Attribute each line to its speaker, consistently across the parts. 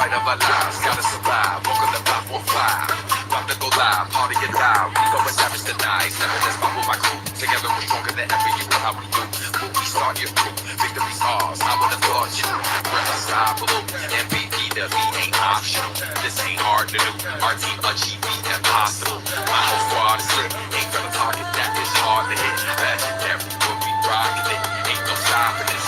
Speaker 1: Fight of our lives, gotta survive. Walk on the block, won't fly. About to go live, party get loud. We go savage tonight. Seven, let's pop with my crew. Together we're stronger than ever. You know how we do. When we start your crew, victory's ours. I would've thought you were unstoppable. MVP, the V ain't optional. This ain't hard to do. Our team achieve the impossible. My whole squad is lit. Ain't gonna target that is hard to hit. Legendary, we'll be rocking it. Ain't no stopping this.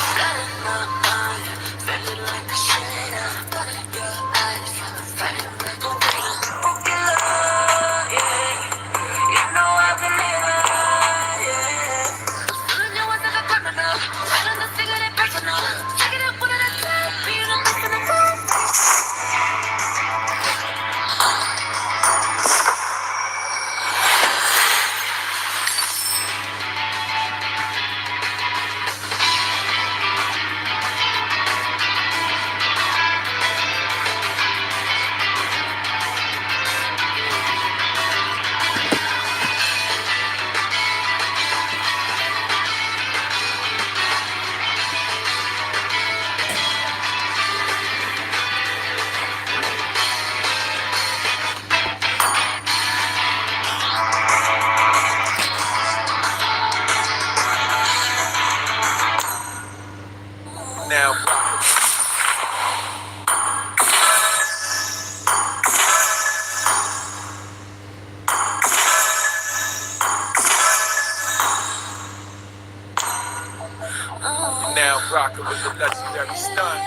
Speaker 1: Now, rockin' with the legendary stunt.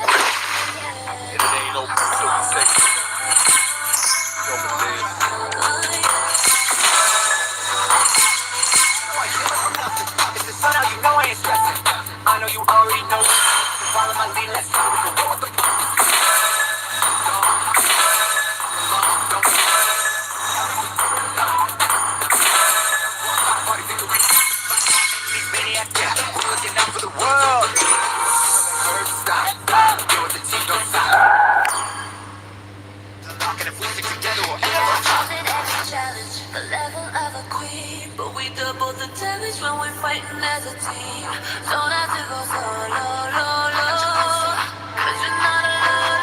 Speaker 1: And it ain't over till we say over there. It's the sun out, you know I ain't stressing. I know you already know. Follow my lead, let's go. What the fuck? We're looking out for the world.
Speaker 2: The level of a queen, but we double the damage when we're fighting as a team. Don't have to go solo, low, low. 'Cause you're not alone.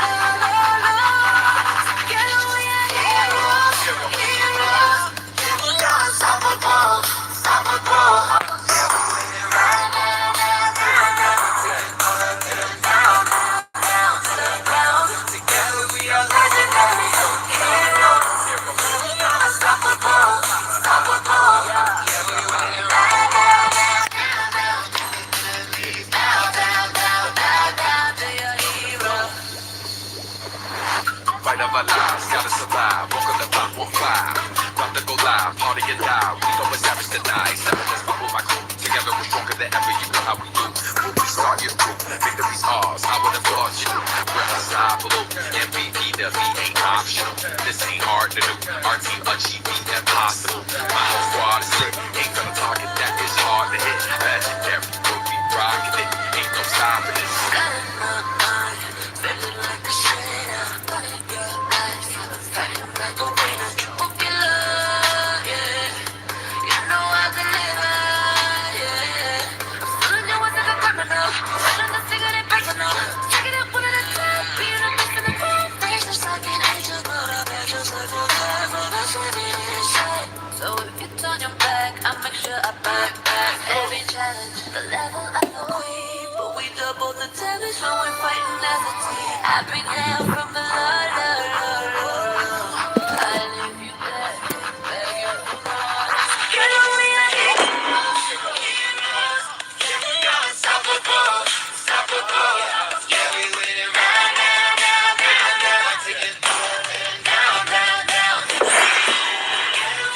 Speaker 2: Together we are heroes, heroes. We are unstoppable, unstoppable. Together we are legendary heroes. We are unstoppable, unstoppable.
Speaker 1: Fight of our lives, gotta survive. Walk on the block, won't fly. About to go live, party get loud. We go savage tonight. Seven, let's pop with my crew. Together we're stronger than ever. You know how we do. When we start your crew, victory's ours. I would've thought you were unstoppable. MVP, the V ain't optional. This ain't hard to do. Our team achieve the impossible. My whole squad is lit. Ain't gonna target that is hard to hit. Legendary, we'll be rocking it. Ain't no stopping this.
Speaker 2: So if you turn your back, I'll make sure I back every challenge. The level of a queen, but we double the damage when we're fighting as a team. I bring hell from the Lord. I leave you back, beg you for more. You know we are heroes, heroes. Yeah, we are unstoppable, unstoppable. Yeah, we win it right now, now, now, now. Take it down, down, down.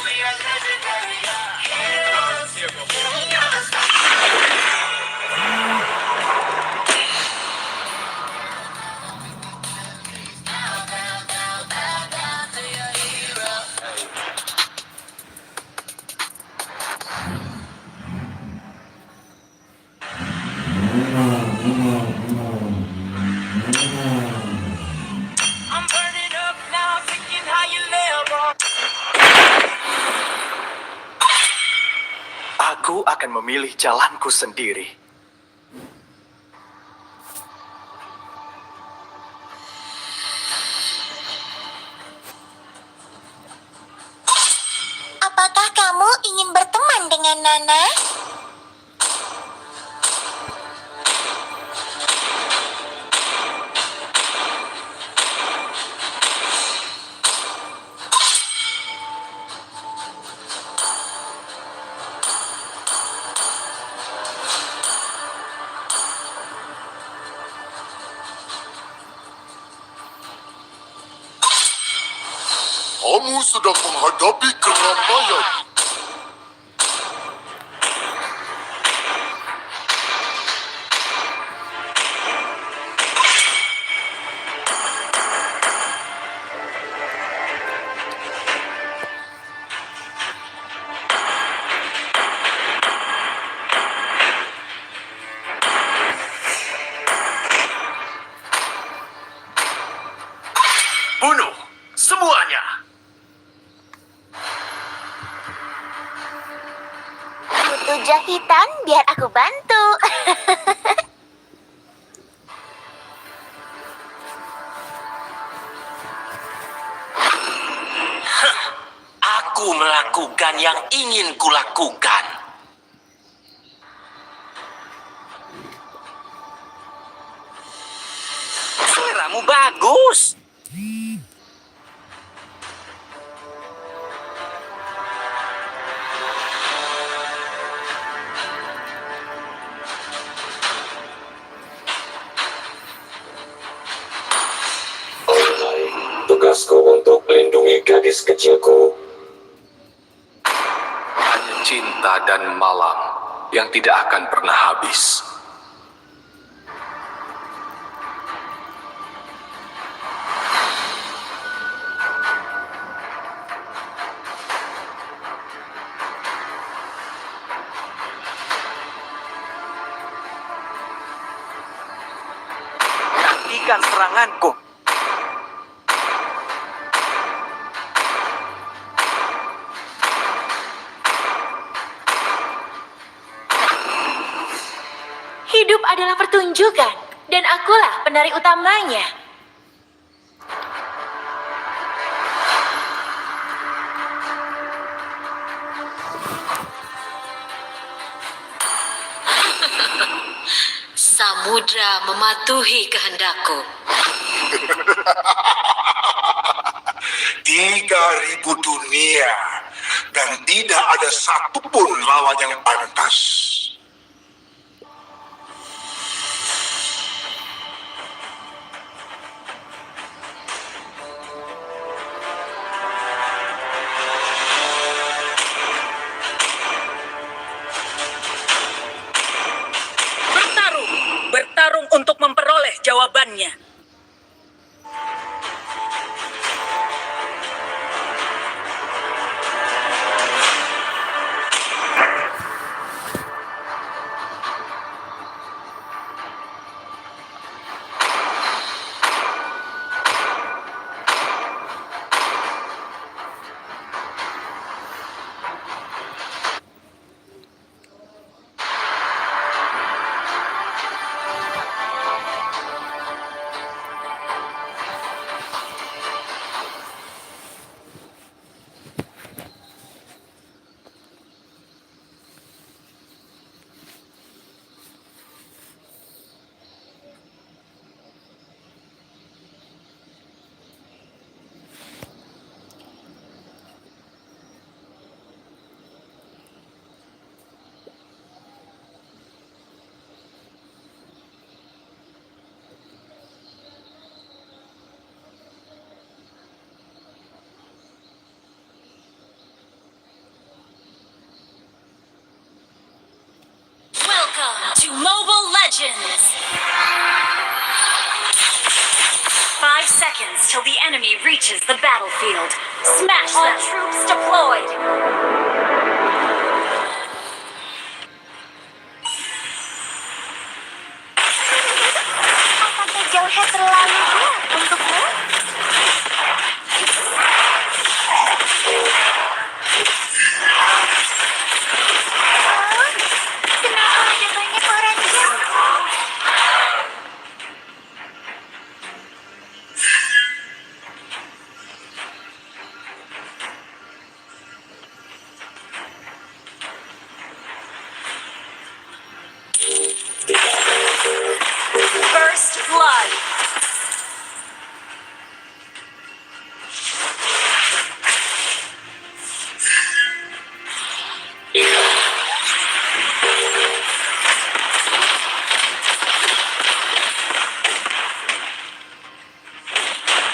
Speaker 2: We are legendary heroes. We are I'm burning up now, taking higher level.
Speaker 3: Aku akan memilih jalanku sendiri.
Speaker 2: dengan nanas?
Speaker 1: Kamu sedang menghadapi keramaian.
Speaker 3: Bunuh semuanya.
Speaker 2: Butuh jahitan biar aku bantu.
Speaker 4: Aku melakukan yang ingin kulakukan. Seleramu bagus.
Speaker 5: Tugasku untuk melindungi gadis kecilku.
Speaker 3: Hanya cinta dan malam yang tidak akan pernah habis. Nantikan seranganku.
Speaker 2: Hidup adalah pertunjukan, dan akulah penari utamanya.
Speaker 6: Samudra mematuhi kehendakku.
Speaker 7: 3.000 dunia dan tidak ada satupun lawan yang pantas.
Speaker 8: Bertarung untuk memperoleh jawabannya.
Speaker 6: Welcome to Mobile Legends! 5 seconds till the enemy reaches the battlefield. Smash them! All troops deployed!
Speaker 2: Apakah jawhead terlalu berat untukmu? Oh, kenapa ada banyak orang jauh?
Speaker 8: kembali.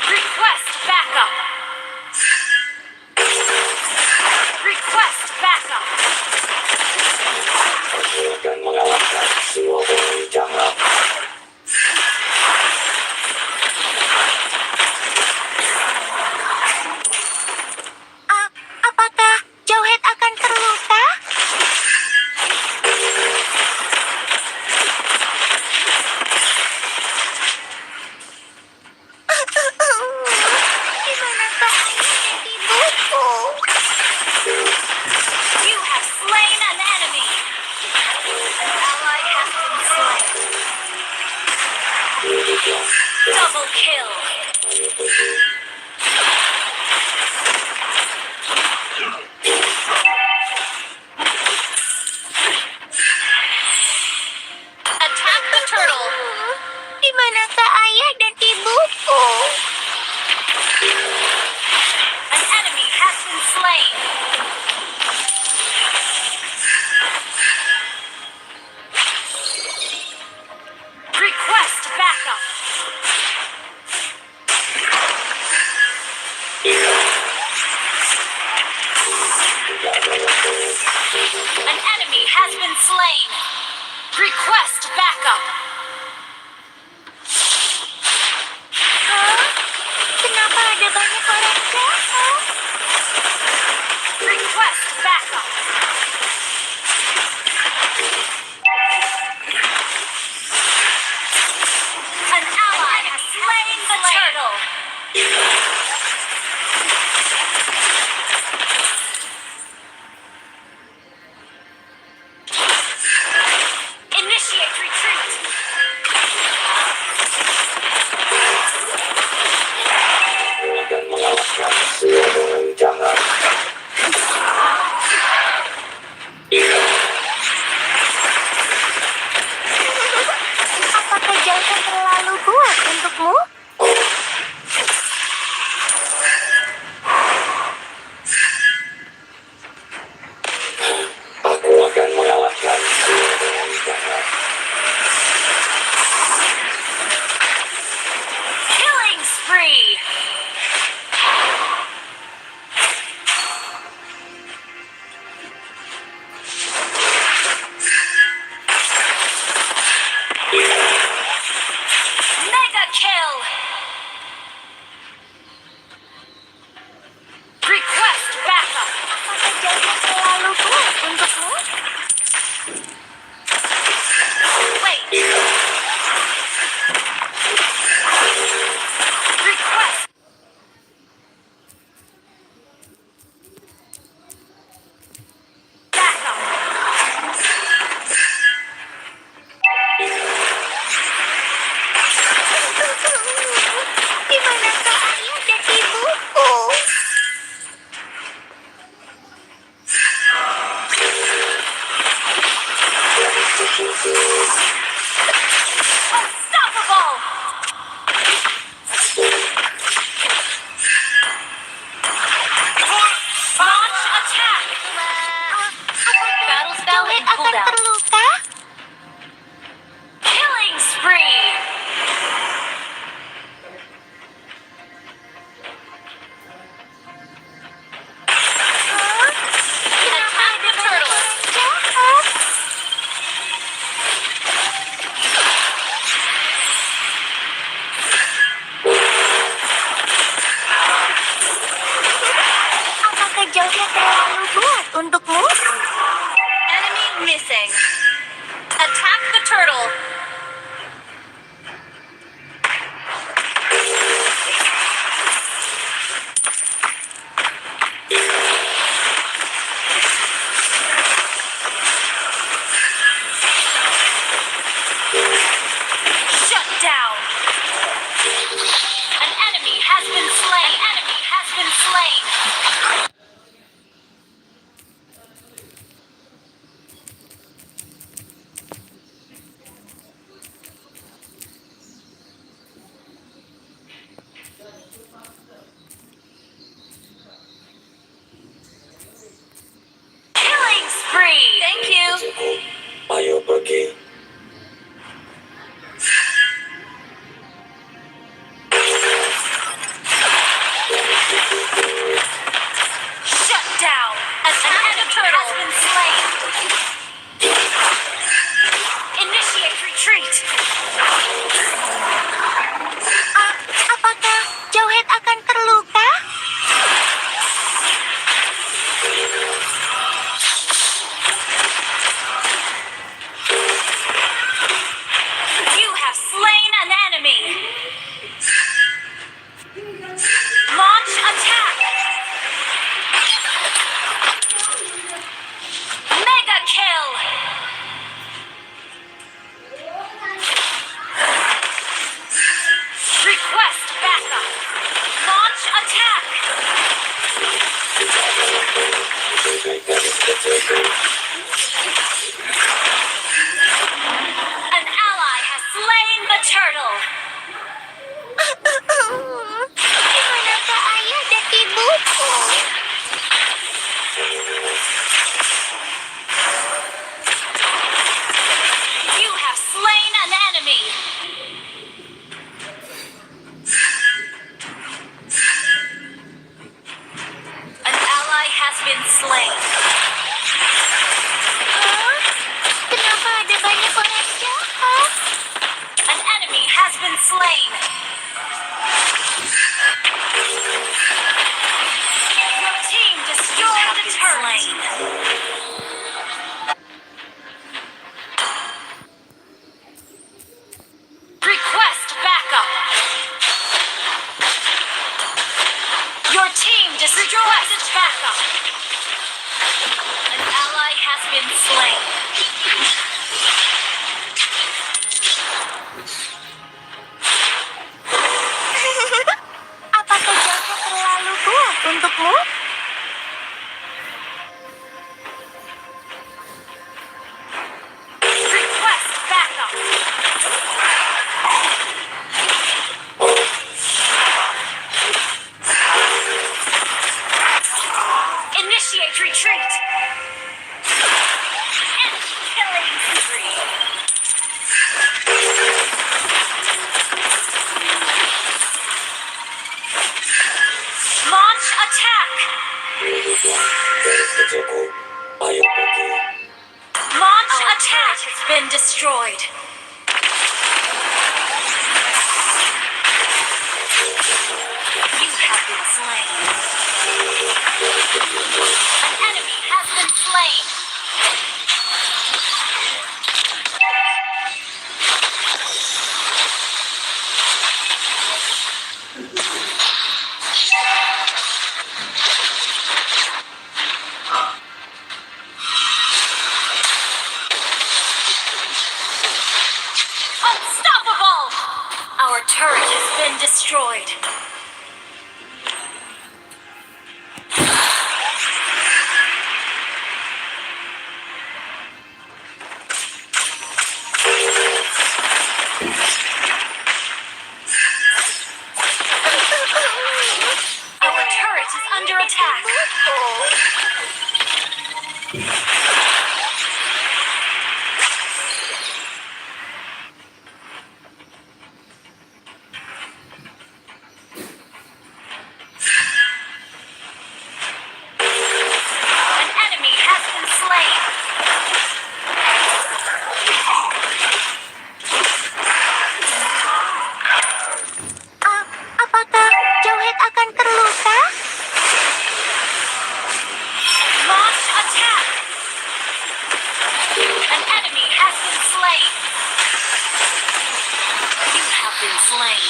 Speaker 6: Request backup. Request backup.
Speaker 5: Aku akan mengalahkan semua pemain jahat.
Speaker 2: Apakah jawhead akan terluka? Dimanakah ayah dan ibuku?
Speaker 6: You have slain an enemy. An ally has been slain. Double kill. Attack the turtle.
Speaker 2: Dimanakah ayah dan ibuku?
Speaker 6: An enemy has been slain. Request backup. An enemy has been slain. Request backup.
Speaker 2: Hah? Kenapa ada banyak orang jahat?
Speaker 6: Request backup. An ally has slain the turtle. Initiate retreat.
Speaker 5: Aku akan mengalahkan semua pemain jahat.
Speaker 2: Apakah jawhead terlalu kuat untukmu?
Speaker 5: Aku akan mengalahkan semua pemain jahat.
Speaker 6: Killing spree. Mega kill. Request backup.
Speaker 2: Apakah jawhead terlalu kuat untukmu?
Speaker 6: Wait. Request. Backup.
Speaker 2: Dimanakah ayah dan ibuku?
Speaker 6: Unstoppable. Launch attack. Battle spell
Speaker 2: Jawhead
Speaker 6: in
Speaker 2: akan
Speaker 6: cooldown.
Speaker 2: terluka?
Speaker 6: Killing spree.
Speaker 2: Hah? Kenapa
Speaker 6: Attack
Speaker 2: ada
Speaker 6: the
Speaker 2: banyak
Speaker 6: turtle.
Speaker 2: orang jahat? Apakah jawhead terlalu kuat untukmu?
Speaker 6: Enemy missing. Attack the turtle. Shut down. An enemy has been slain. An enemy has been slain. enemy. Launch attack. Mega kill. Request backup. Launch attack. An ally has slain the turtle.
Speaker 2: Dimanakah ayah dan ibuku?
Speaker 6: You have slain an enemy. An ally has been slain.
Speaker 2: Kenapa ada banyak orang jahat?
Speaker 6: An enemy has been slain. Your team destroyed the turret. Request backup. Your team destroyed the backup. An ally has been slain.
Speaker 2: Apakah jawhead terlalu kuat untukmu?
Speaker 6: Request backup. Initiate retreat. Enemy killing spree. Launch attack.
Speaker 5: Garis kecilku, ayo pergi.
Speaker 6: Launch attack has been destroyed. You have been slain. An enemy has been slain. Unstoppable! Our turret has been destroyed. Our turret is under attack. An enemy has been slain.
Speaker 2: Apakah jawhead akan terluka?
Speaker 6: Launch attack. An enemy has been slain. You have been slain.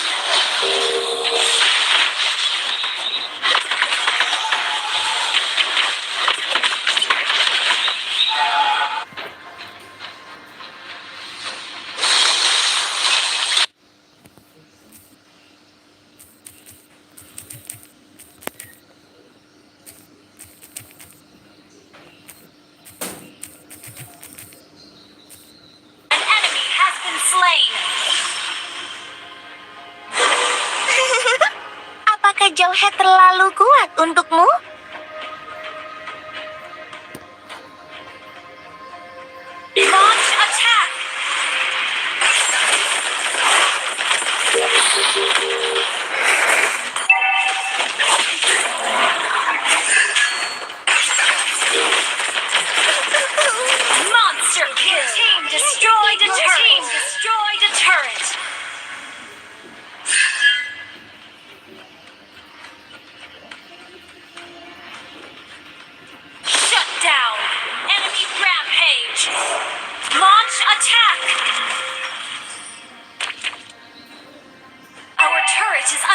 Speaker 6: An enemy has been slain.
Speaker 2: Apakah jawhead terlalu kuat untukmu?
Speaker 6: Launch attack. Monster kill. Team destroyed a turret. Team destroyed a turret. Shut down. Enemy rampage. Launch attack.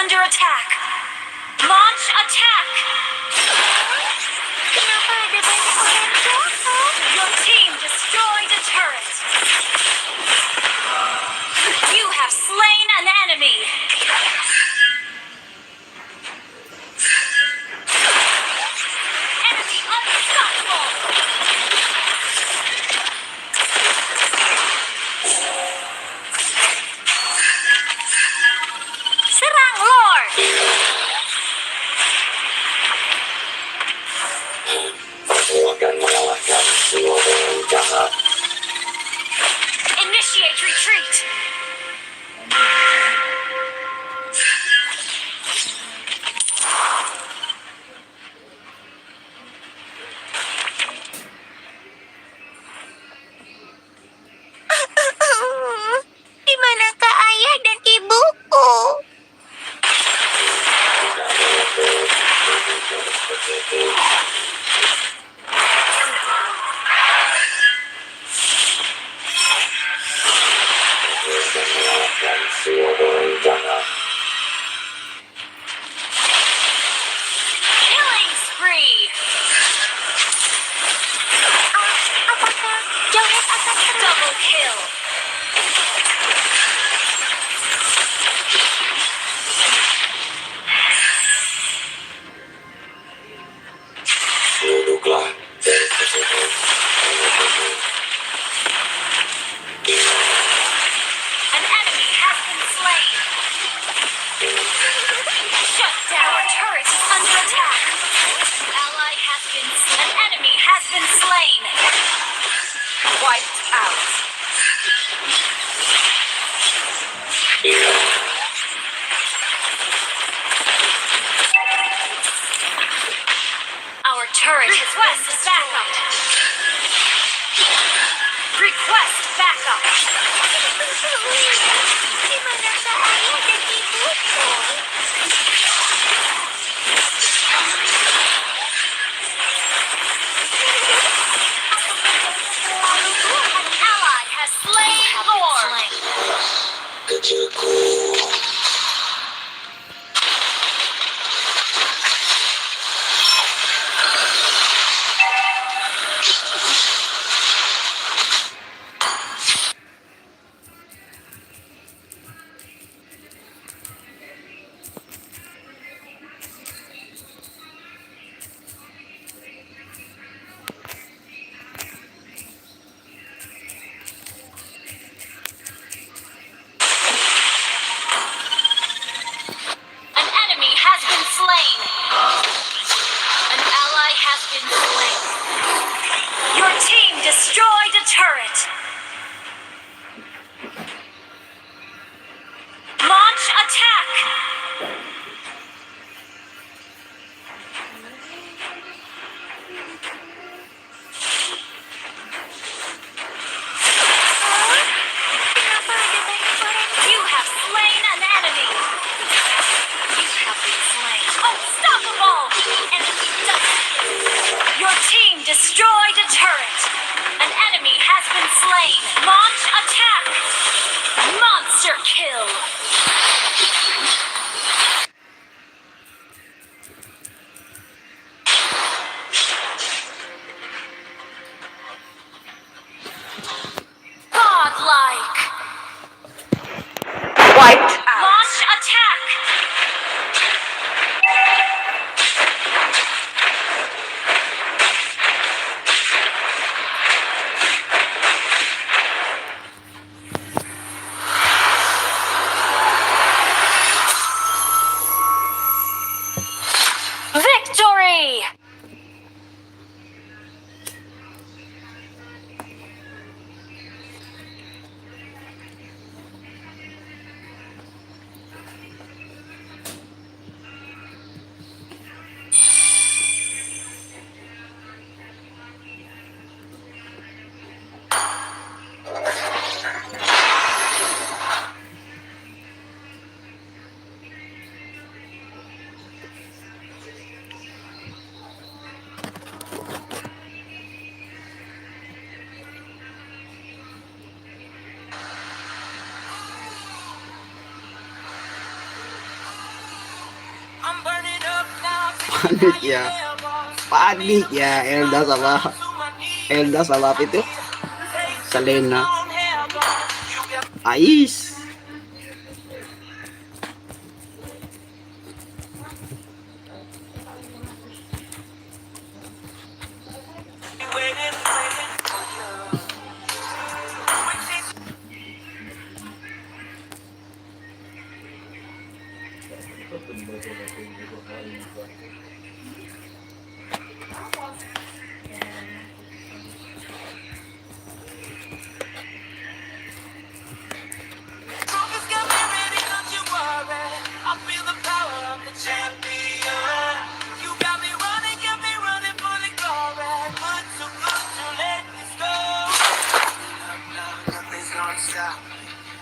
Speaker 6: under attack. Launch attack.
Speaker 2: Kenapa ada banyak orang jahat?
Speaker 6: Your team destroyed a turret. You have slain an enemy. Enemy unstoppable. Serang Lord.
Speaker 5: Aku akan mengalahkan semua orang jahat.
Speaker 6: Initiate retreat.
Speaker 2: Di manakah ayah dan ibuku?
Speaker 5: Aku akan mengalahkan semua orang jahat.
Speaker 6: Killing spree.
Speaker 2: Apakah jawhead akan
Speaker 6: Double kill.
Speaker 5: Duduklah.
Speaker 6: An enemy has been slain. Shut down. Our turret is under attack. Ally has been. An enemy has been slain. Wiped out. Our turret has been destroyed. Request backup.
Speaker 2: Di manakah ayah dan ibuku?
Speaker 6: An ally has slain Lord.
Speaker 5: Kecilku.
Speaker 6: An enemy has been slain. An ally has been slain. Your team destroyed a turret. Launch attack.
Speaker 2: Kenapa ada banyak orang
Speaker 6: You have slain an enemy. You have been slain. Unstoppable. Enemy double kill. Your team destroyed a turret. An enemy has been slain. Launch attack. Monster kill. Godlike.
Speaker 8: Wiped out.
Speaker 6: Launch attack.
Speaker 9: panik ya, panik ya. Elda sama apa itu, Selena, Ais.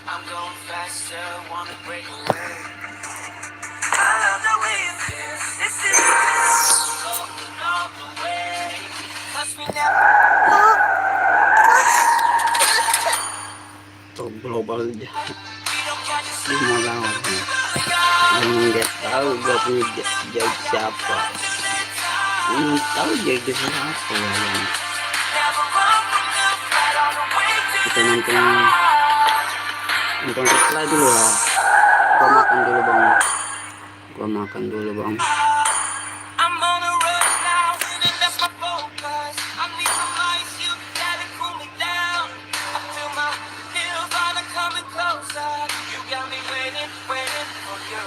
Speaker 2: I'm going faster, wanna break away. I love the way it feels. This is all the way. 'Cause we never.
Speaker 9: Global aja. Semua lawan. Yang nggak tahu gak punya jadi siapa. Yang tahu jadi siapa ya. Kita nonton setelah dulu ya. Gua makan dulu bang.
Speaker 2: I'm on a rush now, and that's my focus. I need some ice, you gotta cool me down. I feel my heels are coming closer. You got me waiting for you.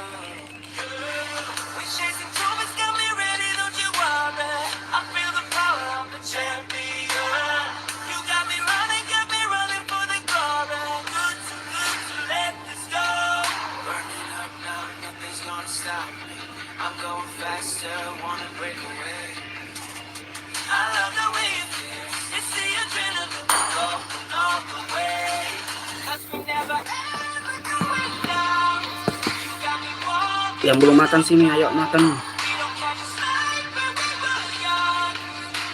Speaker 2: We chasing trophies, got me ready, don't you worry. I feel the power of the champion. You got me running for the glory. Good to let this go. Burning up now, nothing's gonna stop me. I'm going faster, wanna break away. I love the way it feels. It's the adrenaline, going all the way. 'Cause we never ever do it down. You got me walking.
Speaker 9: Yang belum makan sini, ayo makan.
Speaker 2: We don't catch a slide when we were young.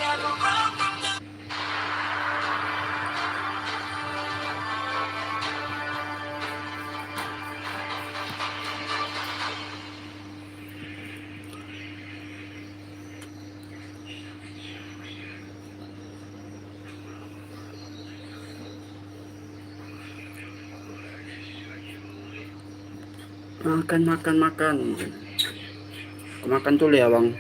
Speaker 2: Never run from the.
Speaker 9: Makan. Aku makan dulu ya bang.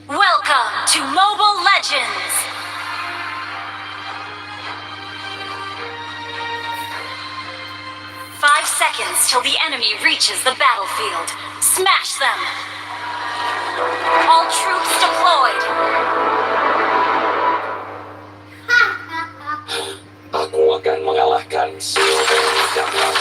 Speaker 6: Welcome to Mobile Legends! Five seconds till the enemy reaches the battlefield. Smash them! All troops deployed!
Speaker 5: Aku akan mengalahkan siapa yang datang.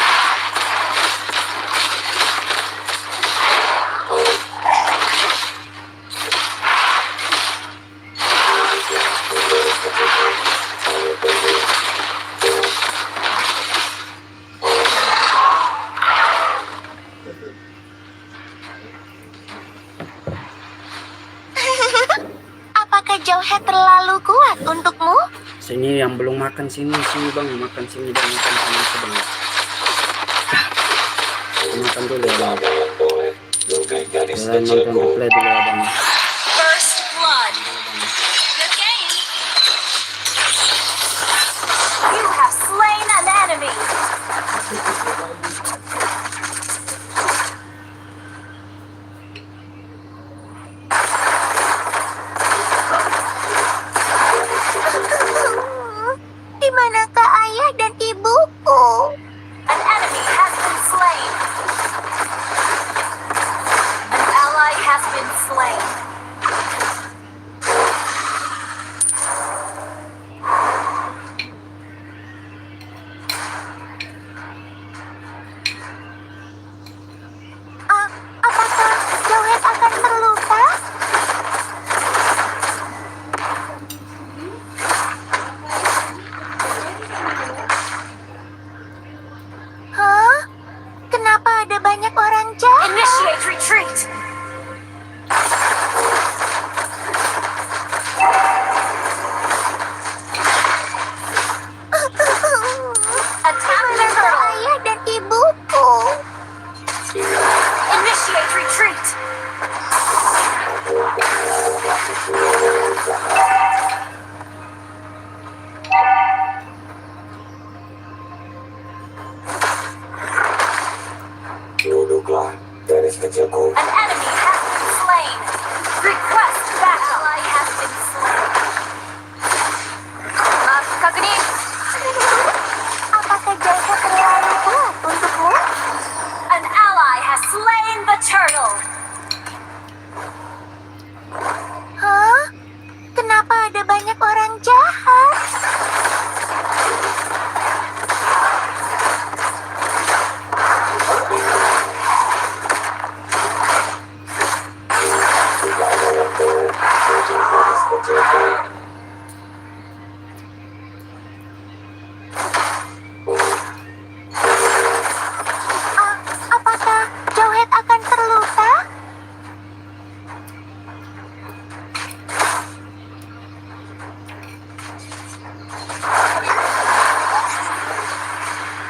Speaker 2: Apakah jawhead terlalu kuat untukmu?
Speaker 9: Sini yang belum makan sini bang, makan sini bang, makan bang. Makan dulu ya bang.
Speaker 5: Gadis
Speaker 9: Makan
Speaker 5: kecilku.
Speaker 9: replay dulu ya bang.
Speaker 6: First blood! Good game! You have slain an enemy!
Speaker 2: Di manakah ayah dan ibuku?
Speaker 6: An enemy has been slain! An ally has been slain!
Speaker 5: kecilku.
Speaker 6: An enemy has been slain. Request backup. Ally has been slain. Kakuni.
Speaker 2: Apakah jawhead terlalu kuat untukmu?
Speaker 6: An ally has slain the turtle.
Speaker 2: Hah? Kenapa ada banyak orang jahat?
Speaker 5: Jika ada yang tahu, kucing gadis kecilku.
Speaker 2: Apakah jawhead akan terluka?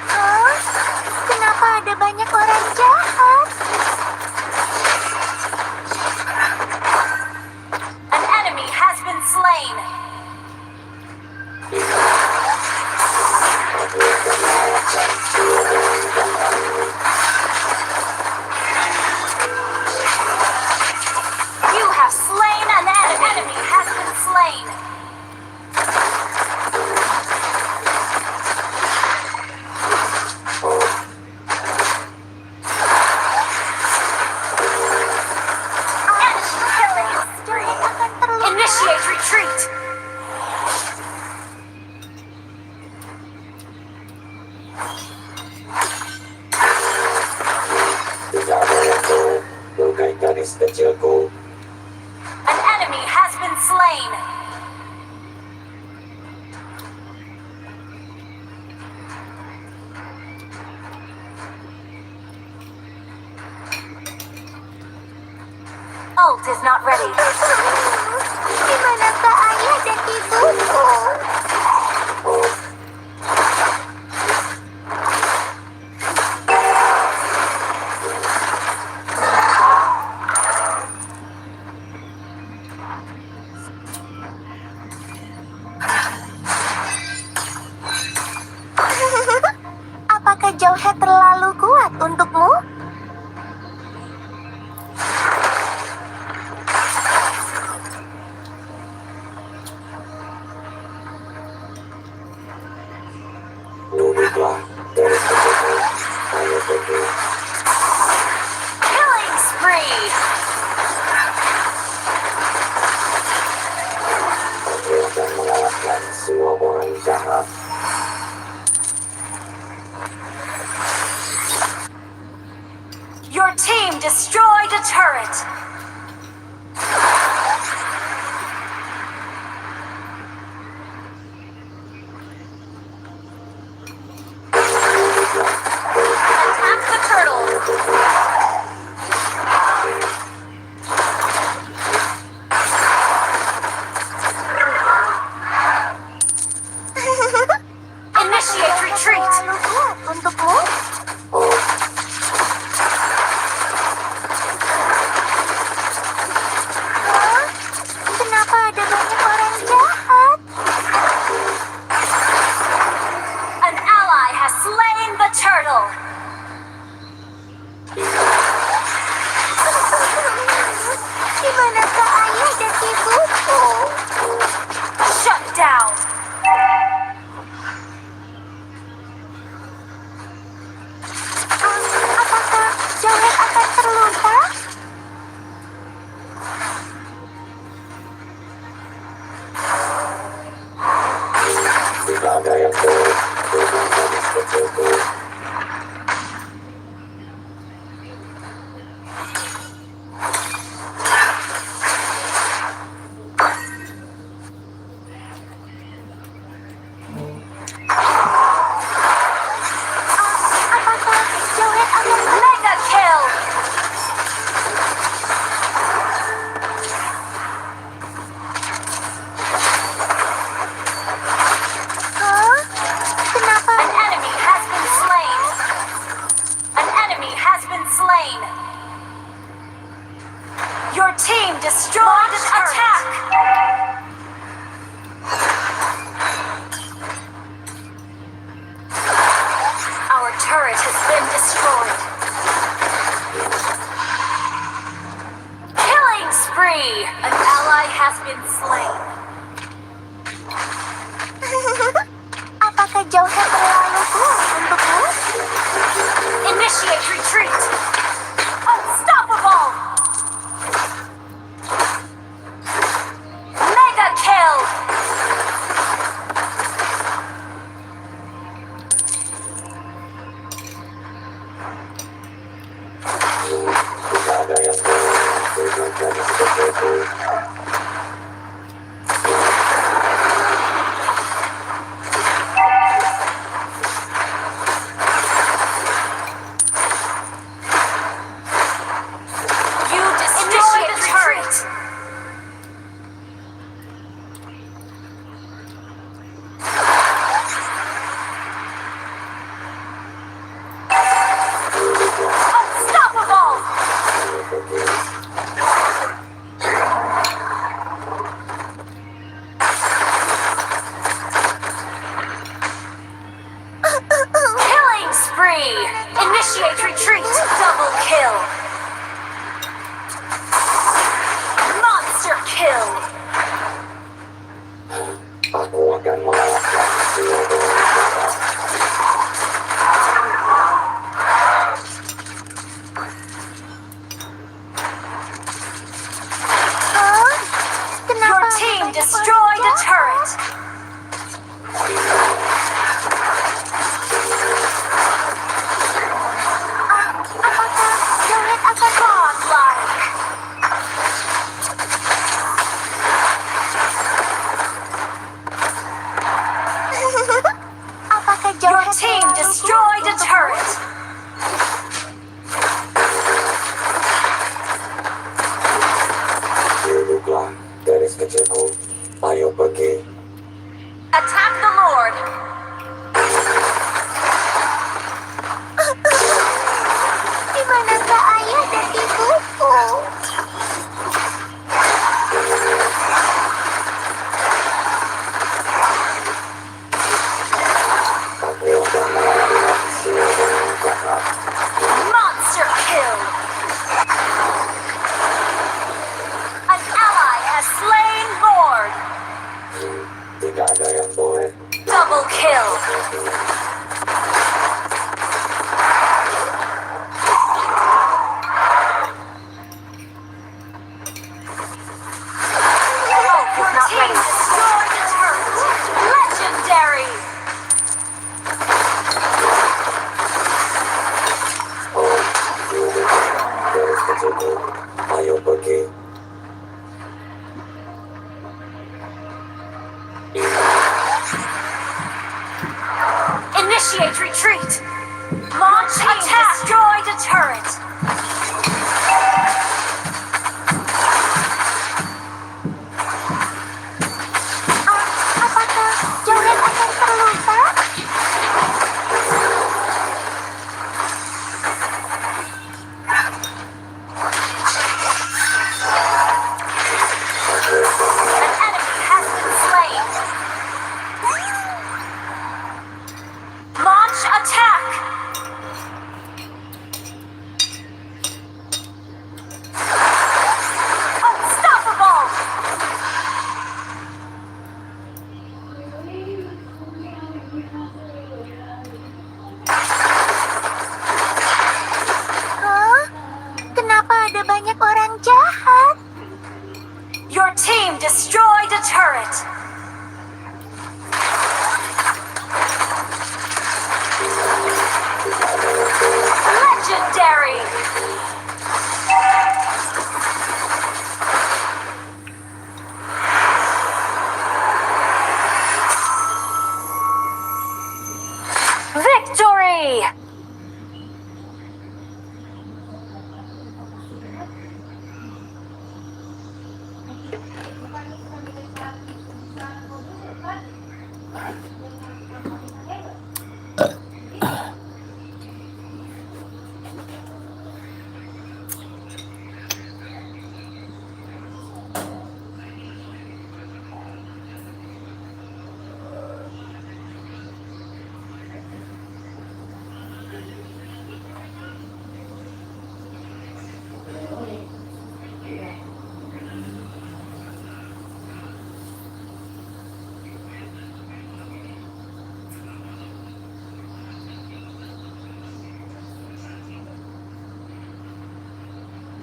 Speaker 2: Hah? Kenapa ada banyak orang jahat?
Speaker 6: An enemy has been slain. You have slain an enemy. An enemy has been slain.
Speaker 2: Jawhead akan terluka.
Speaker 6: Initiate retreat.
Speaker 5: Jika ada yang tahu, lukai gadis kecilku.
Speaker 6: An enemy has been slain. Ult is not ready.
Speaker 2: Di manakah ayah dan ibuku? Apakah jawhead terlalu kuat untukmu?
Speaker 5: Duduklah, gadis kecilku. Ayo pergi.
Speaker 6: Killing spree.
Speaker 5: Aku akan mengalahkan semua orang jahat.
Speaker 6: Your team destroyed a turret. Attack the turtle. Initiate retreat.
Speaker 2: Terlalu kuat untukmu? Hah? Kenapa ada banyak orang jahat?
Speaker 6: An ally has slain the turtle.
Speaker 2: Di manakah ayah dan ibuku?
Speaker 6: Shut down.
Speaker 2: Apakah jawhead akan terluka?
Speaker 5: Jika ada yang tahu, lukai gadis kecilku.
Speaker 2: Apakah jawhead akan
Speaker 6: Mega kill.
Speaker 2: Hah? Kenapa?
Speaker 6: An enemy has been slain. An enemy has been slain. Your team destroyed an attack. Our turret has been destroyed. spree! An ally has been slain.
Speaker 2: Apakah jawhead terlalu kuat untukmu?
Speaker 6: Initiate retreat! Unstoppable! Mega kill!
Speaker 5: Tidak ada yang boleh menjadi seperti itu.
Speaker 6: You destroy the turret! Unstoppable! Killing spree! Initiate retreat! Double kill! Monster kill!
Speaker 5: Aku akan mengalahkan semua.
Speaker 2: Oh,
Speaker 6: Your
Speaker 2: kenapa
Speaker 6: team
Speaker 2: banyak
Speaker 6: destroyed a
Speaker 2: orang
Speaker 6: turret!
Speaker 2: Apakah jawhead akan
Speaker 6: Godlike!
Speaker 2: Apakah
Speaker 6: Your
Speaker 2: jawhead
Speaker 6: team
Speaker 2: terlalu
Speaker 6: destroyed a
Speaker 2: kuat
Speaker 6: turret!
Speaker 5: Duduklah, garis kecilku. Ayo pergi.
Speaker 6: Attack the Lord!
Speaker 2: Di manakah ayah dan ibuku?
Speaker 5: Aku akan mengalahkan semua jahat.
Speaker 6: Monster kill! An ally has slain Lord!
Speaker 5: Tidak ada yang boleh.
Speaker 6: Double kill! Your team destroyed the turret! Legendary!
Speaker 5: Duduklah, garis kecilku. Ayo pergi.
Speaker 6: Initiate retreat! Launch attack! Destroyed a turret!
Speaker 2: Apakah jawhead akan terluka?
Speaker 6: An enemy has been slain! Launch attack! Unstoppable!
Speaker 2: Hah? Kenapa ada banyak orang jahat?
Speaker 6: Your team destroyed a turret! Legendary! Victory!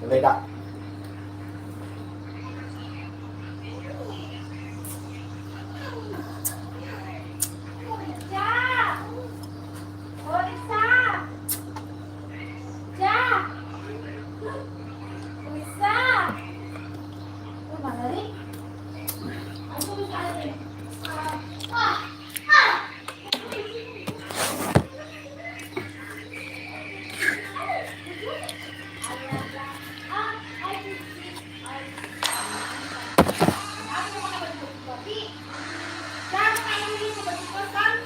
Speaker 5: beda.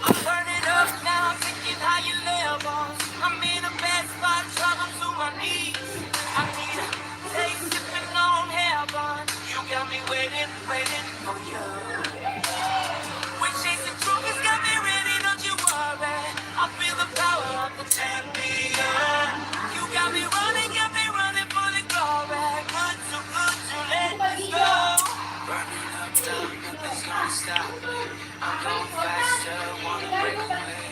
Speaker 2: I'm burning up now, thinking how you live on. I'm in a bad spot, trouble to my knees. I need a taste, sipping on heaven. You got me waiting, waiting for you. When chasing trophies got me ready, don't you worry. I feel the power of the champion. You got me running for the glory. Good to let this go. Burning up now, nothing's gonna stop me. I'm going faster, wanna break away.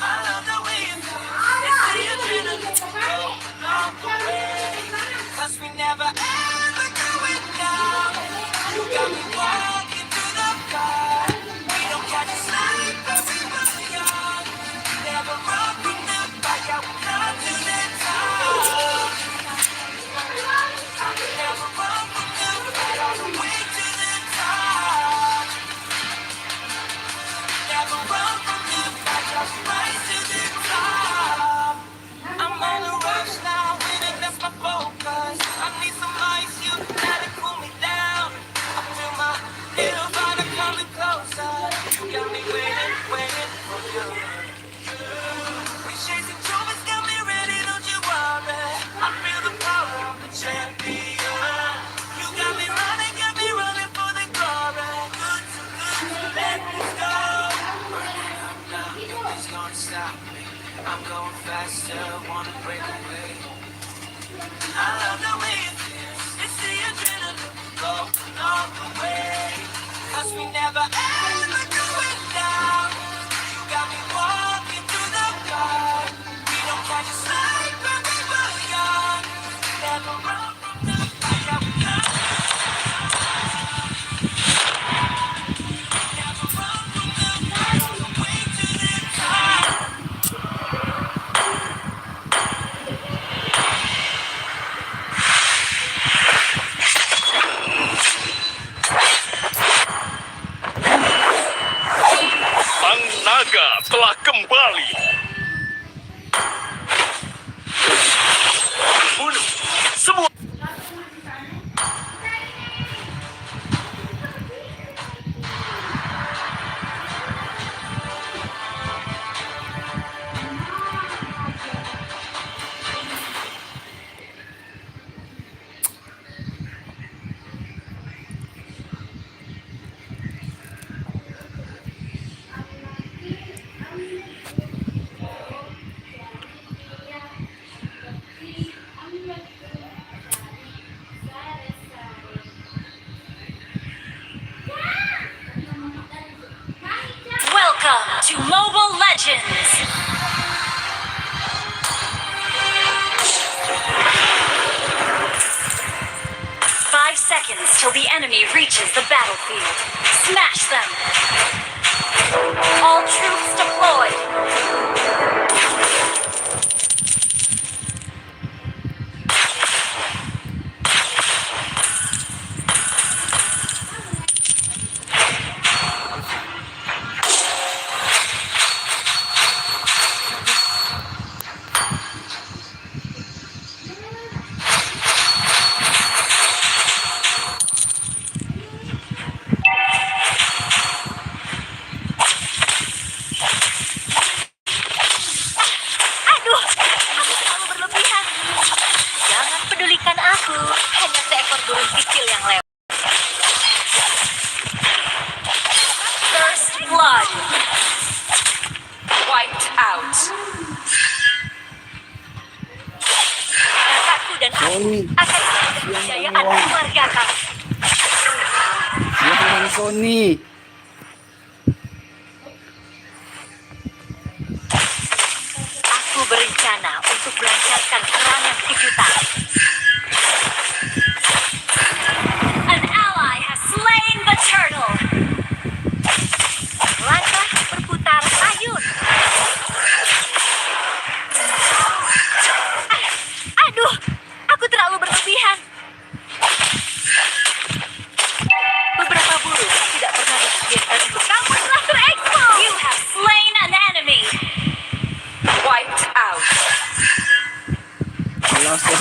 Speaker 2: I love the way you feel. It's the adrenaline, go along the way. 'Cause we never ever do it now. You got me walking through the fire. We don't catch a sleep, but we will young. Never run from the fire, we come to the top. Never run from the fire, all the way to the top. Never run from the fight, just rise to the top. I'm on a rush now, winning, that's my focus. I need some ice, you gotta cool me down. I feel my little body coming closer. You got me waiting, waiting for you. We chasing trophies, got me ready, don't you worry. I feel the power of the champion. You got me running for the glory. Good to let this go. Burning up now, nothing's gonna stop me. I'm going faster, wanna break away. I love the way it feels. It's the adrenaline, go all the way. 'Cause we never ever do it now. You got me walking through the dark. We don't catch a sleep, but we were young. Never run from the fire, we come. Never run from the fire, all the way to the top.
Speaker 3: Sang naga telah kembali. Bunuh semua.
Speaker 6: Welcome to Mobile Legends! Five seconds till the enemy reaches the battlefield. Smash them! All troops deployed! Aduh, kamu terlalu berlebihan. Jangan pedulikan aku, hanya seekor burung kecil yang lewat. First blood. Wiped out. Kakakku dan aku akan menjaga kejayaan keluarga kami.
Speaker 9: Yang Sony.
Speaker 6: Aku berencana untuk melancarkan serangan kejutan.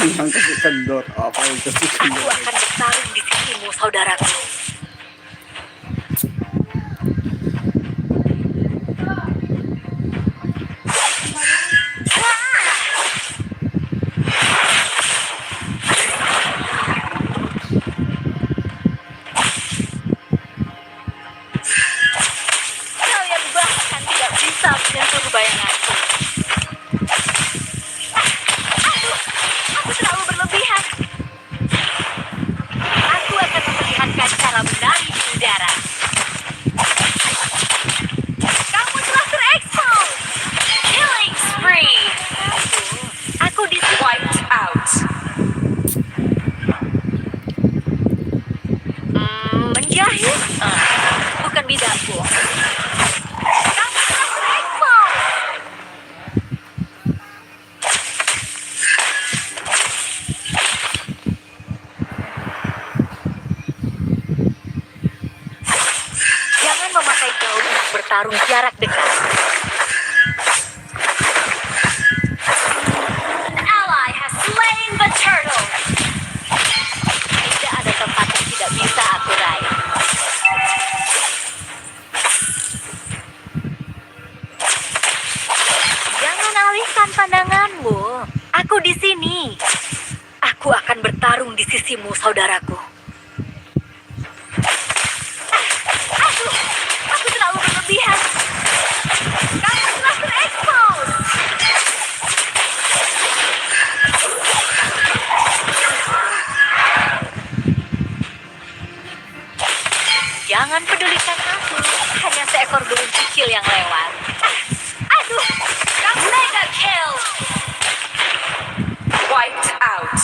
Speaker 9: yang kasih kendor apa yang kasih
Speaker 8: Aku
Speaker 9: kendor?
Speaker 8: akan bertarung di sisimu, saudaraku. Kalian bahkan tidak bisa menyentuh bayanganku. Aduh, aku terlalu berlebihan. Aku akan memperlihatkan cara menari di udara. Kamu telah terekspos.
Speaker 6: Killing spree.
Speaker 8: Aku di
Speaker 6: Wiped out.
Speaker 8: menjahit. Bukan bidangku.
Speaker 6: Kamu telah terekspos.
Speaker 8: Jangan memakai gaun untuk bertarung jarak dekat.
Speaker 6: An ally has slain the turtle.
Speaker 8: Tidak ada tempat yang tidak bisa aku raih. Jangan alihkan pandanganmu. Aku di sini. Aku akan bertarung di sisimu, saudaraku.
Speaker 6: Aduh, aku terlalu berlebihan. Kamu telah terekspos.
Speaker 8: Jangan pedulikan aku. Hanya seekor burung kecil yang lewat.
Speaker 6: Aduh, kamu mega kill. Wiped out.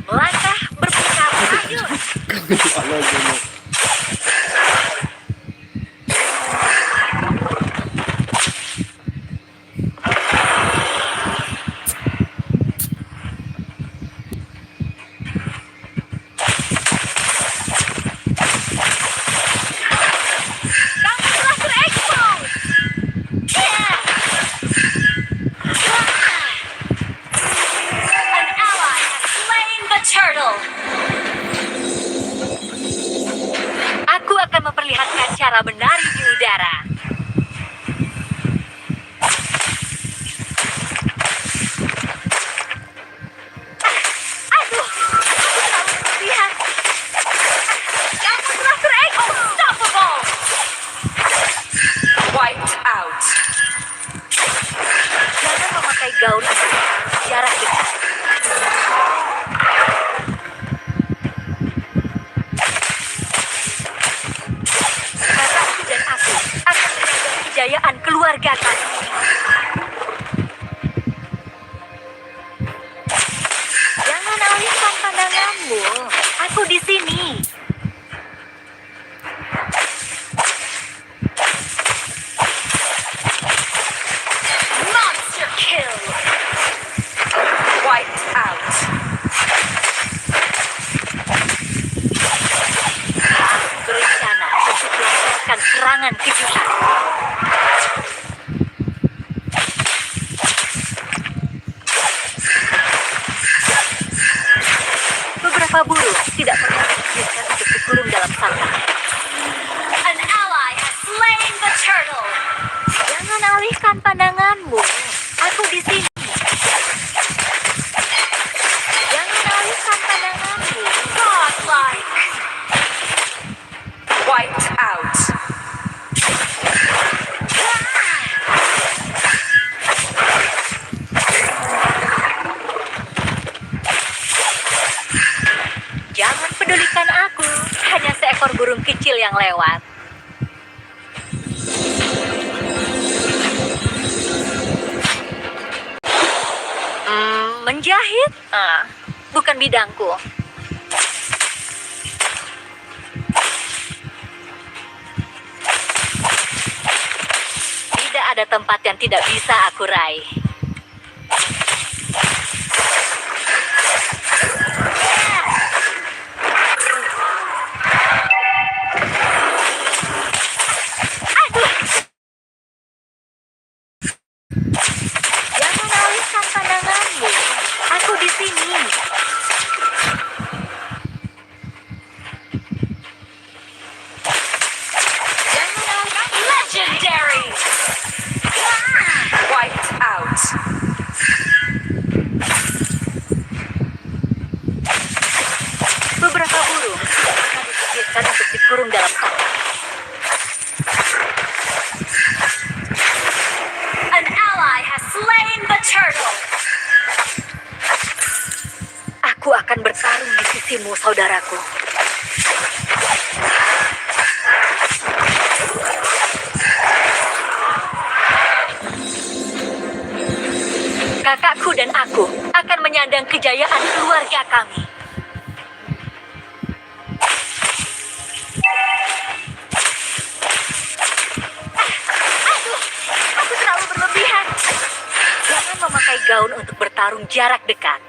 Speaker 8: Melangkah berputar. Ayo.
Speaker 9: Kalau gini.
Speaker 6: Kamu telah terekspos. An ally has slain the turtle.
Speaker 8: Aku akan memperlihatkan cara menari di udara.
Speaker 6: Aduh, aku terlalu berlebihan. Kamu telah terekspos. Unstoppable. Wiped out.
Speaker 8: Jangan memakai gaun untuk jarak dekat. Kakakku dan aku akan menjaga kejayaan keluarga kami. Jangan alihkan pandanganmu. Aku di sini.
Speaker 6: Monster kill. Wiped out.
Speaker 8: Aku berencana untuk melancarkan serangan kejutan. Beberapa burung tidak pernah diizinkan untuk dikurung dalam sarang.
Speaker 6: An ally has slain the turtle.
Speaker 8: Jangan alihkan pandanganmu. Aku di sini. Jangan alihkan pandanganmu.
Speaker 6: Godlike. Wiped out.
Speaker 8: Jangan pedulikan aku. Hanya seekor burung kecil yang lewat. Menjahit? Bukan bidangku. Tidak ada tempat yang tidak bisa aku raih. Jangan alihkan pandanganmu. saudaraku. Kakakku dan aku akan menyandang kejayaan keluarga kami. Aduh, aku terlalu berlebihan. Jangan memakai gaun untuk bertarung jarak dekat.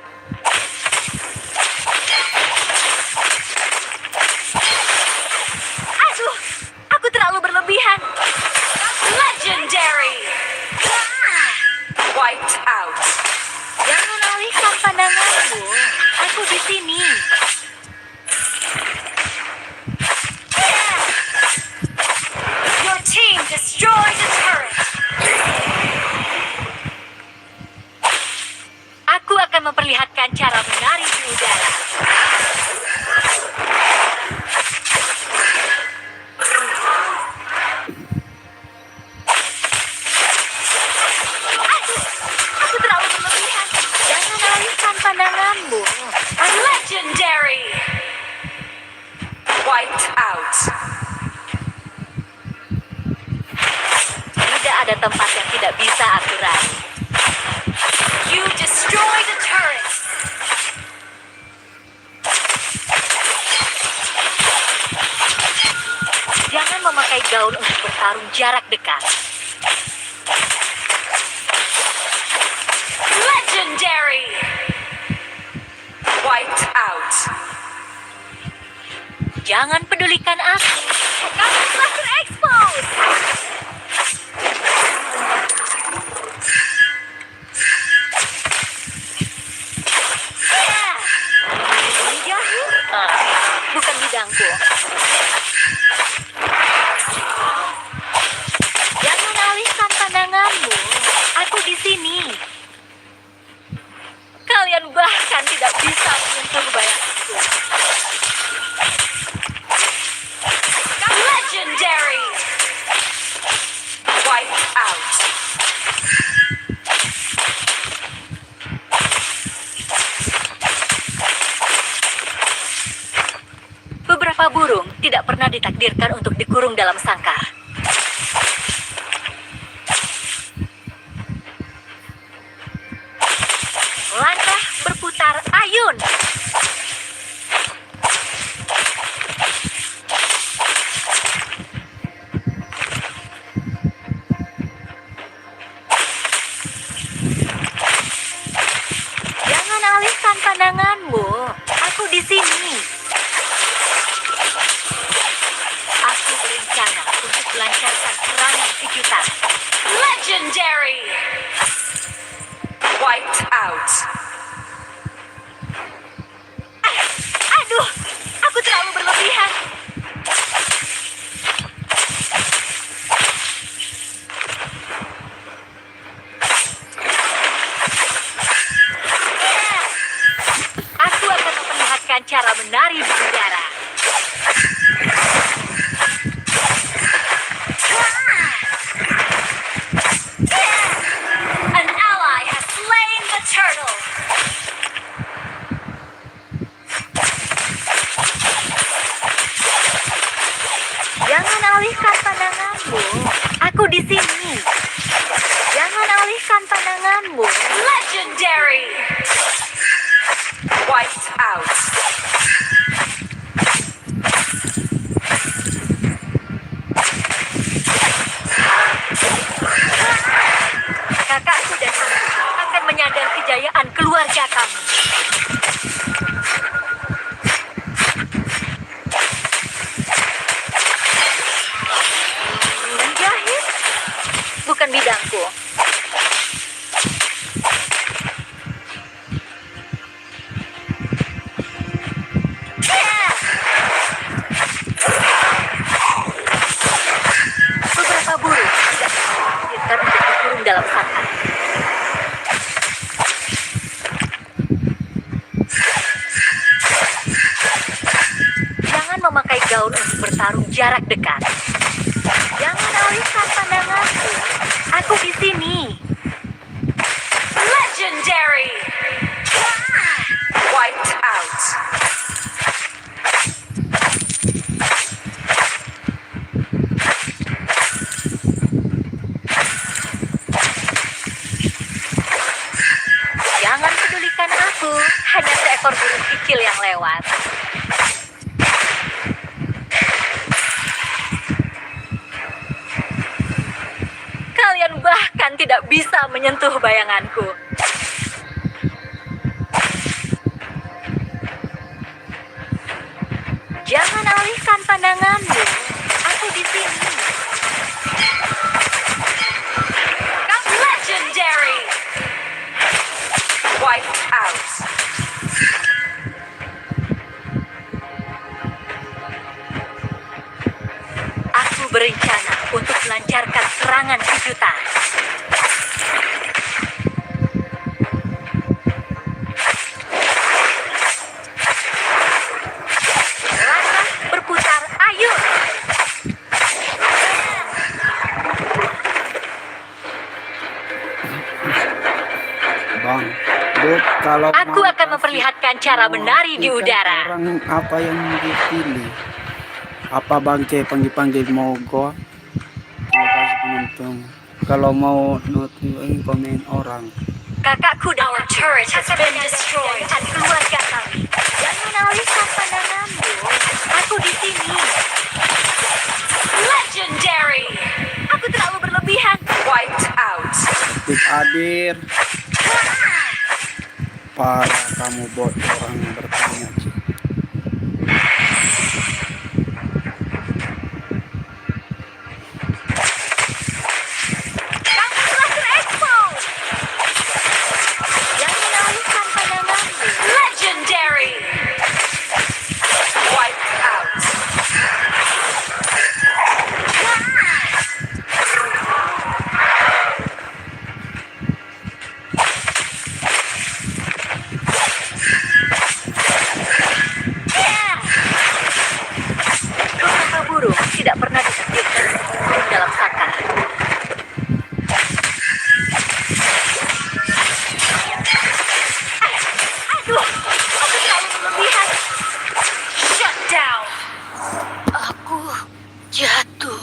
Speaker 8: Aduh, aku terlalu berlebihan.
Speaker 6: Legendary!
Speaker 4: Wiped out.
Speaker 8: Jangan alihkan pandanganmu. Aku di sini.
Speaker 6: Your team destroyed a turret!
Speaker 8: Aku akan memperlihatkan cara menari di udara. Aduh, aku terlalu berlebihan. Jangan alihkan pandanganmu.
Speaker 6: Legendary!
Speaker 4: Wiped out.
Speaker 8: Tidak ada tempat yang tidak bisa aku raih.
Speaker 6: You destroyed a turret!
Speaker 8: Jangan memakai gaun untuk bertarung jarak dekat.
Speaker 6: Legendary!
Speaker 4: Wiped out.
Speaker 8: Jangan pedulikan aku. Kamu telah terekspos. Jahil? Bukan bidangku. Jangan alihkan pandanganmu. Aku di sini. Kalian bahkan tidak bisa menyentuh bayanganku.
Speaker 6: Legendary!
Speaker 4: Wiped out.
Speaker 8: Beberapa burung tidak pernah ditakdirkan untuk dikurung dalam sangkar. Langkah berputar ayun. Jangan alihkan pandanganmu. Aku di sini. Aku berencana untuk melancarkan serangan kejutan.
Speaker 6: Legendary!
Speaker 4: Wiped out.
Speaker 8: Aduh, aku terlalu berlebihan. Aku akan memperlihatkan cara menari di udara.
Speaker 6: An ally has slain the turtle!
Speaker 8: Jangan alihkan pandanganmu. Aku di sini. Jangan alihkan pandanganmu.
Speaker 6: Legendary!
Speaker 4: Wiped out.
Speaker 8: Kakakku dan aku akan menyandang kejayaan keluarga kami. Menjahit? Bukan bidangku. Beberapa burung tidak ditakdirkan untuk dikurung dalam sangkar. Jangan memakai gaun untuk bertarung jarak dekat. Jangan alihkan pandanganku. Aku di sini.
Speaker 6: Legendary!
Speaker 4: Wiped out.
Speaker 8: Aku hanya seekor burung kecil yang lewat. Kalian bahkan tidak bisa menyentuh bayanganku. Jangan alihkan pandanganmu. Aku di sini.
Speaker 4: Legendary. Wiped out.
Speaker 8: Aku berencana untuk melancarkan serangan kejutan. Langkah berputar, ayo.
Speaker 9: Bang, Bud, kalau
Speaker 8: Aku
Speaker 9: mau
Speaker 8: akan memperlihatkan cara menari di udara.
Speaker 9: orang apa yang dipilih? Apa bangke panggil-panggil mogok? Terima kasih penonton. Kalau mau notifin komen orang.
Speaker 8: Kakakku dan
Speaker 6: Our turret has been destroyed.
Speaker 8: dan keluarga kami. Jangan alihkan pandanganmu. Aku di sini.
Speaker 6: Legendary.
Speaker 8: Aku terlalu berlebihan.
Speaker 4: Wiped out.
Speaker 9: Tik hadir. Parah kamu bot, orang bertanya. Ci.
Speaker 8: Kamu telah terekspos. Jangan alihkan pandanganmu.
Speaker 6: Legendary.
Speaker 4: Wiped out.
Speaker 8: Beberapa burung tidak pernah ditakdirkan turun dalam sakar. Aduh, aku terlalu berlebihan.
Speaker 6: Shut down.
Speaker 8: Aku jatuh.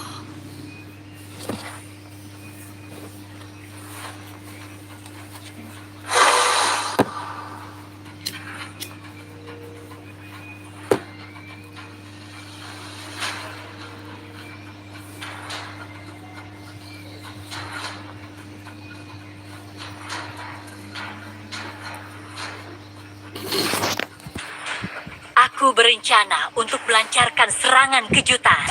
Speaker 8: Aku berencana untuk melancarkan serangan kejutan.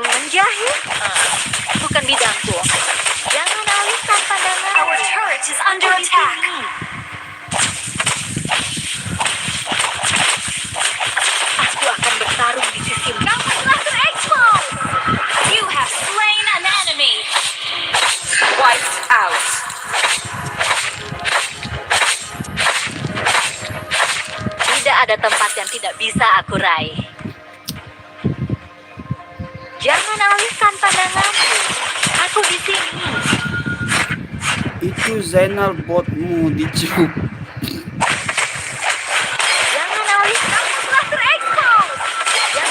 Speaker 8: Menjahit? Bukan bidangku. Jangan alihkan pandangan.
Speaker 6: Our turret is under attack.
Speaker 8: Aku akan bertarung di sisimu.
Speaker 6: Kamu telah terekspos. You have slain an enemy.
Speaker 4: Wiped out.
Speaker 8: Tidak ada tempat yang tidak bisa aku raih. Jangan alihkan pandanganmu. Aku di sini.
Speaker 9: Itu Zainal botmu dicium.
Speaker 8: Jangan alihkan. Kamu telah terekspos.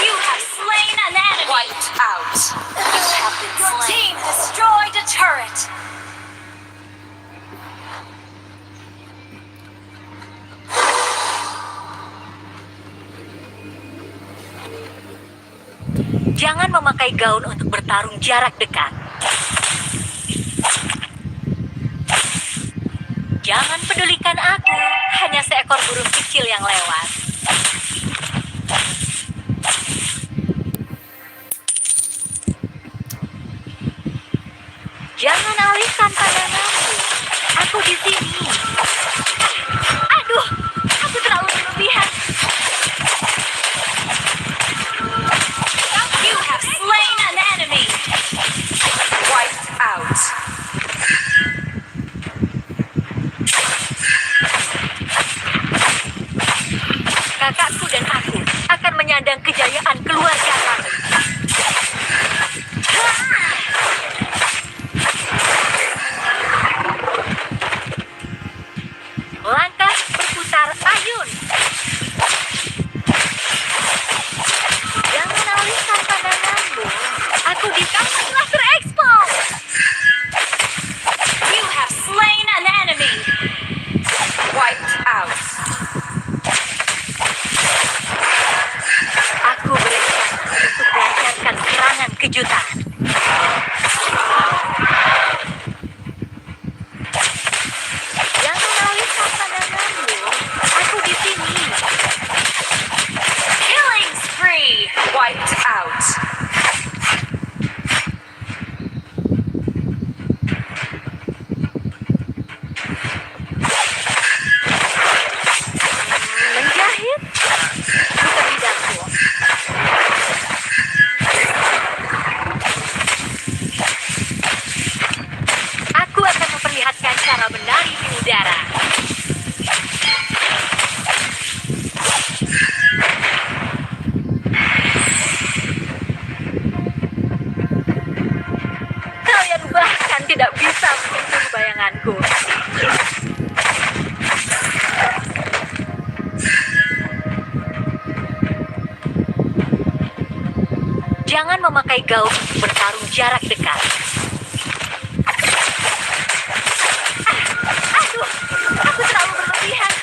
Speaker 6: You have slain an enemy.
Speaker 4: Wiped out.
Speaker 6: You have been Your team destroyed a turret.
Speaker 8: Jangan memakai gaun untuk bertarung jarak dekat. Jangan pedulikan aku, hanya seekor burung kecil yang lewat. Jangan alihkan pandanganmu. Aku di sini. Aduh, aku terlalu berlebihan.
Speaker 6: You have slain an enemy.
Speaker 4: Wiped out.
Speaker 8: Kakakku dan aku akan menyandang kejayaan keluarga kami. kejutan. Jangan alihkan pandanganmu. Aku di sini.
Speaker 4: Killing spree. Wiped out.
Speaker 8: Menjahit bukan bidangku. Aku akan memperlihatkan cara menari di udara. Kalian bahkan tidak bisa menyentuh bayanganku. Jangan memakai gaun untuk bertarung jarak dekat. Aduh, aku terlalu berlebihan.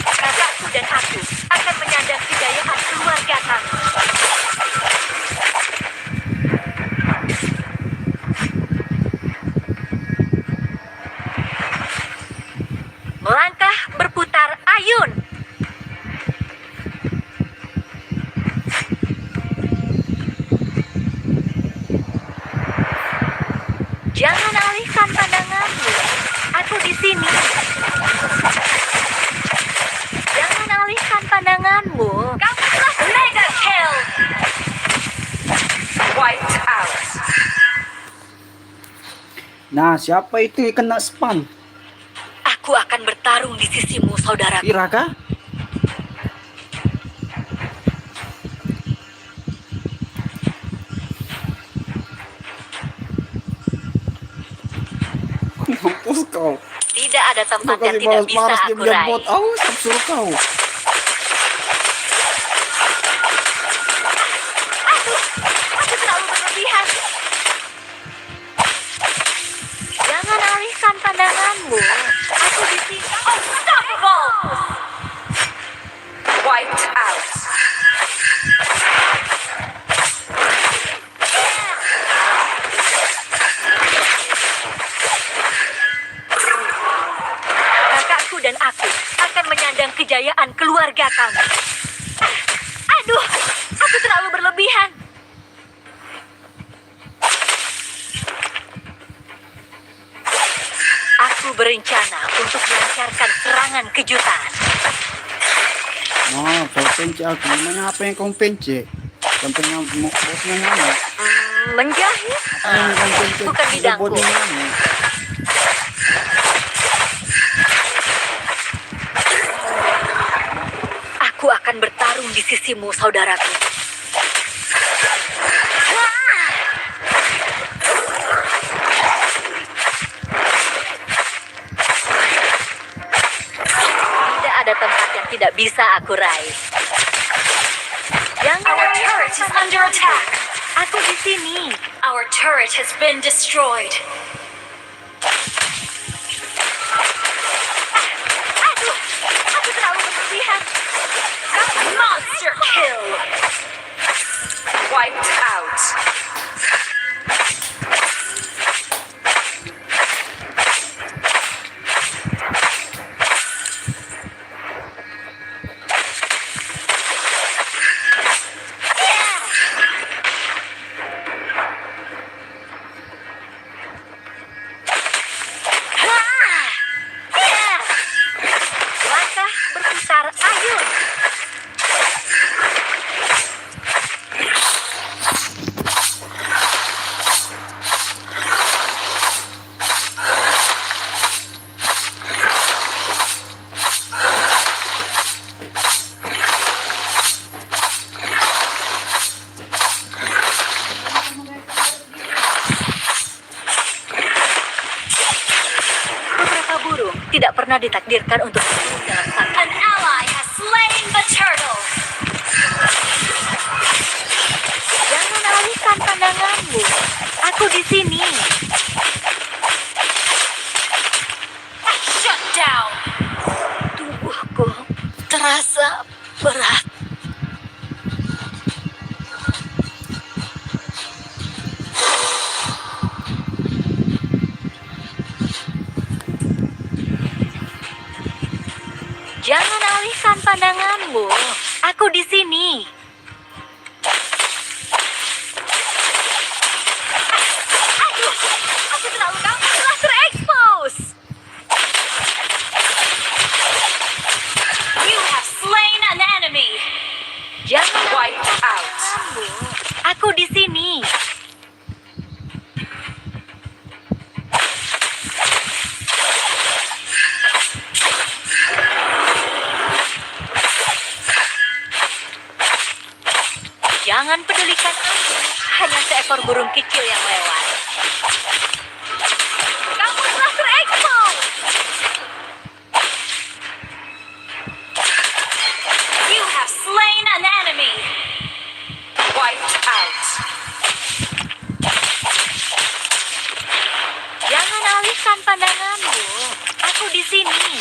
Speaker 8: Kakakku dan aku akan menyandang kejayaan keluarga kami. Melangkah berputar ayun. Jangan alihkan pandanganmu. Aku di sini. Jangan alihkan pandanganmu.
Speaker 4: Kamu telah mega kill. Wiped out.
Speaker 9: Nah, siapa itu yang kena spam?
Speaker 8: Aku akan bertarung di sisimu, saudara.
Speaker 9: Ira kah? Mampus kau.
Speaker 8: Tidak ada tempat
Speaker 9: Kau
Speaker 8: yang
Speaker 9: kasih
Speaker 8: tidak bisa
Speaker 9: balas
Speaker 8: aku
Speaker 9: dia
Speaker 8: raih.
Speaker 9: bot. Awas, suruh kau.
Speaker 8: Aduh, aku terlalu berlebihan. Jangan alihkan pandanganmu. Aku di sini.
Speaker 4: Unstoppable. Wiped out.
Speaker 8: Kakakku dan aku akan menyandang kejayaan keluarga kami. Aduh, aku terlalu berlebihan. Aku berencana untuk melancarkan serangan kejutan.
Speaker 9: Nah, kau pence aku. Namanya apa yang kau pence? Sampai ngamuk, bosnya ngamuk.
Speaker 8: Menjahit
Speaker 9: Apa yang kau pence?
Speaker 8: bukan bidangku.
Speaker 9: Bosnya ngamuk.
Speaker 8: Aku akan bertarung di sisimu, saudaraku. Tidak ada tempat yang tidak bisa aku raih. Jangan
Speaker 4: Our turret is under attack.
Speaker 8: Aku di sini.
Speaker 6: Our turret has been destroyed.
Speaker 8: Aduh, aku terlalu berlebihan.
Speaker 6: Monster kill.
Speaker 4: Wiped out.
Speaker 8: Langkah berputar ayun. Beberapa burung tidak pernah ditakdirkan untuk hidup dalam satu.
Speaker 6: An ally has slain the turtle.
Speaker 8: Jangan alihkan pandanganmu. Aku di sini.
Speaker 6: Shut down.
Speaker 8: Tubuhku terasa berat. pandanganmu. Aku di sini. Aduh, aku terlalu gampang telah terekspos.
Speaker 6: You have slain an enemy.
Speaker 8: Jangan
Speaker 6: Wiped out.
Speaker 8: pandanganmu. Aku di sini. Jangan pedulikan aku. Hanya seekor burung kecil yang lewat. Kamu telah terekspos.
Speaker 6: You have slain an enemy. Wiped out.
Speaker 8: Jangan alihkan pandanganmu. Aku di sini.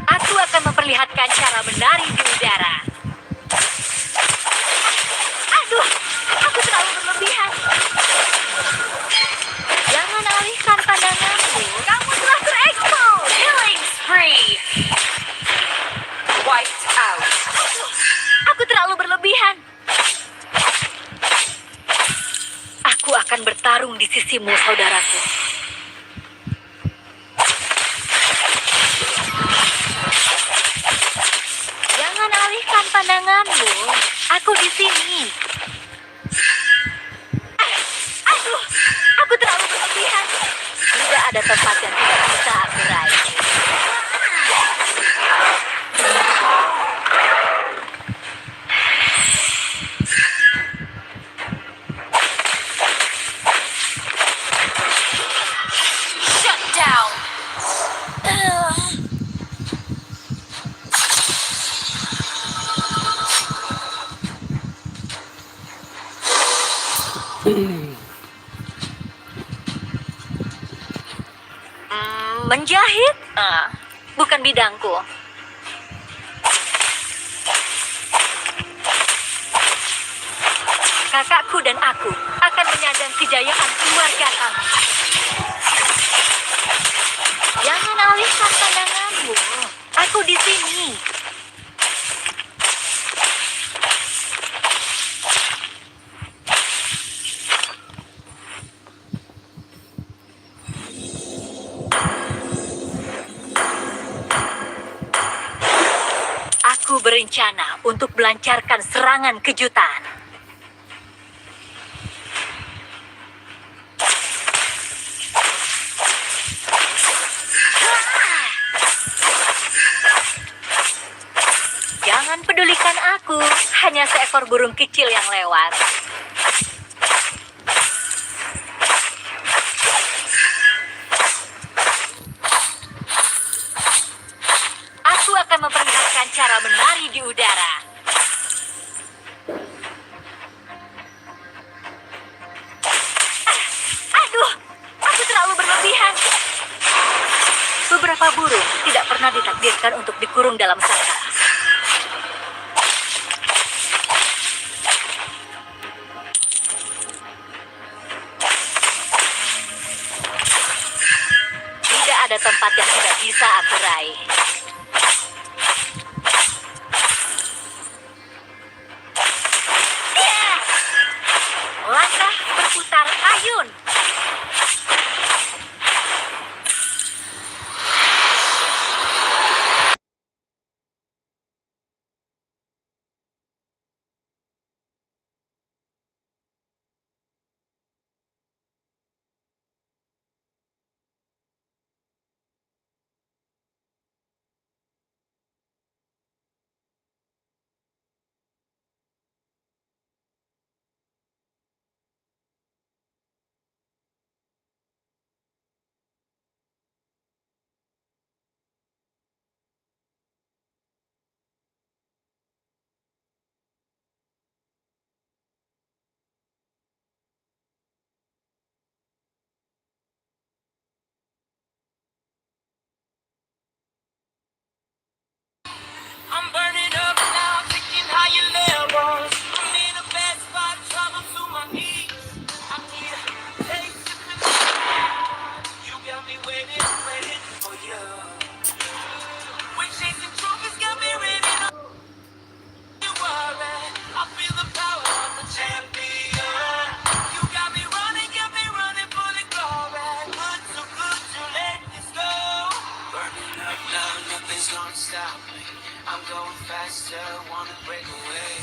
Speaker 8: Aku akan memperlihatkan cara menari di udara. Aduh, aku terlalu berlebihan. Jangan alihkan pandanganmu. Kamu telah terekspos.
Speaker 6: Killing spree. Wiped out.
Speaker 8: Aku terlalu berlebihan. Aku akan bertarung di sisimu, saudaraku. Jangan alihkan pandanganmu. Aku di sini. Aduh, aku terlalu berlebihan. Tidak ada tempat yang tidak bisa aku raih.
Speaker 6: Shut down.
Speaker 8: Menjahit? Bukan bidangku. Kakakku dan aku akan menyandang kejayaan keluarga kami. Jangan alihkan pandanganmu. Aku di sini. Aku berencana untuk melancarkan serangan kejutan. Jangan pedulikan aku, hanya seekor burung kecil yang lewat. Aku akan memperlihatkan cara menari di udara. Aduh, aku terlalu berlebihan. Beberapa burung tidak pernah ditakdirkan untuk dikurung dalam sangkar. Tidak ada tempat yang tidak bisa aku raih. Langkah berputar ayun.
Speaker 2: don't stop me. I'm going faster, wanna break away.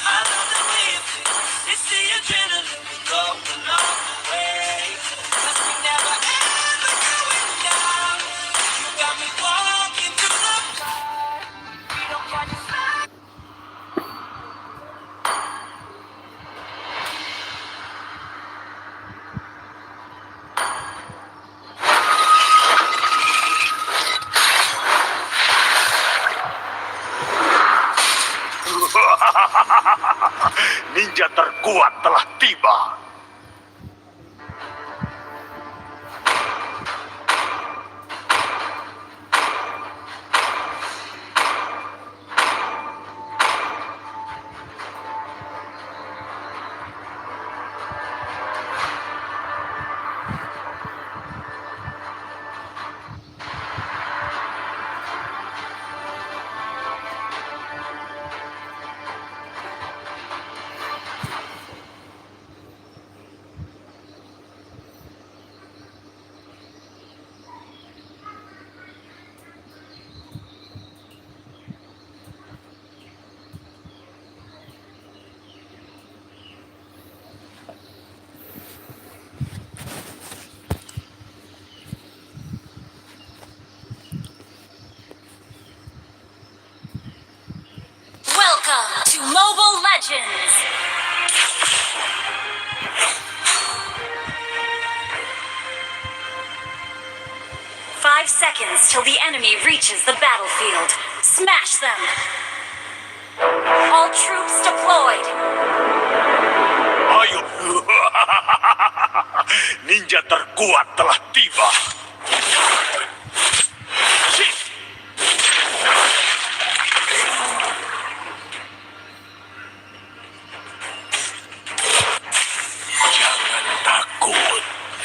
Speaker 2: I love the way you feel. It's the adrenaline, we go along the way. 'Cause we never ever going down. You got me walking through the fire. We don't catch fire.
Speaker 7: Ninja terkuat telah tiba.
Speaker 6: Welcome to Mobile Legends! Five seconds till the enemy reaches the battlefield. Smash them! All troops deployed!
Speaker 7: Ayo. Ninja terkuat telah tiba. Jangan takut.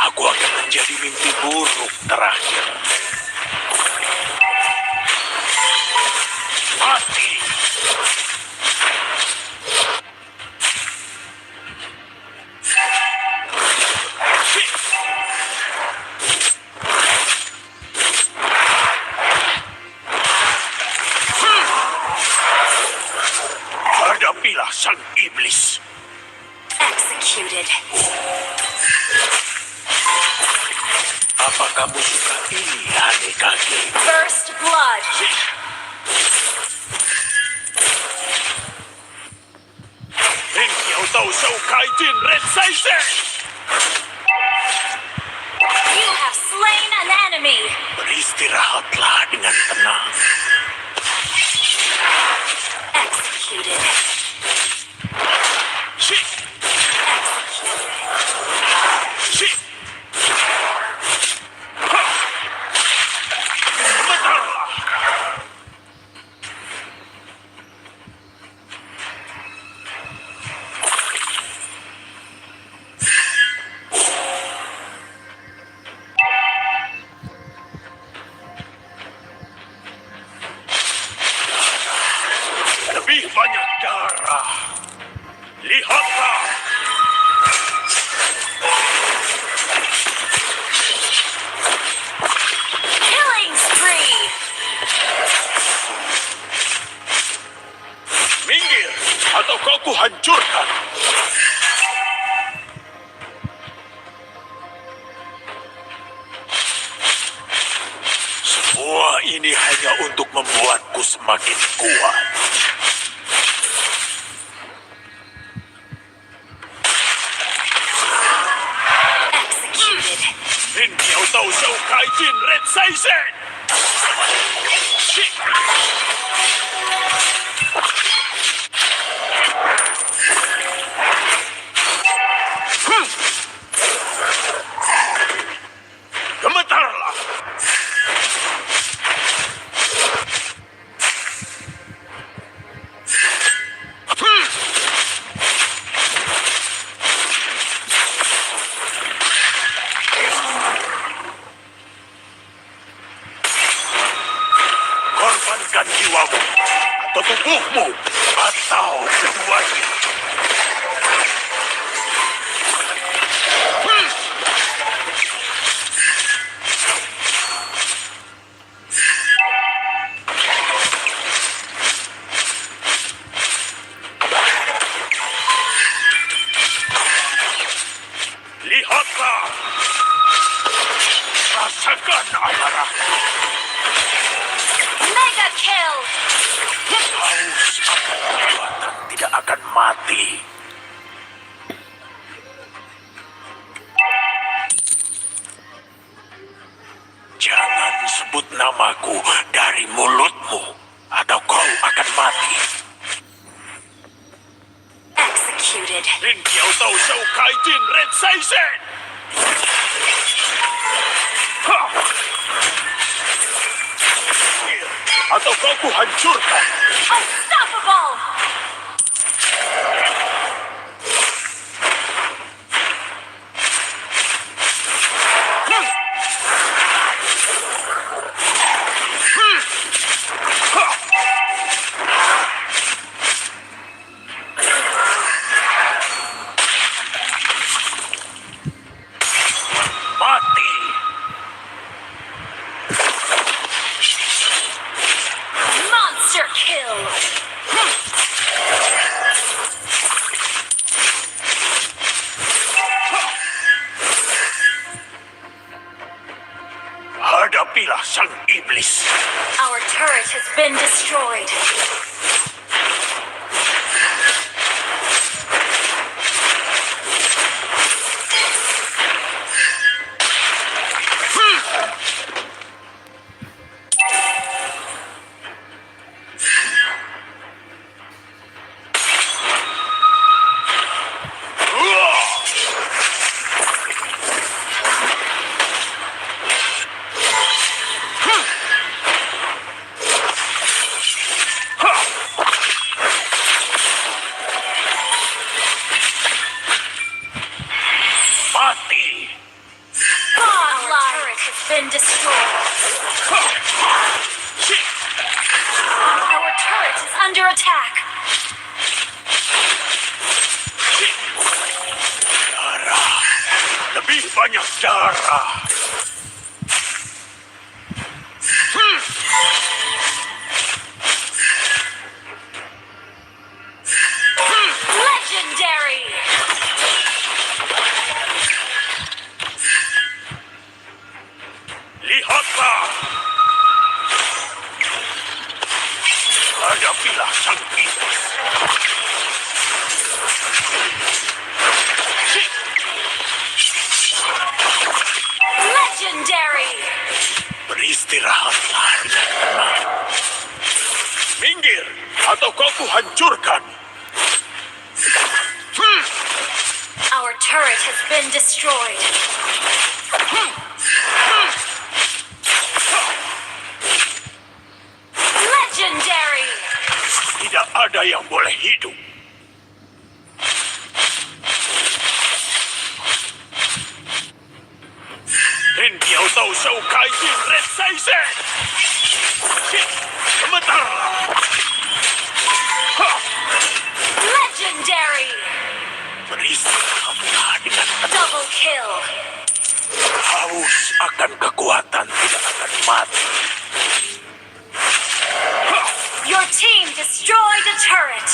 Speaker 7: Aku akan menjadi mimpi buruk terakhir. Mati. Hadapilah sang iblis.
Speaker 6: Executed.
Speaker 7: Apa kamu suka ini, Hanekage?
Speaker 6: First blood.
Speaker 7: Engkau tahu Kaijin Red Saizen.
Speaker 6: You have slain an enemy.
Speaker 7: Beristirahatlah dengan tenang.
Speaker 6: Executed.
Speaker 7: Shit. Shit. Bentarlah. Lebih banyak darah. Lihatlah.
Speaker 6: Killing spree.
Speaker 7: Minggir, atau kau kuhancurkan. Semua ini hanya untuk membuatku semakin kuat.
Speaker 6: Executed.
Speaker 7: Engkau tahu Kaijin Red Saizen. Shit. Gemetarlah. Korbankan jiwamu atau tubuhmu atau keduanya.
Speaker 6: kill.
Speaker 7: Haus akan kekuatan tidak akan mati. Jangan sebut namaku dari mulutmu, atau kau akan mati.
Speaker 6: Executed.
Speaker 7: Rin Kiao Tau Shou Kai Jin Red Seisen! Ha! Atau kau ku hancurkan.
Speaker 6: Unstoppable.
Speaker 7: Mati!
Speaker 6: Monster kill.
Speaker 7: Hadapilah sang iblis.
Speaker 6: Our turret has been destroyed.
Speaker 7: Mati!
Speaker 6: Our turret has been destroyed. Our turret is under attack.
Speaker 7: Darah! Lebih banyak darah!
Speaker 6: Legendary.
Speaker 7: Lihatlah! Hadapilah sang iblis.
Speaker 6: Legendary.
Speaker 7: Beristirahatlah dengan tenang. Minggir, atau kau ku hancurkan.
Speaker 6: Our turret has been destroyed. Legendary.
Speaker 7: Tidak ada yang boleh hidup. Rin Kiao Tau Shou Kai Jin Red Seisen! Gemetarlah! Ha!
Speaker 6: Legendary.
Speaker 7: Beristirahatlah dengan tenang.
Speaker 6: Double kill.
Speaker 7: Haus akan kekuatan tidak akan mati.
Speaker 6: Your team destroyed a turret.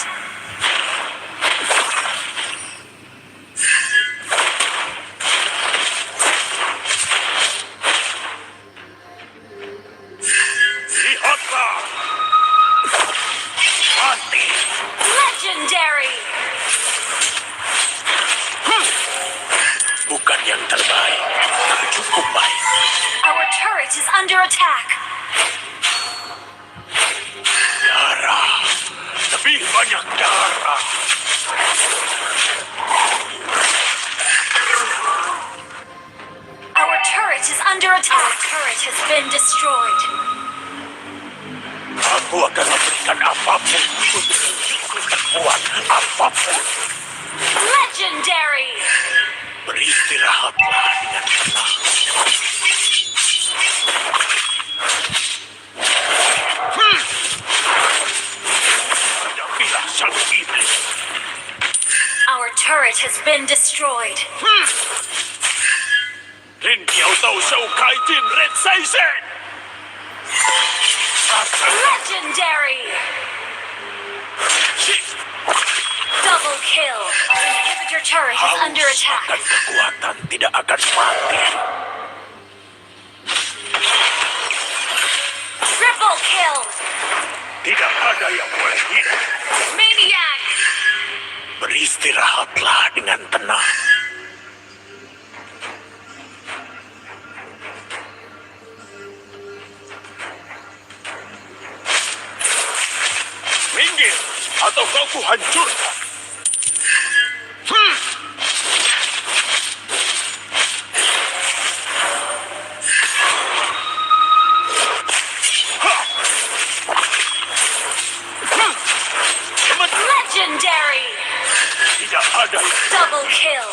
Speaker 7: Lihatlah! Mati!
Speaker 6: Legendary.
Speaker 7: Bukan yang terbaik, tapi cukup baik.
Speaker 6: Our turret is under attack.
Speaker 7: Darah! Lebih banyak darah!
Speaker 6: Our turret is under attack. Our turret has been destroyed.
Speaker 7: Aku akan memberikan apapun untuk menunjukkan kekuatan apapun.
Speaker 6: Legendary.
Speaker 7: Beristirahatlah dengan tenang. Hadapilah sang iblis.
Speaker 6: Our turret has been destroyed.
Speaker 7: Rin Kiao Tau Shou Kai Jin Red Seisen!
Speaker 6: Legendary. Double kill. Our inhibitor turret is under
Speaker 7: Haus
Speaker 6: attack.
Speaker 7: akan kekuatan tidak akan mati.
Speaker 6: Triple kill.
Speaker 7: Tidak ada yang boleh hilang.
Speaker 6: Maniac!
Speaker 7: Beristirahatlah dengan tenang. Minggir, atau kau kuhancurkan.
Speaker 6: Legendary!
Speaker 7: Tidak ada yang
Speaker 6: Double kill!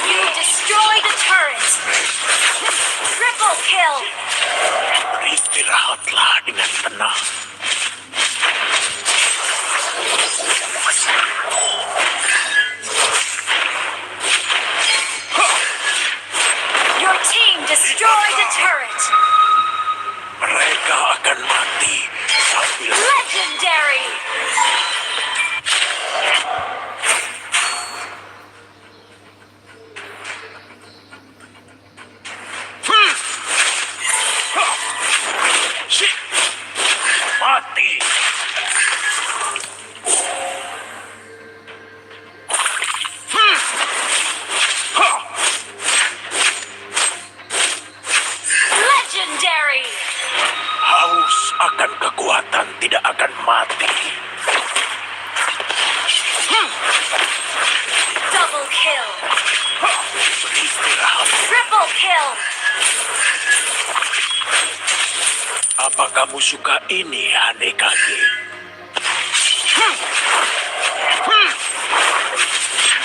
Speaker 6: You destroyed a turret! Triple kill!
Speaker 7: beristirahatlah dengan tenang.
Speaker 6: Your team destroyed a turret!
Speaker 7: Mereka akan mati sambil
Speaker 6: Legendary!
Speaker 7: Shit! Mati.
Speaker 6: Legendary!
Speaker 7: Haus akan kekuatan tidak akan mati.
Speaker 6: Double kill!
Speaker 7: Beristirahat.
Speaker 6: Triple kill!
Speaker 7: Apa kamu suka ini, Hanekage?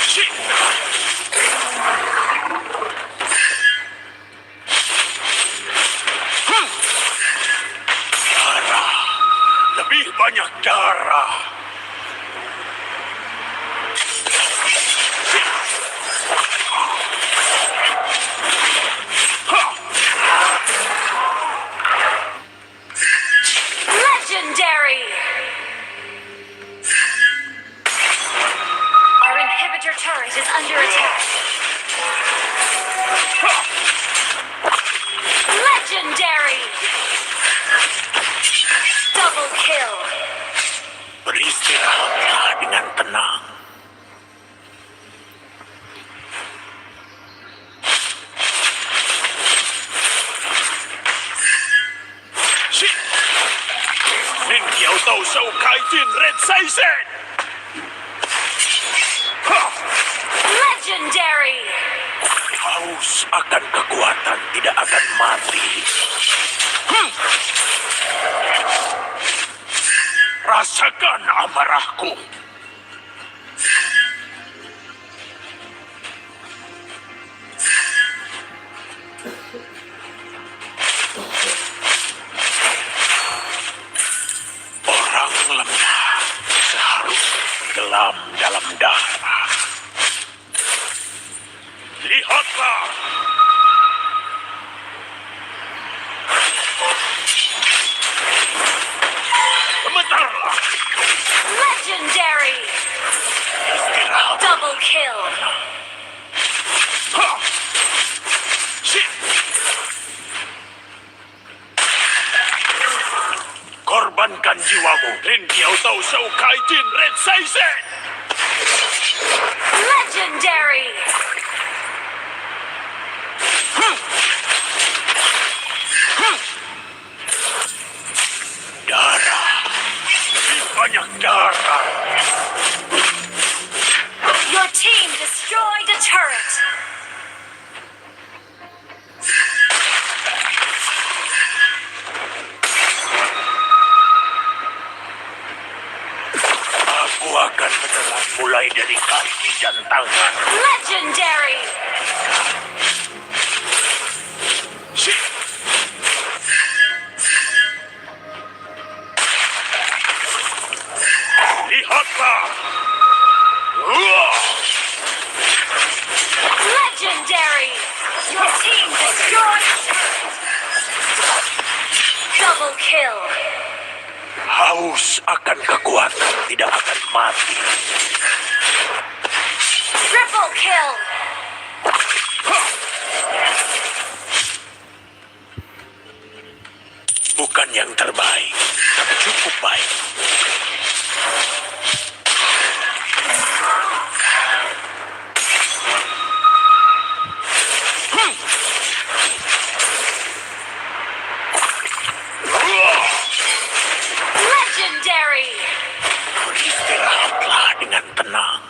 Speaker 7: Shit! Darah. Lebih banyak darah.
Speaker 6: Legendary! Our inhibitor turret is under attack. Legendary! Double kill!
Speaker 7: Beristirahatlah dengan tenang. Shit! Ning Kiao Tao Shou Kai Jin Red Saisen!
Speaker 6: Legendary!
Speaker 7: Haus akan kekuatan tidak akan mati. Rasakan amarahku. Orang lemah seharusnya tenggelam dalam darah. Lihatlah. Gemetarlah.
Speaker 6: Legendary!
Speaker 7: Istirahat.
Speaker 6: Double kill!
Speaker 7: Ha! Shit! Korbankan jiwamu. Lin Kiao Tao Shou Kai Jin Red Saisen!
Speaker 6: Legendary!
Speaker 7: Darah. Lebih banyak darah.
Speaker 6: Your team destroyed a turret!
Speaker 7: Aku akan menelan mulai dari kaki dan tangan.
Speaker 6: Legendary!
Speaker 7: Shit! Lihatlah! Wah!
Speaker 6: Legendary! Your team destroyed a turret! Double kill!
Speaker 7: Haus akan kekuatan tidak akan mati.
Speaker 6: Triple kill!
Speaker 7: yang terbaik, tapi cukup baik.
Speaker 6: Legendary!
Speaker 7: Beristirahatlah dengan tenang.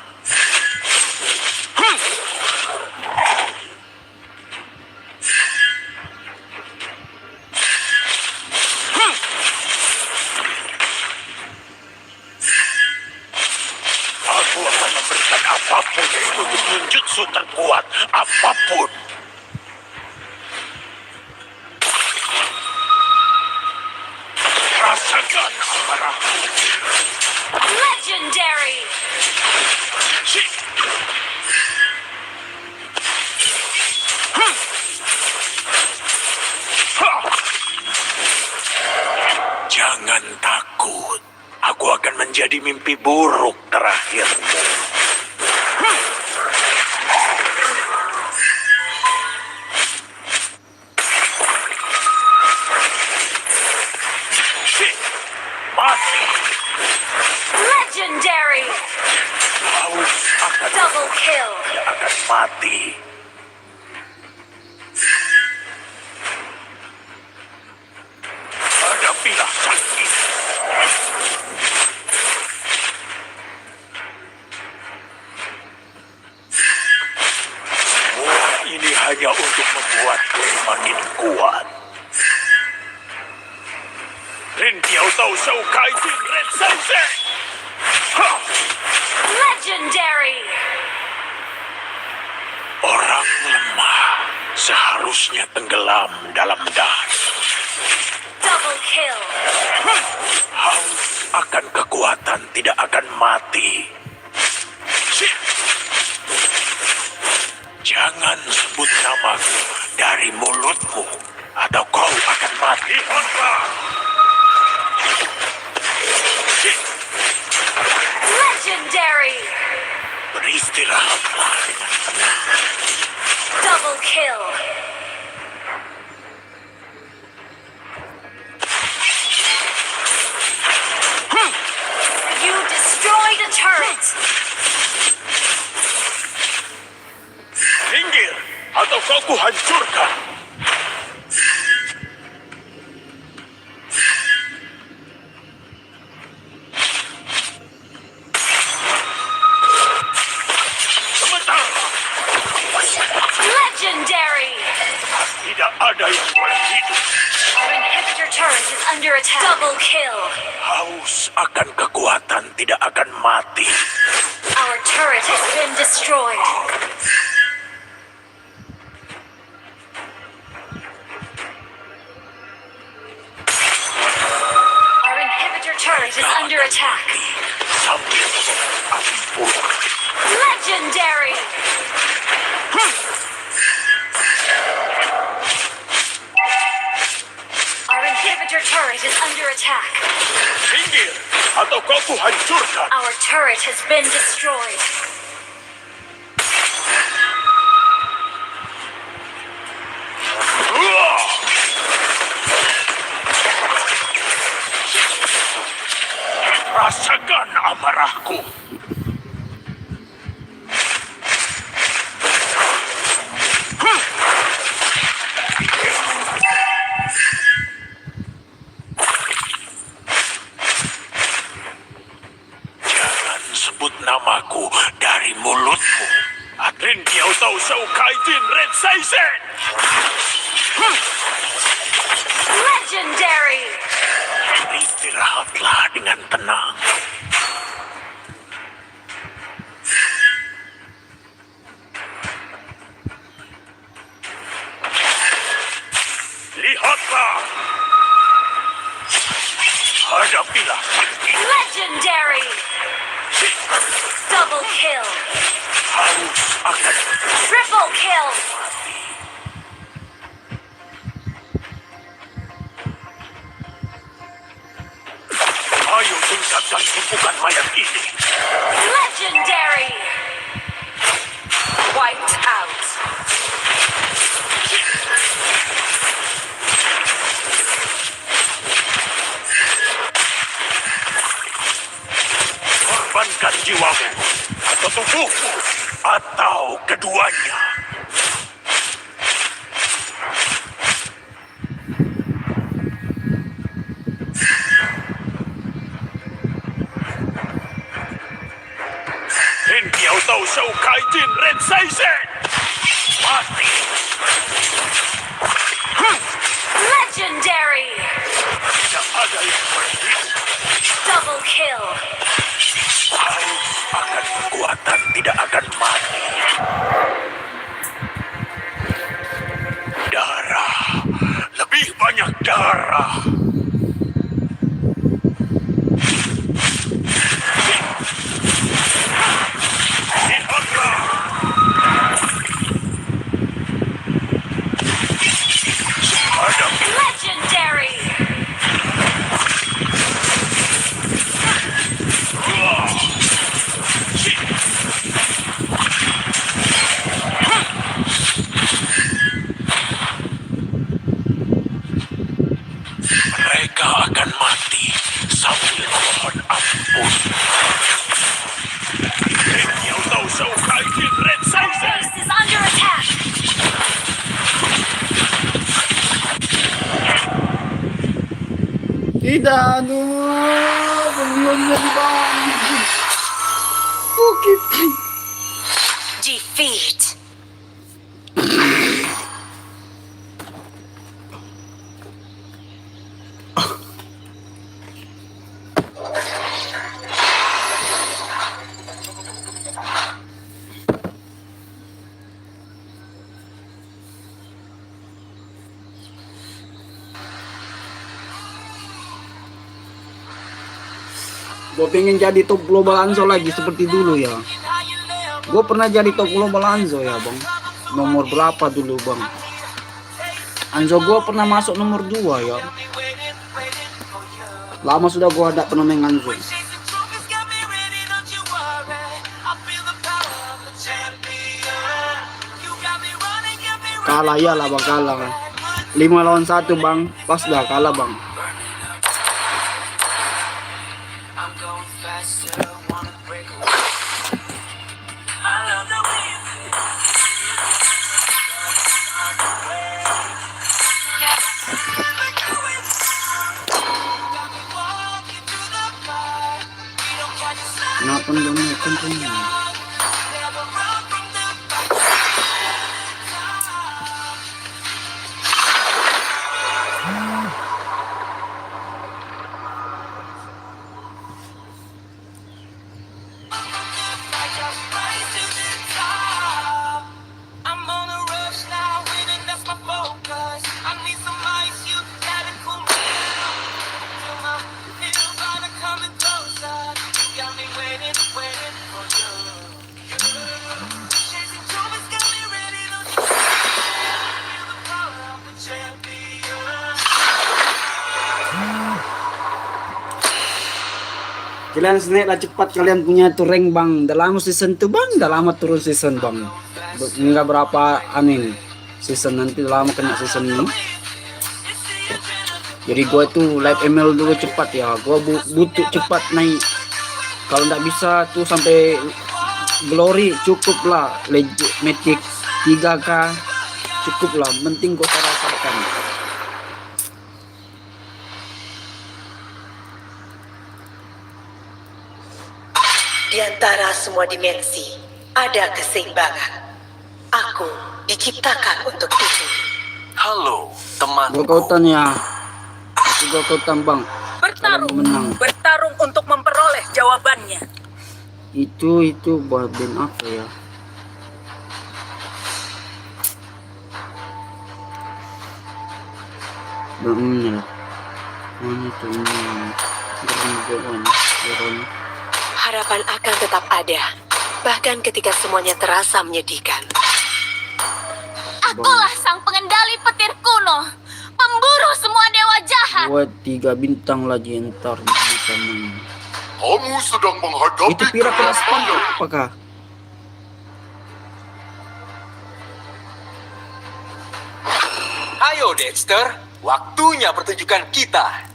Speaker 7: Aku akan memberikan apapun untuk ninjutsu terkuat, apapun. Rasakan amarahku.
Speaker 6: Legendary!
Speaker 7: Jangan takut. Aku akan menjadi mimpi buruk terakhirmu. Mati.
Speaker 6: Legendary!
Speaker 7: Kau akan
Speaker 6: Double kill!
Speaker 7: mati. Hadapilah sang iblis. Semua ini hanya untuk membuatku semakin kuat. Rintiao Tau Shou Kaijin Red Sensei.
Speaker 6: Legendary!
Speaker 7: Orang lemah seharusnya tenggelam dalam das.
Speaker 6: Double kill!
Speaker 7: Haus akan kekuatan tidak akan mati. Jangan sebut namaku dari mulutmu, atau kau akan mati.
Speaker 6: Legendary!
Speaker 7: Beristirahatlah dengan tenang.
Speaker 6: Double kill! You destroyed a turret!
Speaker 7: Minggir, atau kau kuhancurkan.
Speaker 6: Legendary!
Speaker 7: Tidak ada yang boleh hidup.
Speaker 6: Our inhibitor turret is under attack. Double kill!
Speaker 7: Haus akan kekuatan tidak akan mati.
Speaker 6: Our turret has been destroyed. Our inhibitor turret is under attack.
Speaker 7: Sambil ampun.
Speaker 6: Legendary! Our inhibitor turret is under attack.
Speaker 7: Minggir, atau kau kuhancurkan.
Speaker 6: Our turret has been destroyed.
Speaker 7: Rasakan amarahku. Jangan sebut namaku dari mulutmu. Rintiao Tau Shou Kaijin Red Sensei.
Speaker 6: Legendary!
Speaker 7: Istirahatlah dengan tenang. Lihatlah. Hadapilah sakti.
Speaker 6: Legendary! Double kill!
Speaker 7: Haus akan
Speaker 6: Triple kill!
Speaker 7: Ayo tingkatkan tumpukan mayat ini.
Speaker 6: Legendary! Wiped out.
Speaker 7: Kaijin Red Seisen. Mati.
Speaker 6: Legendary!
Speaker 7: Tidak ada yang berhidup.
Speaker 6: Double kill!
Speaker 7: Haus akan kekuatan tidak akan mati. Darah. Lebih banyak darah. Lihatlah. Hadapi.
Speaker 6: Legendary!
Speaker 7: Mereka akan mati sambil mohon ampun. Yang tahu Shao Kaijin Red Seisen.
Speaker 6: Base is under attack!
Speaker 9: Tidak, aduh, belum bang. Bukit.
Speaker 4: Defeat.
Speaker 9: Gue pengen jadi top global Anzo lagi seperti dulu ya. Gue pernah jadi top global Anzo ya bang. Nomor berapa dulu bang? Anzo gue pernah masuk nomor 2 ya. Lama sudah gue ada pernah main Anzo. Kalah ya lah bang, kalah. 5 lawan 1 bang, pas dah kalah bang. Kenapa nggak mau kontennya? Kalian snack lah cepat, kalian punya tuh rank bang. Udah lama season tuh bang, udah lama turun season bang. Enggak berapa aneh season, nanti lama kena season ini. Jadi gue tuh live ML dulu cepat ya. Gue butuh cepat naik. Kalau nggak bisa tuh sampai glory cukup lah. Legit Matic 3K cukup lah. Penting gue rasakan.
Speaker 4: Di antara semua dimensi, ada keseimbangan. Aku diciptakan untuk itu.
Speaker 3: Halo, teman.
Speaker 9: Gue kautan ya. Gue kautan bang.
Speaker 8: Bertarung, bertarung untuk memperoleh jawabannya.
Speaker 9: Itu buat band apa ya? Ini lah. Mana tuh ini?
Speaker 4: Harapan akan tetap ada, bahkan ketika semuanya terasa menyedihkan.
Speaker 6: Akulah sang pengendali petir kuno, pemburu semua dewa jahat.
Speaker 9: Buat 3 bintang lagi ntar bisa main.
Speaker 7: Kamu sedang menghadapi
Speaker 9: Itu pira kelas apakah?
Speaker 3: Ayo Dexter, waktunya pertunjukan kita.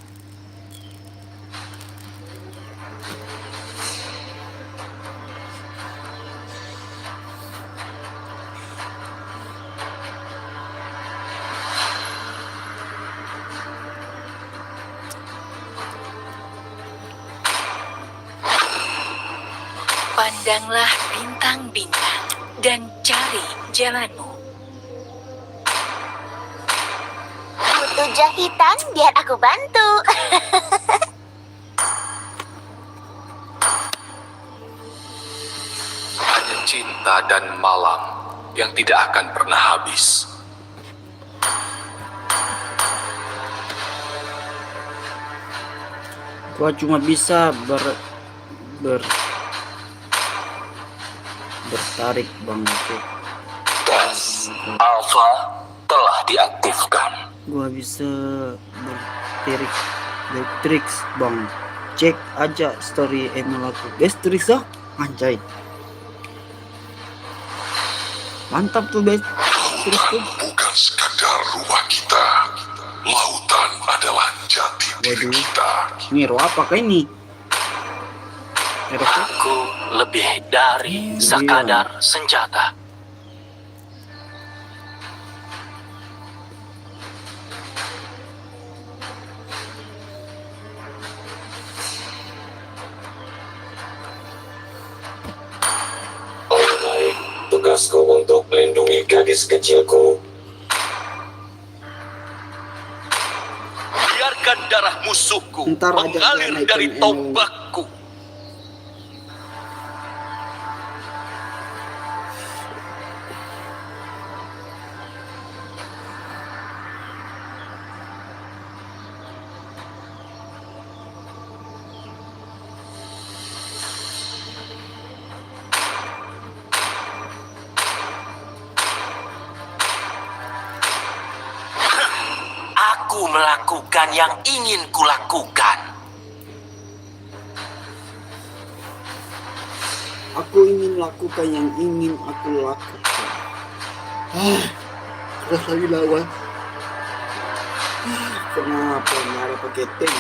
Speaker 4: Pandanglah bintang-bintang. Cari jalanmu.
Speaker 2: Butuh jahitan biar aku bantu.
Speaker 3: Hanya cinta dan malam yang tidak akan pernah habis.
Speaker 9: Gua cuma bisa bertarik bang.
Speaker 3: Tes Alpha telah diaktifkan.
Speaker 9: Gua bisa bertrik bang. Cek aja story email aku. Bestrix ah, anjay. Mantap tuh Bestrix tuh.
Speaker 1: Bukan sekadar rumah kita. Lautan adalah jati diri
Speaker 9: Waduh.
Speaker 1: kita.
Speaker 9: Ini hero apakah ini? Hero apa?
Speaker 7: Aku lebih dari sekadar senjata.
Speaker 5: Baik, tugasku untuk melindungi gadis kecilku.
Speaker 3: Biarkan darah musuhku
Speaker 9: Ntar aja
Speaker 3: mengalir
Speaker 9: gua naikin
Speaker 3: dari
Speaker 9: email.
Speaker 3: tombakku.
Speaker 7: Aku melakukan yang ingin kulakukan.
Speaker 9: Aku ingin lakukan yang ingin aku lakukan. Terus lagi lawan. Kenapa marah pakai tank?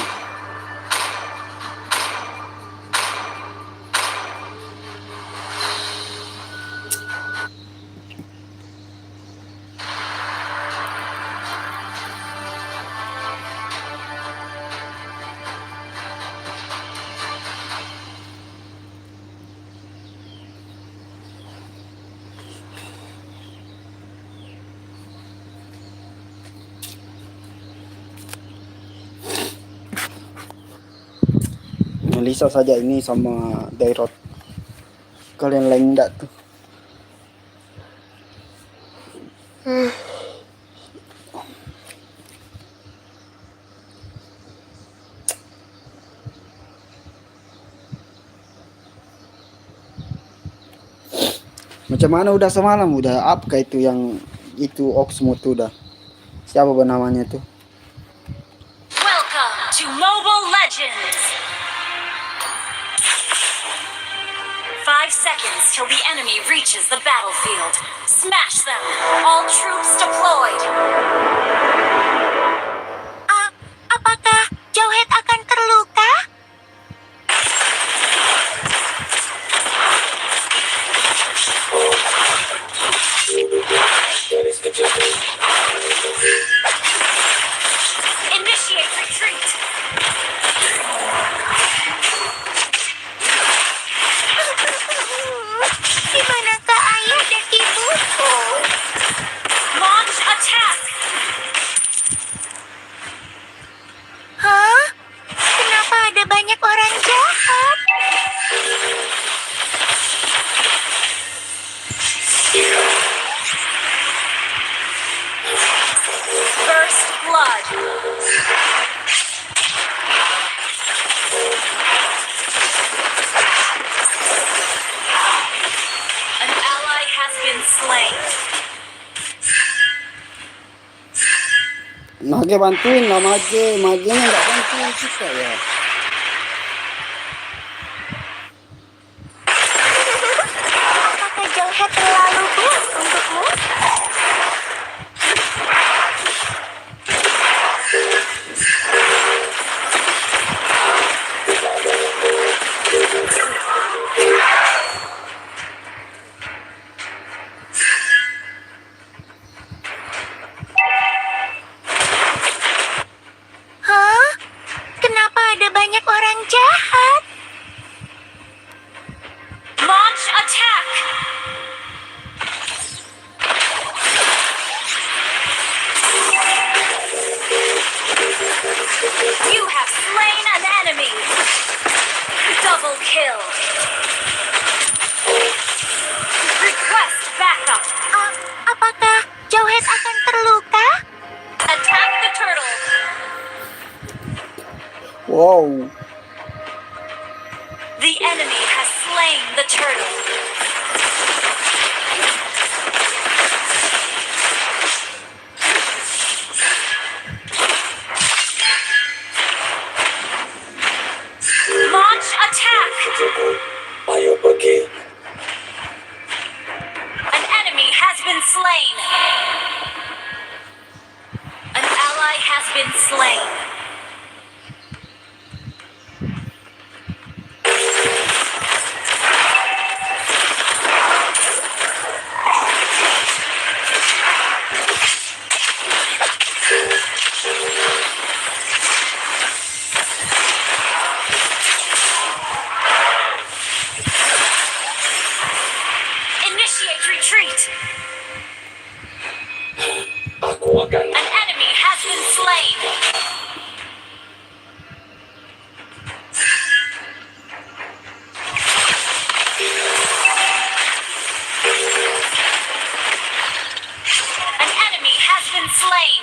Speaker 9: Melisa saja ini sama Dairot. Kalian lain enggak tuh? Macam mana udah semalam udah up kayak itu yang itu Oxmo tuh udah. Siapa namanya tuh?
Speaker 6: Welcome to Mobile Legends! 5 seconds till the enemy reaches the battlefield. Smash them! All troops deployed!
Speaker 2: Apakah jawhead akan terluka?
Speaker 5: Gadis kecilku.
Speaker 6: Initiate retreat!
Speaker 2: Di manakah ayah dan ibuku?
Speaker 6: Launch attack!
Speaker 2: Hah? Kenapa ada banyak orang jahat?
Speaker 6: First blood! An ally has been slain.
Speaker 9: Mage bantuin lah Magenya nggak bantuin kita ya.
Speaker 2: Apakah jawhead terlalu kuat untukmu? Hah? Kenapa ada
Speaker 6: You have slain an enemy. Double kill. Request backup.
Speaker 8: Apakah jawhead akan terluka?
Speaker 6: Attack the turtle.
Speaker 9: Wow.
Speaker 6: The enemy has slain the turtle. Launch attack.
Speaker 5: Ayo pergi.
Speaker 6: An enemy has been slain. An ally has been slain. Initiate retreat.
Speaker 5: Aku akan
Speaker 6: An enemy has been slain. An enemy has been slain.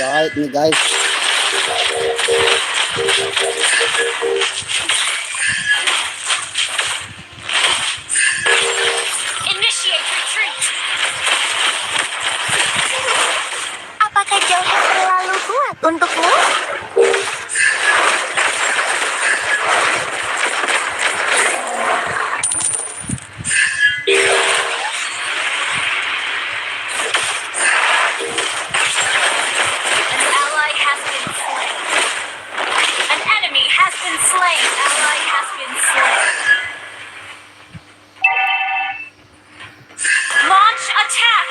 Speaker 9: Jahit nih guys.
Speaker 6: Initiate retreat.
Speaker 8: Apakah jawhead terlalu kuat untukmu?
Speaker 6: An ally has been slain. An enemy has been slain. Ally has been slain. Launch attack.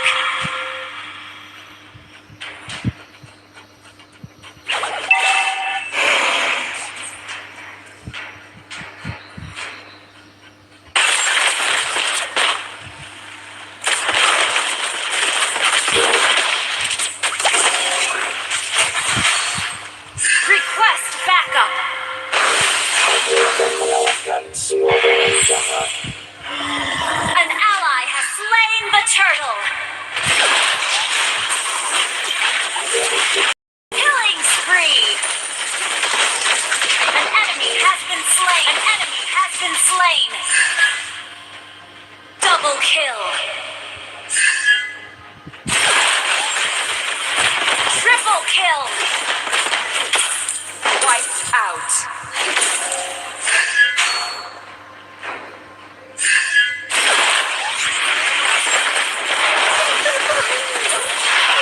Speaker 6: Request backup.
Speaker 5: Aku akan mengalahkan semua orang jahat.
Speaker 6: An ally has slain the turtle. Killing spree. An enemy has been slain. An enemy has been slain. Double kill. Triple kill. Wiped out.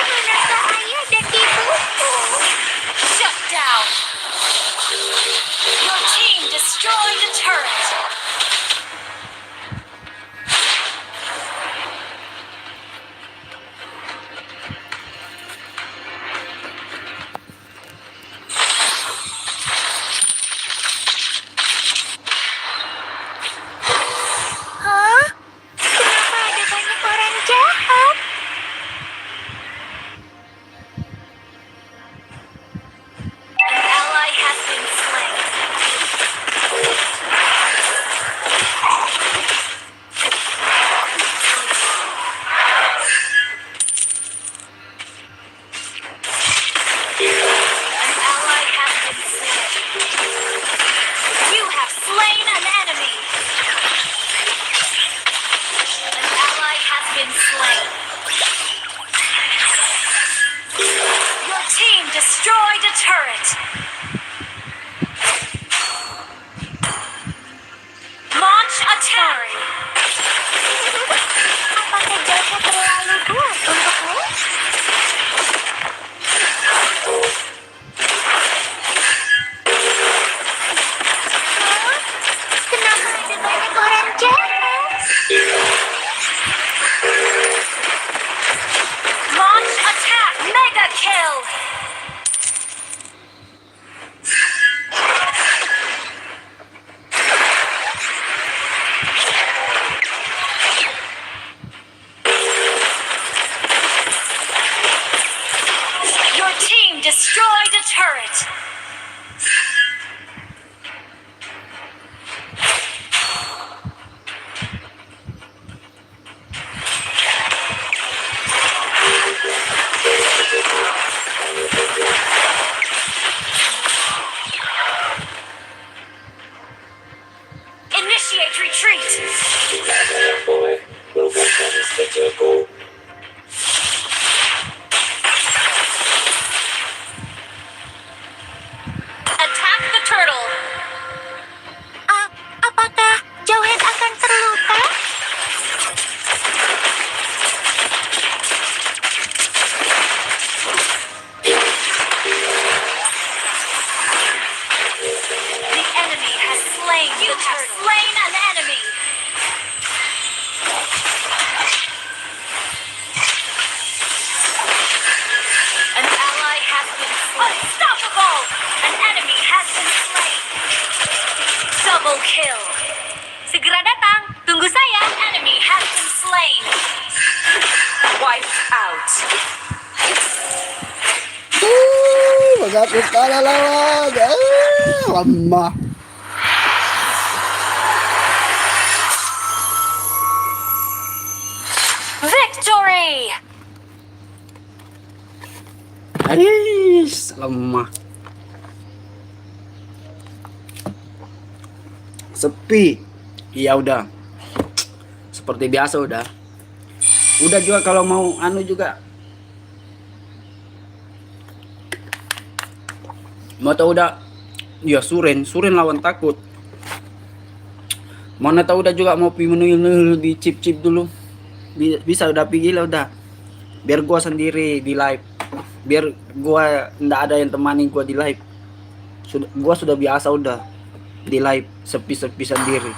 Speaker 8: Manakah ayah dan ibuku?
Speaker 6: Shut down. Your team destroyed a turret.
Speaker 8: Hah? Kenapa ada banyak orang jahat?
Speaker 6: An ally has been slain. An ally has been slain. You have slain an enemy. An ally has been slain. Your team destroyed a turret. Launch attack.
Speaker 8: Apakah jawhead terlalu kuat untukmu? Hah? Kenapa ada banyak orang jahat?
Speaker 6: Launch attack. Mega kill.
Speaker 9: Satu kalah lawan. Lemah.
Speaker 6: Victory!
Speaker 9: Aris, lemah. Sepi. Iya udah. Seperti biasa udah. Udah juga kalau mau anu juga. Mau tahu udah. Ya Suren lawan takut. Mana tahu udah juga mau pi menuyul di chip dulu. Bisa udah pergi lah udah. Biar gua sendiri di live. Biar gua ndak ada yang temani gua di live. Gua sudah biasa udah di live sepi-sepi sendiri.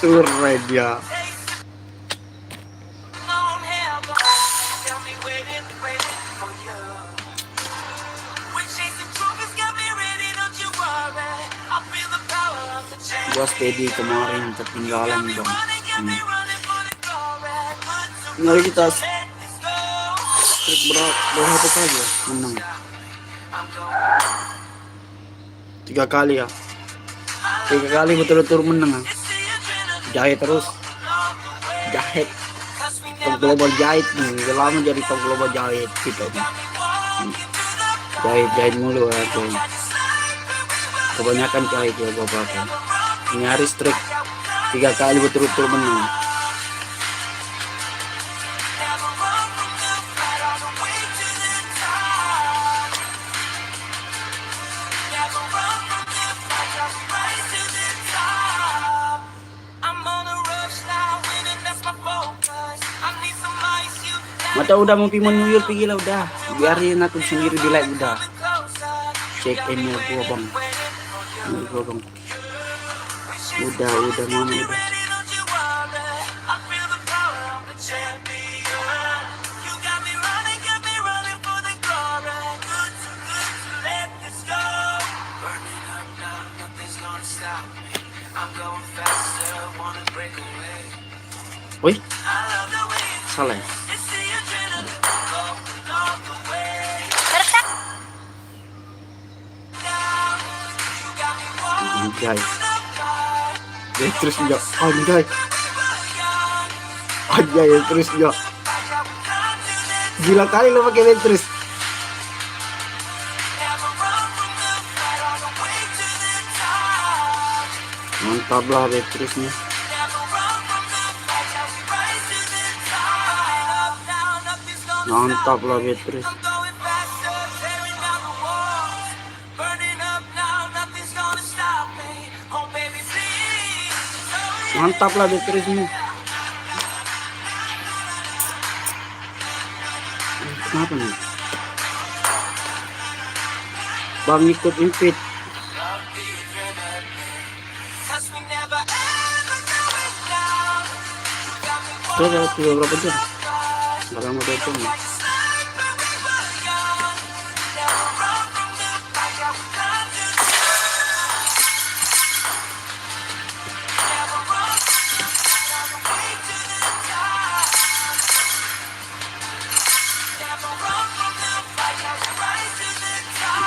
Speaker 9: Suren dia. Gua steady kemarin ketinggalan dong. Mari kita strip berapa kali ya menang? 3 kali ya. 3 kali betul-betul menang. Jahit terus. Jahit. Top global jahit nih. Udah lama jadi top global jahit kita nih. Jahit mulu aku. Kebanyakan jahit ya gua pakai. Ini hari strike 3 kali betul-betul menang. Mata udah mau menuyur pergi lah udah. Biarin aku sendiri di live udah. Cek email gua bang. Email gua bang. Udah mana udah. Wih, salah ya? Anjay. Terus enggak, anjay. Terus enggak. Gila kali lo pakai terus. Mantap lah terusnya. Mantap lah terus. Mantap lah Beatrice ini. Kenapa nih? Bang ikut invite. Sudah berapa jam? Berapa jam?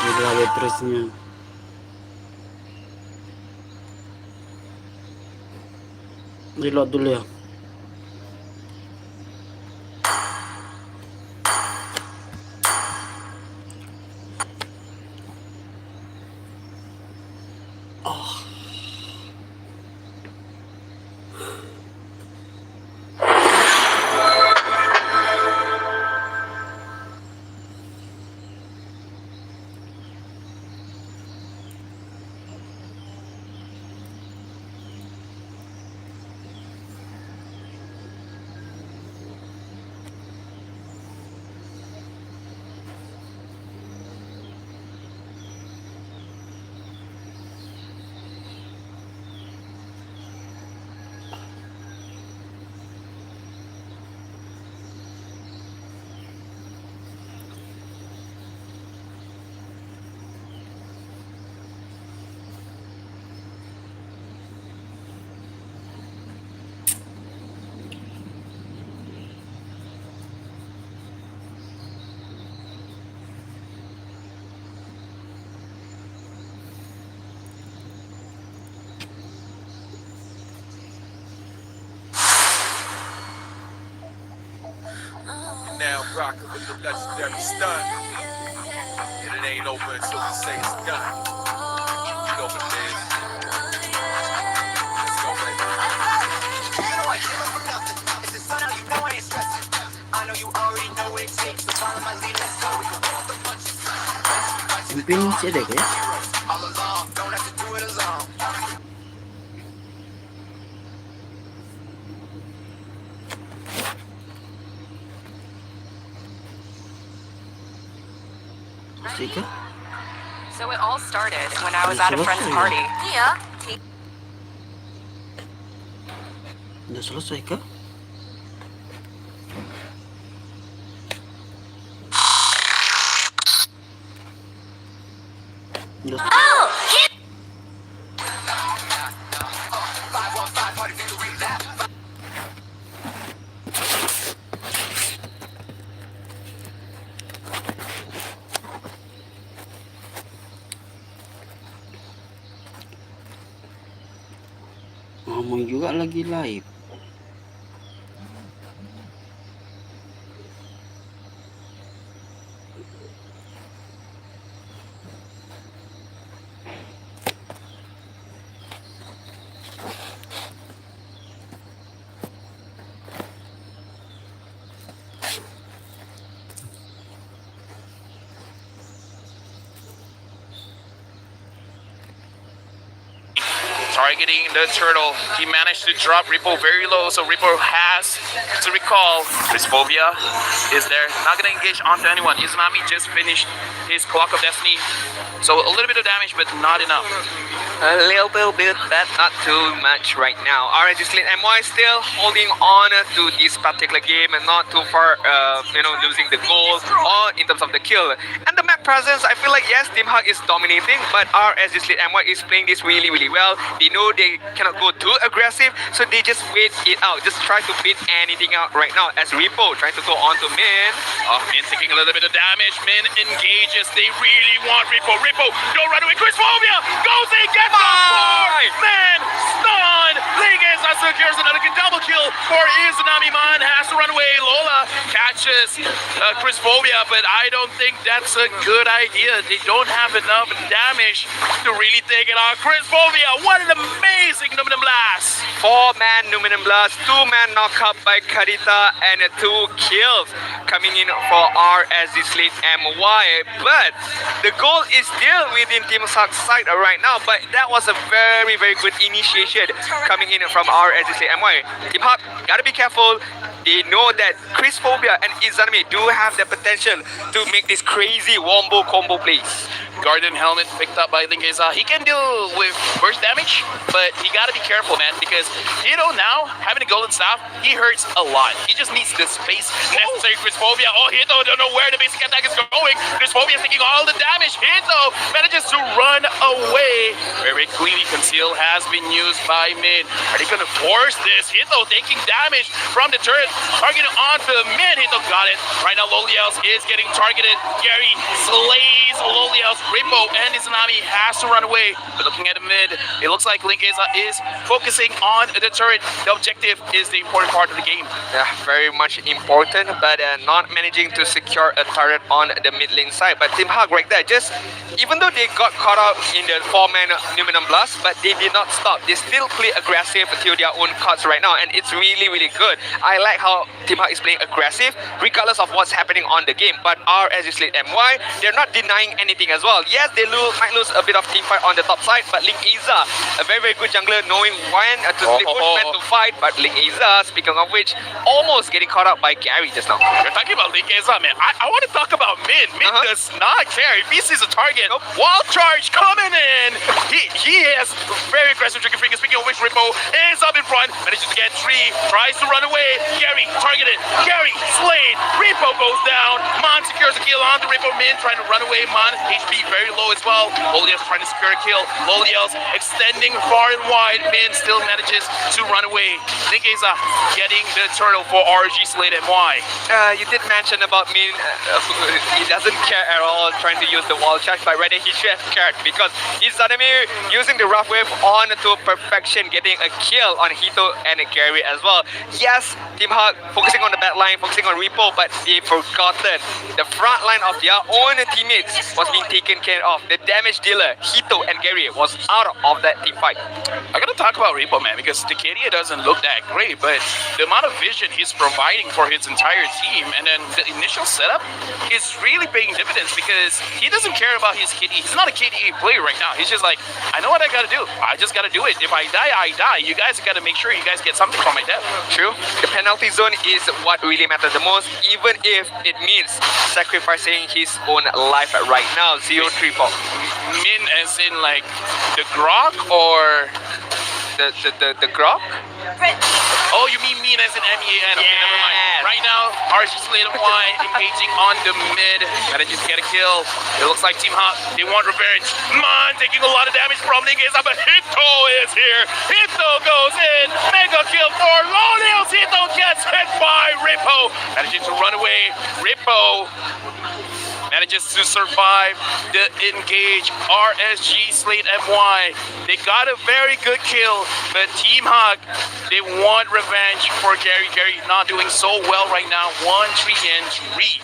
Speaker 9: Gila Beatrice-nya. Reload dulu ya.
Speaker 1: now rocking with the legendary stunt. And it ain't over until we say it's done. You know what it is. Let's go, baby.
Speaker 2: You know I came up from nothing. It's the sun out, you know I ain't stressing. I know you already know what it takes, so follow my lead, let's go. We can roll the punches.
Speaker 9: Mungkin masih ada guys.
Speaker 2: All along, don't have to do it alone.
Speaker 9: Masih kah?
Speaker 10: So it all started when I was at a friend's party.
Speaker 8: Iya.
Speaker 9: Udah selesai kah? Udah. Ngomong juga lagi live.
Speaker 11: Targeting the turtle, he managed to drop Ripple very low, so Ripple has to recall. Phobia is there, not gonna engage onto anyone. Izanami just finished his Clock of Destiny, so a little bit of damage, but not enough.
Speaker 12: A little bit, but not too much right now. RSG Slate MY still holding on to this particular game and not too far, losing the goal or in terms of the kill. And the map presence, I feel like yes, Team Hug is dominating, but RSG Slate MY is playing this really, really well. They know they cannot go too aggressive, so they just wait it out. Just try to beat anything out right now as Repo trying to go on to Min.
Speaker 11: Oh, Min taking a little bit of damage. Min engages. They really want Ripple. Ripple, don't run away. Phobia goes in, gets the board. Man, stun. Lengands secures another double kill for Izanami. Man has to run away. Lola catches Phobia, but I don't think that's a good idea. They don't have enough damage to really take it on. Phobia, what an amazing Numinum Blast.
Speaker 12: 4-man Numinum Blast, 2-man knockup by Kadita, and 2 kills coming in for RSG Slate MY. But the goal is still within Team Hug's side right now, but that was a very, very good initiation coming in from RSG Slate MY. Team Hug, gotta be careful. They know that Phobia and Izanami do have the potential to make this crazy wombo combo plays.
Speaker 11: Garden Helmet picked up by Lengands. He can deal with burst damage, but he gotta be careful, man, because now having a golden staff, he hurts a lot. He just needs the space necessary. Phobia, Hito don't know where the basic attack is going. Phobia is taking all the damage. Hito manages to run away. Very quickly, Conceal has been used by Min. Are they gonna force this? Hito taking damage from the turret, targeting onto Min. Hito got it. Right now, Loliels is getting targeted. Gary slays Loliels. Rippo and Izanami has to run away. But looking at the mid, it looks like Lengands is focusing on the turret. The objective is the important part of the game.
Speaker 12: Yeah, very much important, but not managing to secure a turret on the mid lane side. But Team Hug right there, just even though they got caught out in the 4-man Numinum Blast, but they did not stop. They still play aggressive to their own cards right now, and it's really, really good. I like how Team Hug is playing aggressive, regardless of what's happening on the game. But RSG Slate MY, they're not denying anything as well. Yes, they might lose a bit of team fight on the top side, but Ling Iza, a very, very good jungler, knowing when to split when to fight. But Ling Iza, speaking of which, almost getting caught out by Gary just now.
Speaker 11: You're talking about Lengands, man. I want to talk about Min. Min does not care. If he sees a target, wall charge coming in. He has very aggressive trigger finger. Speaking of which, Rippo is up in front, manages to get 3, tries to run away. Gary targeted. Gary slayed. Rippo goes down. Mon secures a kill onto Rippo. Min trying to run away, Man, HP very low as well. Lolios trying to secure a kill. Lolios extending far and wide. Min still manages to run away. Linkeza getting the turtle for RG Slate MY.
Speaker 12: You did mention about Min. He doesn't care at all trying to use the wall charge, but rather he should have cared because Izanami using the rough wave on to perfection, getting a kill on Hito and Gary as well. Yes, Team Hug focusing on the back line, focusing on Repo, but they've forgotten the front line of their own teammates was being taken care of. The damage dealer, Hito and Gary, was out of that team fight.
Speaker 11: I gotta talk about Repo, man, because the KDA doesn't look that great, but the amount of vision he's providing for his entire team, and then the initial setup is really paying dividends because he doesn't care about his KDA. He's not a KDA player right now. He's just like, I know what I gotta do. I just gotta do it. If I die, I die. You guys gotta make sure you guys get something from my death.
Speaker 12: True. The penalty zone is what really matters the most, even if it means sacrificing his own life right now. 0-3-4.
Speaker 11: Min as in like the grok or
Speaker 12: the grok?
Speaker 11: Oh, you mean Min as in MEAN? Okay, never mind. Right now, RG Slate Y engaging on the mid. Manages to get a kill. It looks like Team Hop, they want revenge. Man taking a lot of damage from Lengands, but Hito is here. Hito goes in. Mega kill for Lolios. Hito gets hit by Repo. Managing to run away. Repo manages to survive the engage. RSG Slate MY. They got a very good kill, but Team Hog, they want revenge for Gary. Gary not doing so well right now. 1-3-3.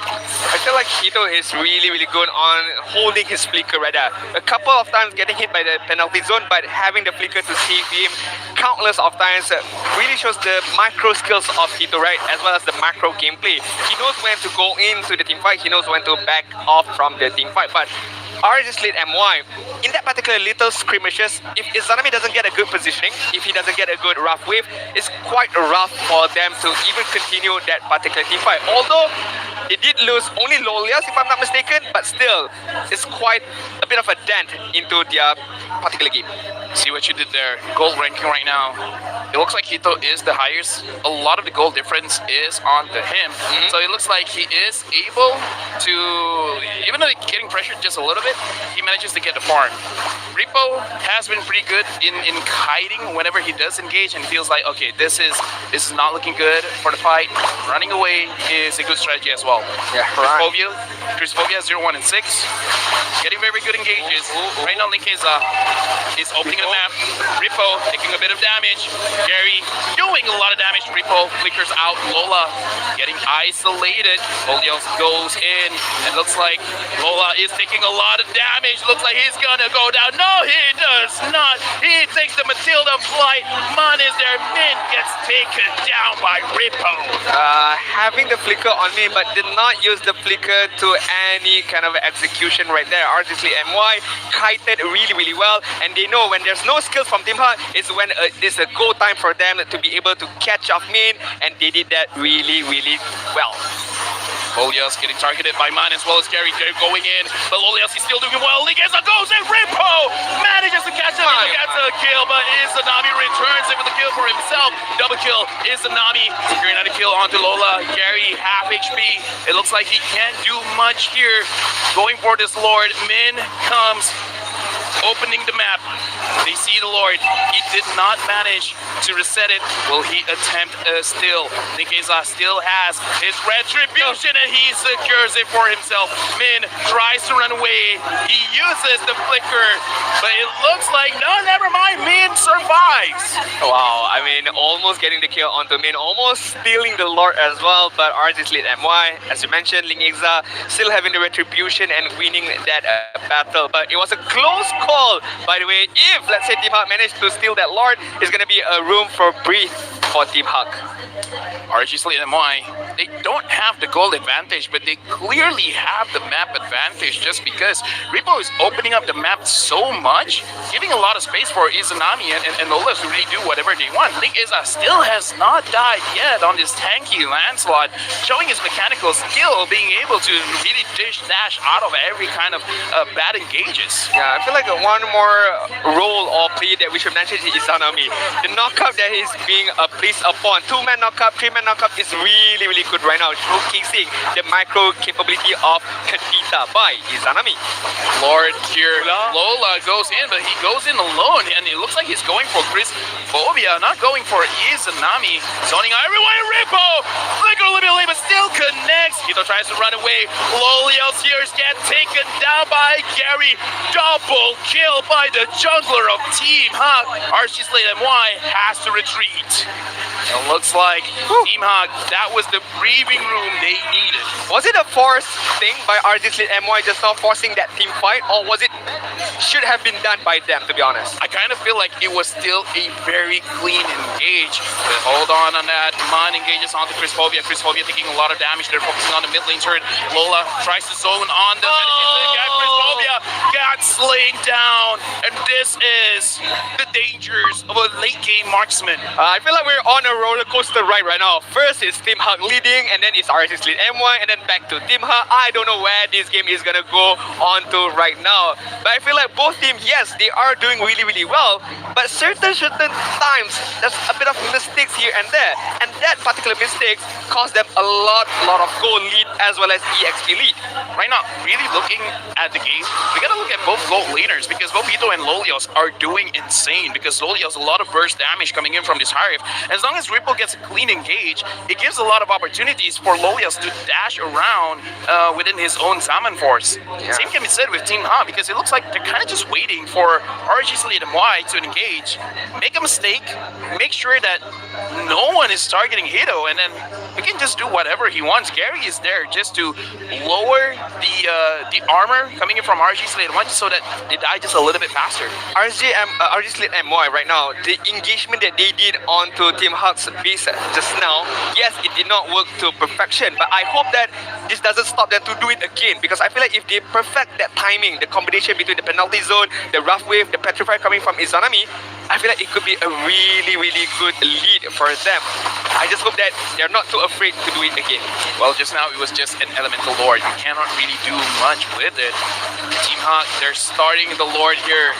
Speaker 12: I feel like Hito is really, really good on holding his flicker radar. A couple of times getting hit by the penalty zone, but having the flicker to save him countless of times really shows the micro skills of Hito, right? As well as the macro gameplay. He knows when to go into the team fight. He knows when to back off from the team fight. But RG Slate MY, in that particular little skirmishes, if Izanami doesn't get a good positioning, if he doesn't get a good rough wave, it's quite rough for them to even continue that particular team fight. Although they did lose only Lolias, if I'm not mistaken, but still, it's quite a bit of a dent into their particular game.
Speaker 11: See what you did there. Gold ranking right now. It looks like Hito is the highest. A lot of the gold difference is onto him. So it looks like he is able to, even though he's getting pressured just a little bit, he manages to get the farm. Repo has been pretty good in kiting whenever he does engage and feels like, okay, this is not looking good for the fight. Running away is a good strategy as well.
Speaker 12: Yeah, right.
Speaker 11: Chris-Phobia 0-1 and 6. Getting very good engages. Right now Linkeza is opening the map. Repo taking a bit of damage. Gary doing a lot of damage. Repo flickers out. Lola getting isolated. Lolios goes in. It looks like Lola is taking a lot of damage. Looks like he's gonna go down. No, he does not. He takes the Matilda flight. Man is there. Min gets taken down by Repo.
Speaker 12: Having the flicker on me, but did not use the flicker to any kind of execution right there. Artistly MY kited really, really well, and they know when there's no skills from Team Hut, it's when it's a go time for them to be able to catch off Min, and they did that really, really well.
Speaker 11: Lolios getting targeted by Man as well as Gary. Gary going in, but Lolios is still doing well. Linkeza goes in. Repo manages to catch him. He gets a kill, but Izanami returns it with a kill for himself. Double kill. Izanami securing another kill onto Lola. Gary half HP. It looks like he can't do much here. Going for this Lord. Min comes. Opening the map, they see the Lord. He did not manage to reset it. Will he attempt a steal? Linkeza still has his retribution and he secures it for himself. Min tries to run away. He uses the flicker, but it looks like, no, never mind. Min survives.
Speaker 12: Wow, I mean, almost getting the kill onto Min, almost stealing the Lord as well, but RG Slate MY, as you mentioned, Linkeza still having the retribution and winning that battle, but it was a close call. By the way, if let's say Team Hawk managed to steal that Lord, it's gonna be a room for breathe for Team Hawk.
Speaker 11: RG Slate MY, they don't have the gold advantage, but they clearly have the map advantage just because Repo is opening up the map so much, giving a lot of space for Izanami and Lola to really do whatever they want. Linkeza still has not died yet on this tanky Lancelot, showing his mechanical skill, being able to really dash out of every kind of bad engages.
Speaker 12: Yeah, I feel like one more role or play that we should mention is Izanami. The knockout that he's being based upon 2-man knockup, 3-man knockup is really, really good right now, showcasing the micro capability of Kadita by Izanami.
Speaker 11: Lord here, Lola goes in, but he goes in alone, and it looks like he's going for Chris Phobia, not going for Izanami. Zoning everyone, Rippo! Flicker a little bit late, but still connects. Hito tries to run away. Lolios here gets taken down by Gary. Double kill by the jungler of Team Hawk. RC Slate MY has to retreat. It looks like Team Hawk, that was the breathing room they needed.
Speaker 12: Was it a forced thing by RG Slate MY just now forcing that team fight, or was it should have been done by them, to be honest?
Speaker 11: I kind of feel like it was still a very clean engage. But hold on that. Mon engages onto Chris Phobia. Chris Phobia taking a lot of damage. They're focusing on the mid lane turret. Lola tries to zone on the Chris Phobia got slain down. And this is the dangers of a late game marksman.
Speaker 12: I feel like we're on a roller coaster ride right now. First it's Team Hawk leading, and then it's RG Slate MY, and then back to Team Hawk. I don't know where this game is gonna go on to right now. But I feel like both teams, yes, they are doing really, really well. But certain times, there's a bit of mistakes here and there. And that particular mistake cost them a lot of goal lead as well as EXP lead.
Speaker 11: Right now, really looking at the game, we gotta look at both gold laners because both Hito and Lolios are doing insane because Lolios a lot of burst damage coming in from this Hive. As long as Ripple gets a clean engage, it gives a lot of opportunities for Lolios to dash around within his own Zaman Force.
Speaker 12: Yeah.
Speaker 11: Same can be said with Team Ha because it looks like they're kind of just waiting for RG Slate MY to engage, make a mistake, make sure that no one is targeting Hito, and then he can just do whatever he wants. Gary is there just to lower the armor coming in from RG Slate MY so that they die just a little bit faster.
Speaker 12: RG Slate MY right now, the engagement that they did onto Team Hawk's base just now, yes, it did not work to perfection, but I hope that this doesn't stop them to do it again, because I feel like if they perfect that timing, the combination between the penalty zone, the rough wave, the petrify coming from Izanami, I feel like it could be a really, really good lead for them. I just hope that they're not too afraid to do it again.
Speaker 11: Well, just now it was just an elemental lord. You cannot really do much with it. Team Hawk, they're starting the lord here.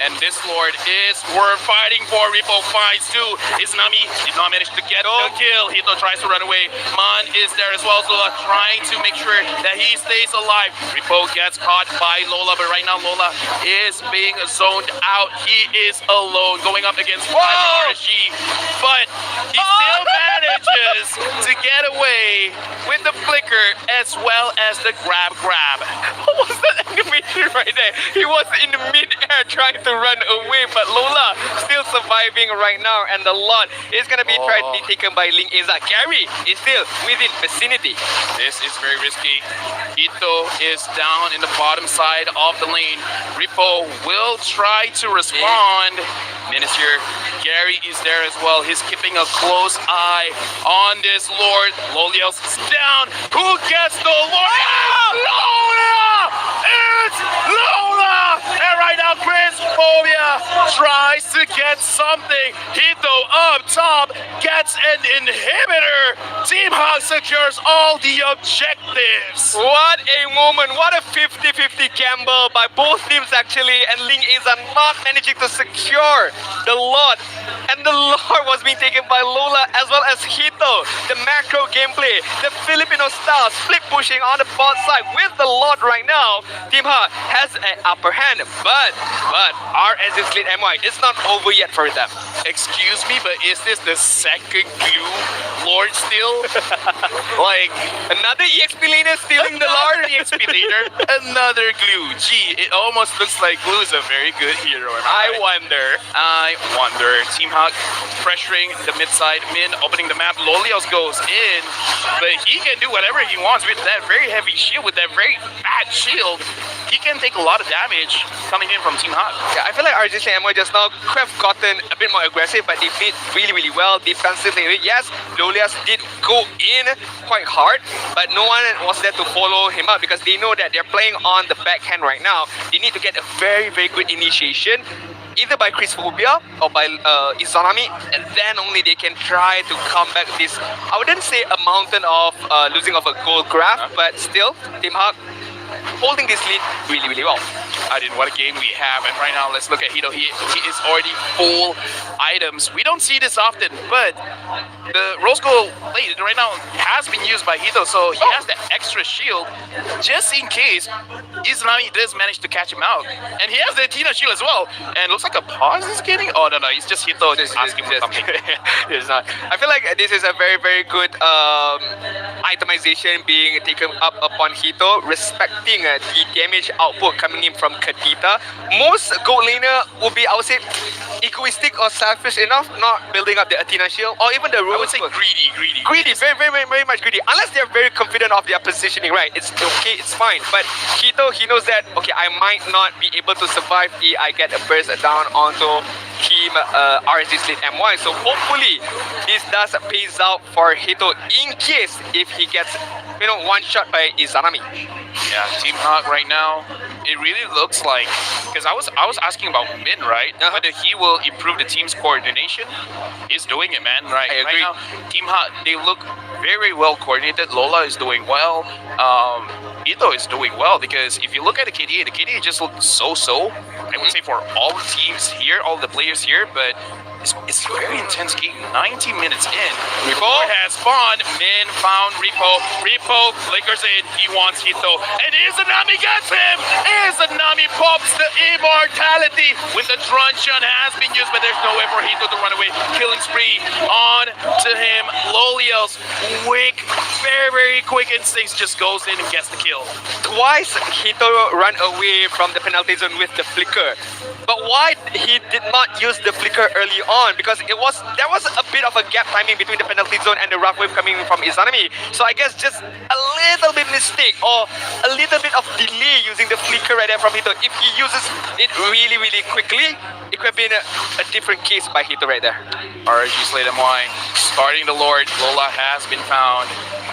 Speaker 11: And this lord is worth fighting for. Rippo finds too. Izanami did not manage to get the kill. Hito tries to run away. Mon is there as well. Lola trying to make sure that he stays alive. Rippo gets caught by Lola, but right now Lola is being zoned out. He is alone going up against RG, but he still manages to get away with the flicker as well as the grab.
Speaker 12: What was that animation right there? He was in the mid-air trying to run away, but Lola still surviving right now, and the lot is gonna be tried to be taken by Lengands. Gary is still within vicinity.
Speaker 11: This is very risky. Hito is down in the bottom side of the lane. Rippo will try to respond. Minister Gary is there as well. He's keeping a close eye on this Lord. Lolios is down. Who gets the Lord? Lola! It's Lola! And right now, Chris Phobia tries to get something. Hito up top gets an inhibitor. Team Hawk secures all the objectives.
Speaker 12: What a moment. What a 50-50 gamble by both teams actually, and Lengands are not managing to secure the lot. And the lot was being taken by Lola as well as Hito. The macro gameplay, the Filipino style, split pushing on the bot side with the lot right now. Team Ha has an upper hand, but RS Slate MY, it's not over yet for them.
Speaker 11: Excuse me, but is this the second glue Lord still? Like,
Speaker 12: another EXP laner stealing the Lord.
Speaker 11: EXP laner, another glue. Gee, it almost looks like glue is a very good hero.
Speaker 12: I wonder.
Speaker 11: Team Hawk pressuring the mid side, opening the map. Lolios goes in, but he can do whatever he wants with that very heavy shield, with that very fat shield. He can take a lot of damage coming in from Team Hawk.
Speaker 12: Yeah, I feel like RG Slate MY just now could have gotten a bit more aggressive, but they played really, really well defensively. Yes, Lolios did go in quite hard, but no one was there to follow him up because they know that they're playing on the backhand right now. They need to get a very, very good initiation, either by Chris Phobia or by Izanami, and then only they can try to come back this, I wouldn't say a mountain of losing of a gold graph, but still, Team Hawk holding this lead really, really well.
Speaker 11: I didn't. What a game we have. And right now, let's look at Hito. He is already full items. We don't see this often, but the rose gold blade right now has been used by Hito, so he has that extra shield just in case Izanami does manage to catch him out. And he has the Tina shield as well. And looks like a pause is getting. Oh, no, it's just Hito just asking for something.
Speaker 12: It's not. I feel like this is a very, very good itemization being taken up upon Hito, respecting the damage output coming in from Kadita. Most gold laner would be, I would say, egoistic or selfish enough, not building up the Athena shield or even the
Speaker 11: I would
Speaker 12: Rose
Speaker 11: say
Speaker 12: Gold.
Speaker 11: greedy.
Speaker 12: Greedy, very, very, very, very much greedy. Unless they're very confident of their positioning, right? It's okay, it's fine. But Hito, he knows that, okay, I might not be able to survive if I get a burst down onto team RSG Slate MY. So hopefully this does pays out for Hito in case if he gets, one shot by Izanami.
Speaker 11: Yeah, Team Hawk right now, it really looks like, because I was asking about Min, right? Whether he will improve the team's coordination. He's doing it, man. Right,
Speaker 12: I agree.
Speaker 11: right now, Team Hawk, they look very well coordinated. Lola is doing well. Ito is doing well, because if you look at the KDA just looks so-so. I would say for all the teams here, all the players here, but it's a very intense game. 90 minutes in.
Speaker 12: Repo
Speaker 11: has spawned. Min found Repo. Repo flickers in. He wants Hito. And Izanami gets him! Izanami pops the immortality with the truncheon has been used, but there's no way for Hito to run away. Killing spree on to him. Loliel's quick, very, very quick instincts just goes in and gets the kill.
Speaker 12: Twice Hito ran away from the penalty zone with the flicker. But why he did not use the flicker early on? Because there was a bit of a gap timing between the penalty zone and the rough wave coming from Izanami. So I guess just a little bit mistake or a little bit of delay using the flicker right there from Hito. If he uses it really, really quickly, it could have been a different case by Hito right there.
Speaker 11: RG Slate MY starting the Lord. Lola has been found.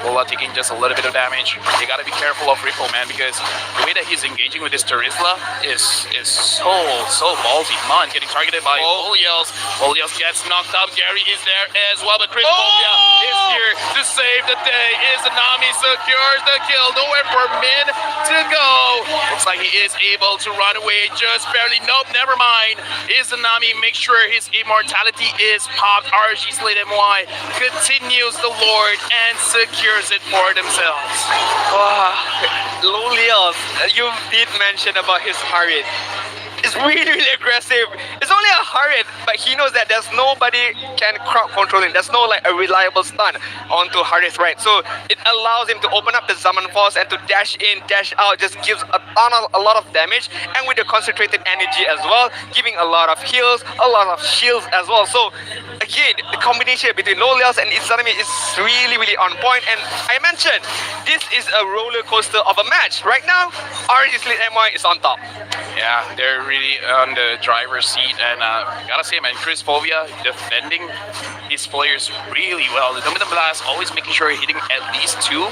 Speaker 11: Lola taking just a little bit of damage. You gotta be careful of Ripple, man, because the way that he's engaging with this Terizla is so ballsy. Come on, getting targeted by Loliels. Loliels gets knocked out. Gary is there as well, but Chris Bovia is here to save the day. Izanami secures the kill. Nowhere for Min to go. Looks like he is able to run away just barely. Nope, never mind. Izanami makes sure his immortality is popped. RG Slate MY continues the Lord and secures it for themselves.
Speaker 12: Wow, Loliels, you did mention about his Harit. It's really, really aggressive. It's only a Harit, but he knows that there's nobody can crowd control him. There's no a reliable stun onto Harit, right? So it allows him to open up the Zaman Force and to dash in, dash out, just gives a lot of damage, and with the concentrated energy as well, giving a lot of heals, a lot of shields as well. So again, the combination between Loliels and Izanami is really, really on point. And I mentioned, this is a roller coaster of a match. Right now, RG Slate MY is on top.
Speaker 11: Yeah, they're really on the driver's seat, and gotta say, man, Chris Fovia defending his players really well. The Dominant Blast always making sure hitting at least 2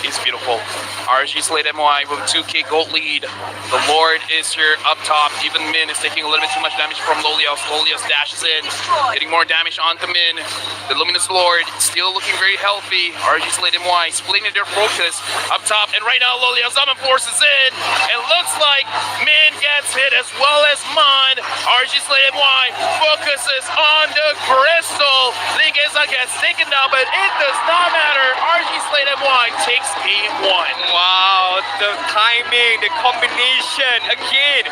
Speaker 11: is beautiful. RG Slate MY with 2k gold lead. The Lord is here up top. Even Min is taking a little bit too much damage from Lolios. Lolios dashes in, getting more damage onto Min. The Luminous Lord still looking very healthy. RG Slate MY splitting their focus up top, and right now Lolios Zaman forces in, and looks like Min gets hit as well as Mon. RG Slate MY focuses on the crystal. Lengands gets taken down, but it does not matter. RG Slate MY takes game 1.
Speaker 12: Wow, the timing, the combination again.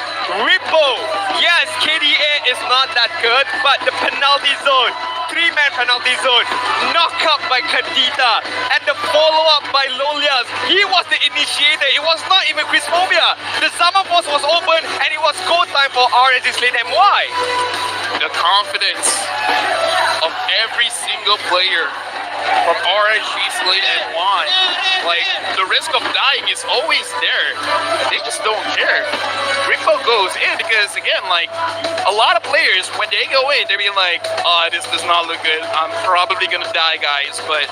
Speaker 12: Ripple, yes, KDA is not that good, but the penalty zone, 3-man penalty zone, knockout by Kadita, and the follow-up by Lolias. He was the initiator. It was not even Chris Phobia. The Zaman Force was open, and it was go time for RSG Slate MY.
Speaker 11: The confidence of every single player from RSG Slate MY. Like, the risk of dying is always there. They just don't care. Rico goes in because, again, like, a lot of players, when they go in, they're being like, oh, this does not look good. I'm probably gonna die, guys. But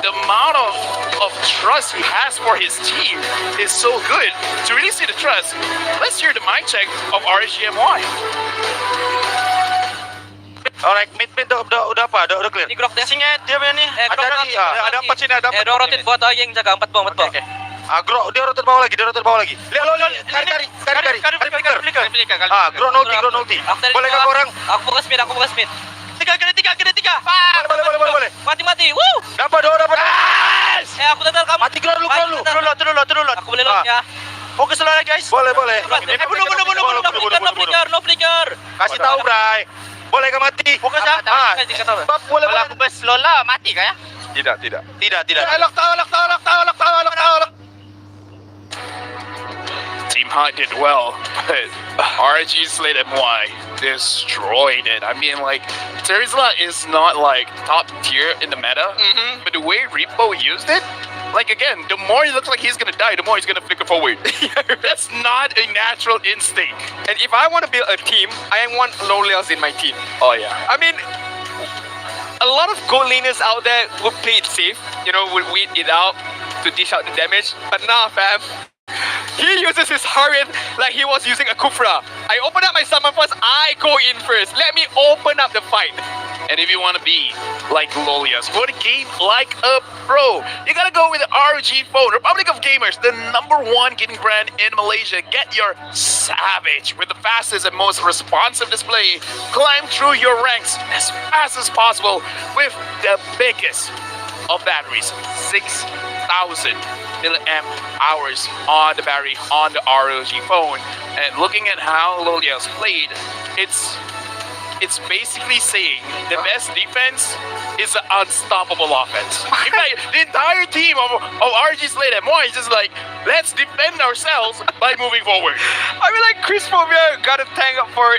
Speaker 11: the amount of trust he has for his team is so good. To really see the trust, let's hear the mic check of RSGMY.
Speaker 13: Alright, mid udah apa? Udah clear.
Speaker 14: Ini grok dia.
Speaker 13: Singa dia punya nih. Ada apa sini? Ada apa?
Speaker 14: Rotate buat yang jaga 4 bom.
Speaker 13: Oke. Grok dia rotate bawah lagi, Lihat lo, kari. Grok ulti. Boleh kah korang?
Speaker 12: Aku buka speed. Tiga.
Speaker 13: Boleh.
Speaker 12: Mati. Woo!
Speaker 13: Dapat.
Speaker 12: Aku tetel kamu.
Speaker 13: Mati Grok lu.
Speaker 12: Turun. Aku boleh lock ya.
Speaker 13: Fokus lo lagi guys. Boleh.
Speaker 12: No flicker.
Speaker 13: Kasih tahu Bray. Boleh kah mati?
Speaker 12: Fokus ya.
Speaker 13: Bab boleh.
Speaker 12: Aku bes Lola mati kah ya?
Speaker 13: Tidak.
Speaker 11: Lock tower. Team Hot did well, but RG Slate MY destroyed it. I mean, like, Terizla is not like top tier in the meta, but the way Repo used it, like, again, the more he looks like he's gonna die, the more he's gonna flicker forward. That's not a natural instinct.
Speaker 12: And if I want to build a team, I want Lolias in my team.
Speaker 11: Oh yeah.
Speaker 12: I mean, a lot of gold laners out there would play it safe, would wait it out to dish out the damage. But nah, fam. He uses his Harith like he was using a Kufra. I open up my summon first, I go in first. Let me open up the fight.
Speaker 11: And if you want to be like Lolias, for the game like a pro, you gotta go with the ROG phone. Republic of Gamers, the #1 gaming brand in Malaysia. Get your Savage with the fastest and most responsive display. Climb through your ranks as fast as possible with the biggest of batteries, 6,000 milliamp hours on the battery on the ROG phone. And looking at how Lolias played, it's basically saying the best defense is an unstoppable offense. In fact, the entire team of RG Slate MY is just like, let's defend ourselves by moving forward.
Speaker 12: I mean, like, Chris Phobia got a tank up for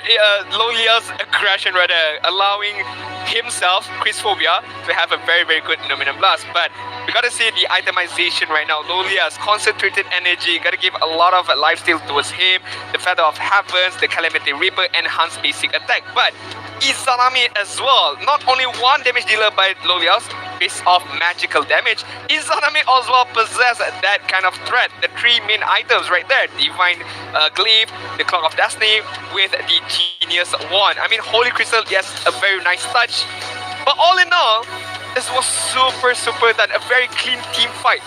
Speaker 12: Lolia's aggression, rather, allowing himself, Chris Phobia, to have a very, very good Nominum Blast. But we gotta see the itemization right now. Lolia's concentrated energy, gotta give a lot of lifesteal towards him. The Feather of Heavens, the Calamity Reaper, enhanced basic attack. But Izanami as well, not only one damage dealer by Lolias, based off magical damage, Izanami as well possess that kind of threat. The three main items right there, Divine Glaive, the Clock of Destiny, with the Genius Wand. I mean, Holy Crystal, yes, a very nice touch. But all in all, this was super done. A very clean team fight,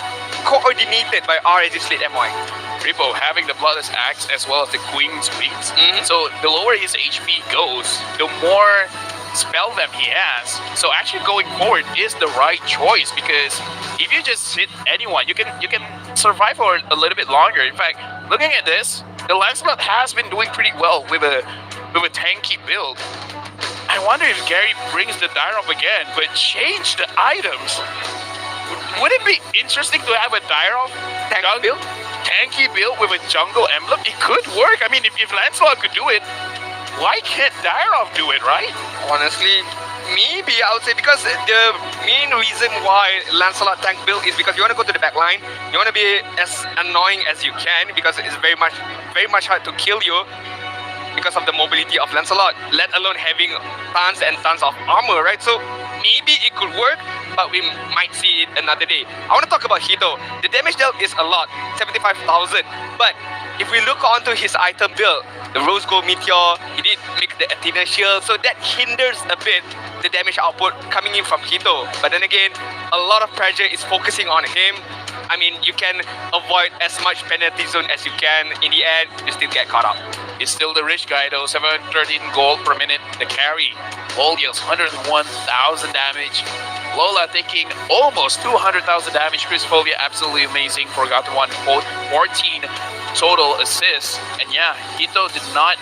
Speaker 12: coordinated by RSG Slate MY.
Speaker 11: Repo having the Bloodless Axe as well as the Queen's Wings. So the lower his HP goes, the more spell them he has. So actually going forward is the right choice, because if you just hit anyone, you can survive for a little bit longer. In fact, looking at this, the Lancelot has been doing pretty well with a tanky build. I wonder if Gary brings the Dirop again, but change the items. Would it be interesting to have a Dirop tanky build with a jungle emblem? It could work. I mean, if Lancelot could do it, why can't Dirop do it, right?
Speaker 12: Honestly, maybe I would say, because the main reason why Lancelot tank build is because you want to go to the back line, you want to be as annoying as you can, because it's very much hard to kill you because of the mobility of Lancelot, let alone having tons and tons of armor, right? So maybe it could work, but we might see it another day. I want to talk about Hito. The damage dealt is a lot, 75,000. But if we look onto his item build, the Rose Gold Meteor, he did make the Athena Shield, so that hinders a bit the damage output coming in from Hito. But then again, a lot of pressure is focusing on him. I mean, you can avoid as much penalty zone as you can. In the end, you still get caught up.
Speaker 11: He's still the rich guy though, 713 gold per minute. The carry, all deals 101,000 damage. Lola taking almost 200,000 damage. Chris Phobia, absolutely amazing. Forgotten one, 14 total assists. And yeah, Hito did not,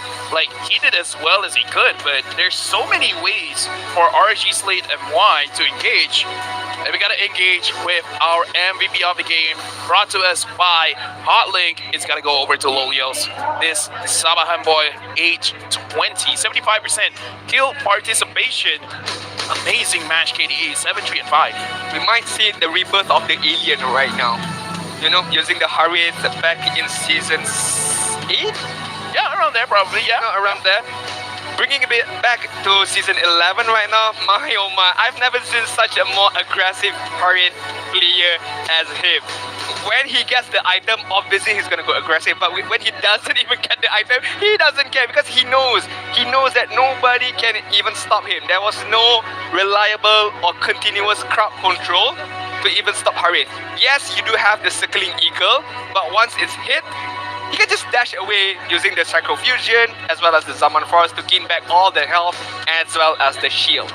Speaker 11: he did as well as he could, but there's so many ways for RG Slate MY to engage. And we gotta engage with our MVP of the game, brought to us by Hotlink. It's gotta go over to Lolios. This Sabahan boy, age 20, 75% kill participation. Amazing match, KDA, 7-3 and 5.
Speaker 12: We might see the rebirth of the alien right now. You know, using the Harith back in season 8?
Speaker 11: Yeah, around there probably, yeah.
Speaker 12: Around there. Bringing a bit back to season 11 right now, my oh my, I've never seen such a more aggressive Harith player as him. When he gets the item, obviously he's gonna go aggressive, but when he doesn't even get the item, he doesn't care, because he knows that nobody can even stop him. There was no reliable or continuous crowd control to even stop Harin. Yes, you do have the circling eagle, but once it's hit, he can just dash away using the Psycho Fusion as well as the Zaman Force to gain back all the health as well as the shield.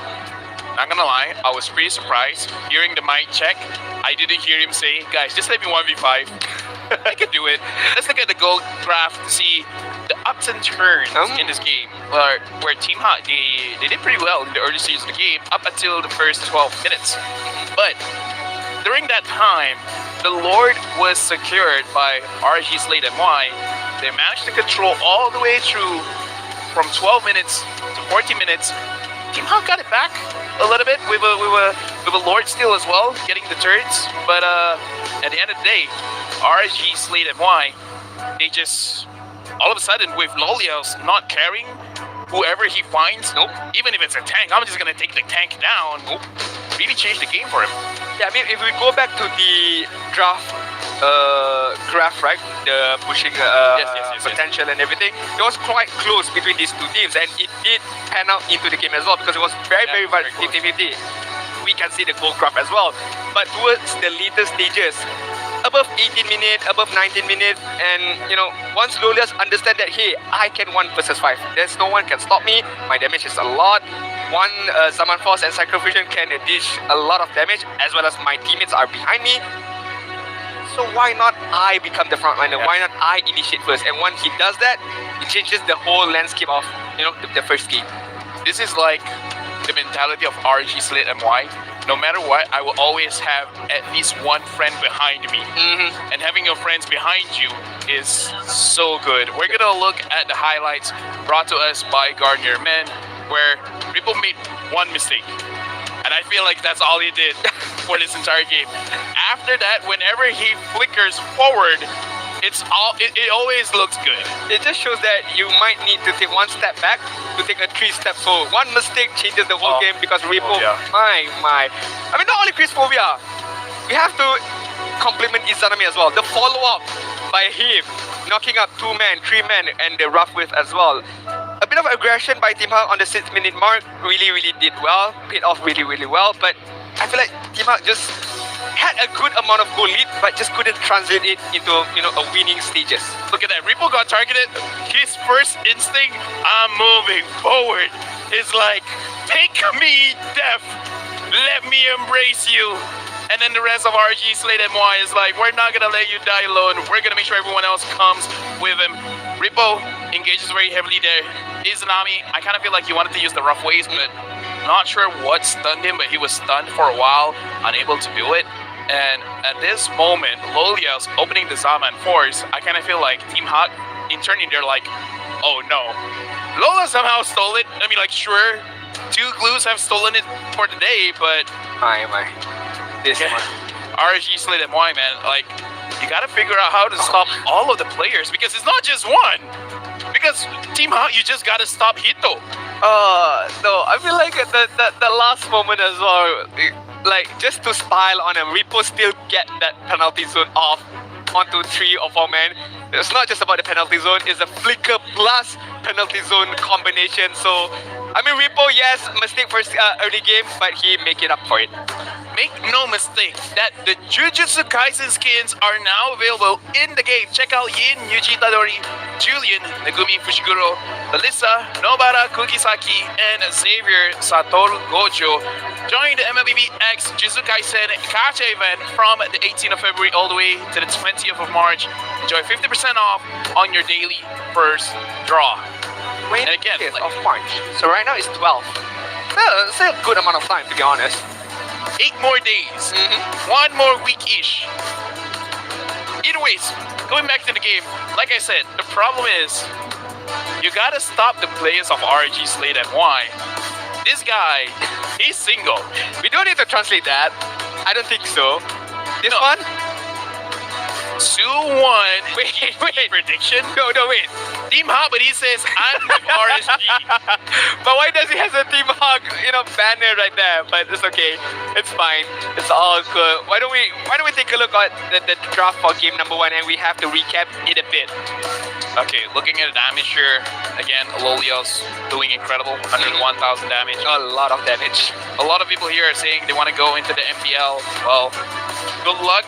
Speaker 11: Not gonna lie, I was pretty surprised hearing the mic check. I didn't hear him say, guys, just let me 1v5. I can do it. Let's look at the gold graph to see the ups and turns in this game. Where Team Hot, they did pretty well in the early stages of the game up until the first 12 minutes. But during that time, the Lord was secured by RG Slate MY. They managed to control all the way through from 12 minutes to 40 minutes. Team Hawk got it back a little bit with a Lord Steal as well, getting the turrets. But at the end of the day, RG Slate MY, they just all of a sudden with Lolios not carrying whoever he finds, even if it's a tank, I'm just gonna take the tank down. Really changed the game for him.
Speaker 12: Yeah, I mean, if we go back to the draft graph, right? The pushing potential and everything, it was quite close between these two teams, and it did pan out into the game as well because it was very much 50-50. We can see the goal graph as well. But towards the later stages, above 18 minutes, above 19 minutes, and once Lolias understand that, hey, I can 1 versus 5. There's no one can stop me. My damage is a lot. One Zaman Force and Sacrifice can dish a lot of damage, as well as my teammates are behind me. So why not I become the frontliner? Why not I initiate first? And once he does that, it changes the whole landscape of the first game.
Speaker 11: This is like the mentality of RG Slate MY. No matter what, I will always have at least one friend behind me. And having your friends behind you is so good. We're gonna look at the highlights brought to us by Gardner Men, where Ripple made one mistake. And I feel like that's all he did for this entire game. After that, whenever he flickers forward, it always looks good.
Speaker 12: It just shows that you might need to take one step back to take a 3 steps forward. One mistake changes the whole game because Ripple, my. I mean, not only Chris Phobia, we have to compliment Izanami as well. The follow-up by him, knocking up 2 men, 3 men, and the rough width as well. A bit of aggression by Team Hawk on the 6-minute mark really did well, paid off really well, but I feel like Team Hawk just had a good amount of goal lead, but just couldn't translate it into a winning stages.
Speaker 11: Look at that, Ripple got targeted. His first instinct, I'm moving forward, is like, take me, death, let me embrace you. And then the rest of RG Slate MY is like, we're not gonna let you die alone. We're gonna make sure everyone else comes with him. Rippo engages very heavily there. Izanami, I kind of feel like he wanted to use the rough ways, but not sure what stunned him, but he was stunned for a while, unable to do it. And at this moment, Lolios opening the Zaman Force, I kind of feel like Team Hawk, in turning, they're like, oh no. Lola somehow stole it. I mean, like, sure, 2 glues have stolen it for the day, but...
Speaker 12: This one.
Speaker 11: RG Slate MY, man, like, you gotta figure out how to stop all of the players, because it's not just one. Because Team Hawk, you just gotta stop Hito.
Speaker 12: No, I feel like the last moment as well, like, just to style on him, Repo still get that penalty zone off onto 3 or 4 men. It's not just about the penalty zone, it's a flicker plus penalty zone combination. So, I mean, Repo, yes, mistake first early game, but he make it up for it.
Speaker 11: Make no mistake that the Jujutsu Kaisen skins are now available in the game. Check out Yin, Yuji Itadori, Julian, Megumi Fushiguro, Alyssa, Nobara Kugisaki, and Xavier Satoru Gojo. Join the MLBB X Jujutsu Kaisen Gacha event from the 18th of February all the way to the 20th of March. Enjoy 50% off on your daily first draw.
Speaker 12: And
Speaker 11: again,
Speaker 12: of March. So right now it's 12. It's a good amount of time, to be honest.
Speaker 11: 8 more days. 1 more week-ish. Either ways, going back to the game, like I said, the problem is you gotta stop the players of RG Slate MY. This guy, he's single.
Speaker 12: We don't need to translate that. I don't think so. This one?
Speaker 11: 2-1. Wait. Prediction?
Speaker 12: No, wait.
Speaker 11: Team Hawk, but he says, I'm with RSG.
Speaker 12: But why does he have a Team Hawk, banner right there? But it's okay. It's fine. It's all good. Why don't we take a look at the draft for game number 1 and we have to recap it a bit.
Speaker 11: Okay, looking at the damage here, again, Lolios doing incredible, 101,000 damage.
Speaker 12: A lot of damage.
Speaker 11: A lot of people here are saying they want to go into the MPL. Well, good luck.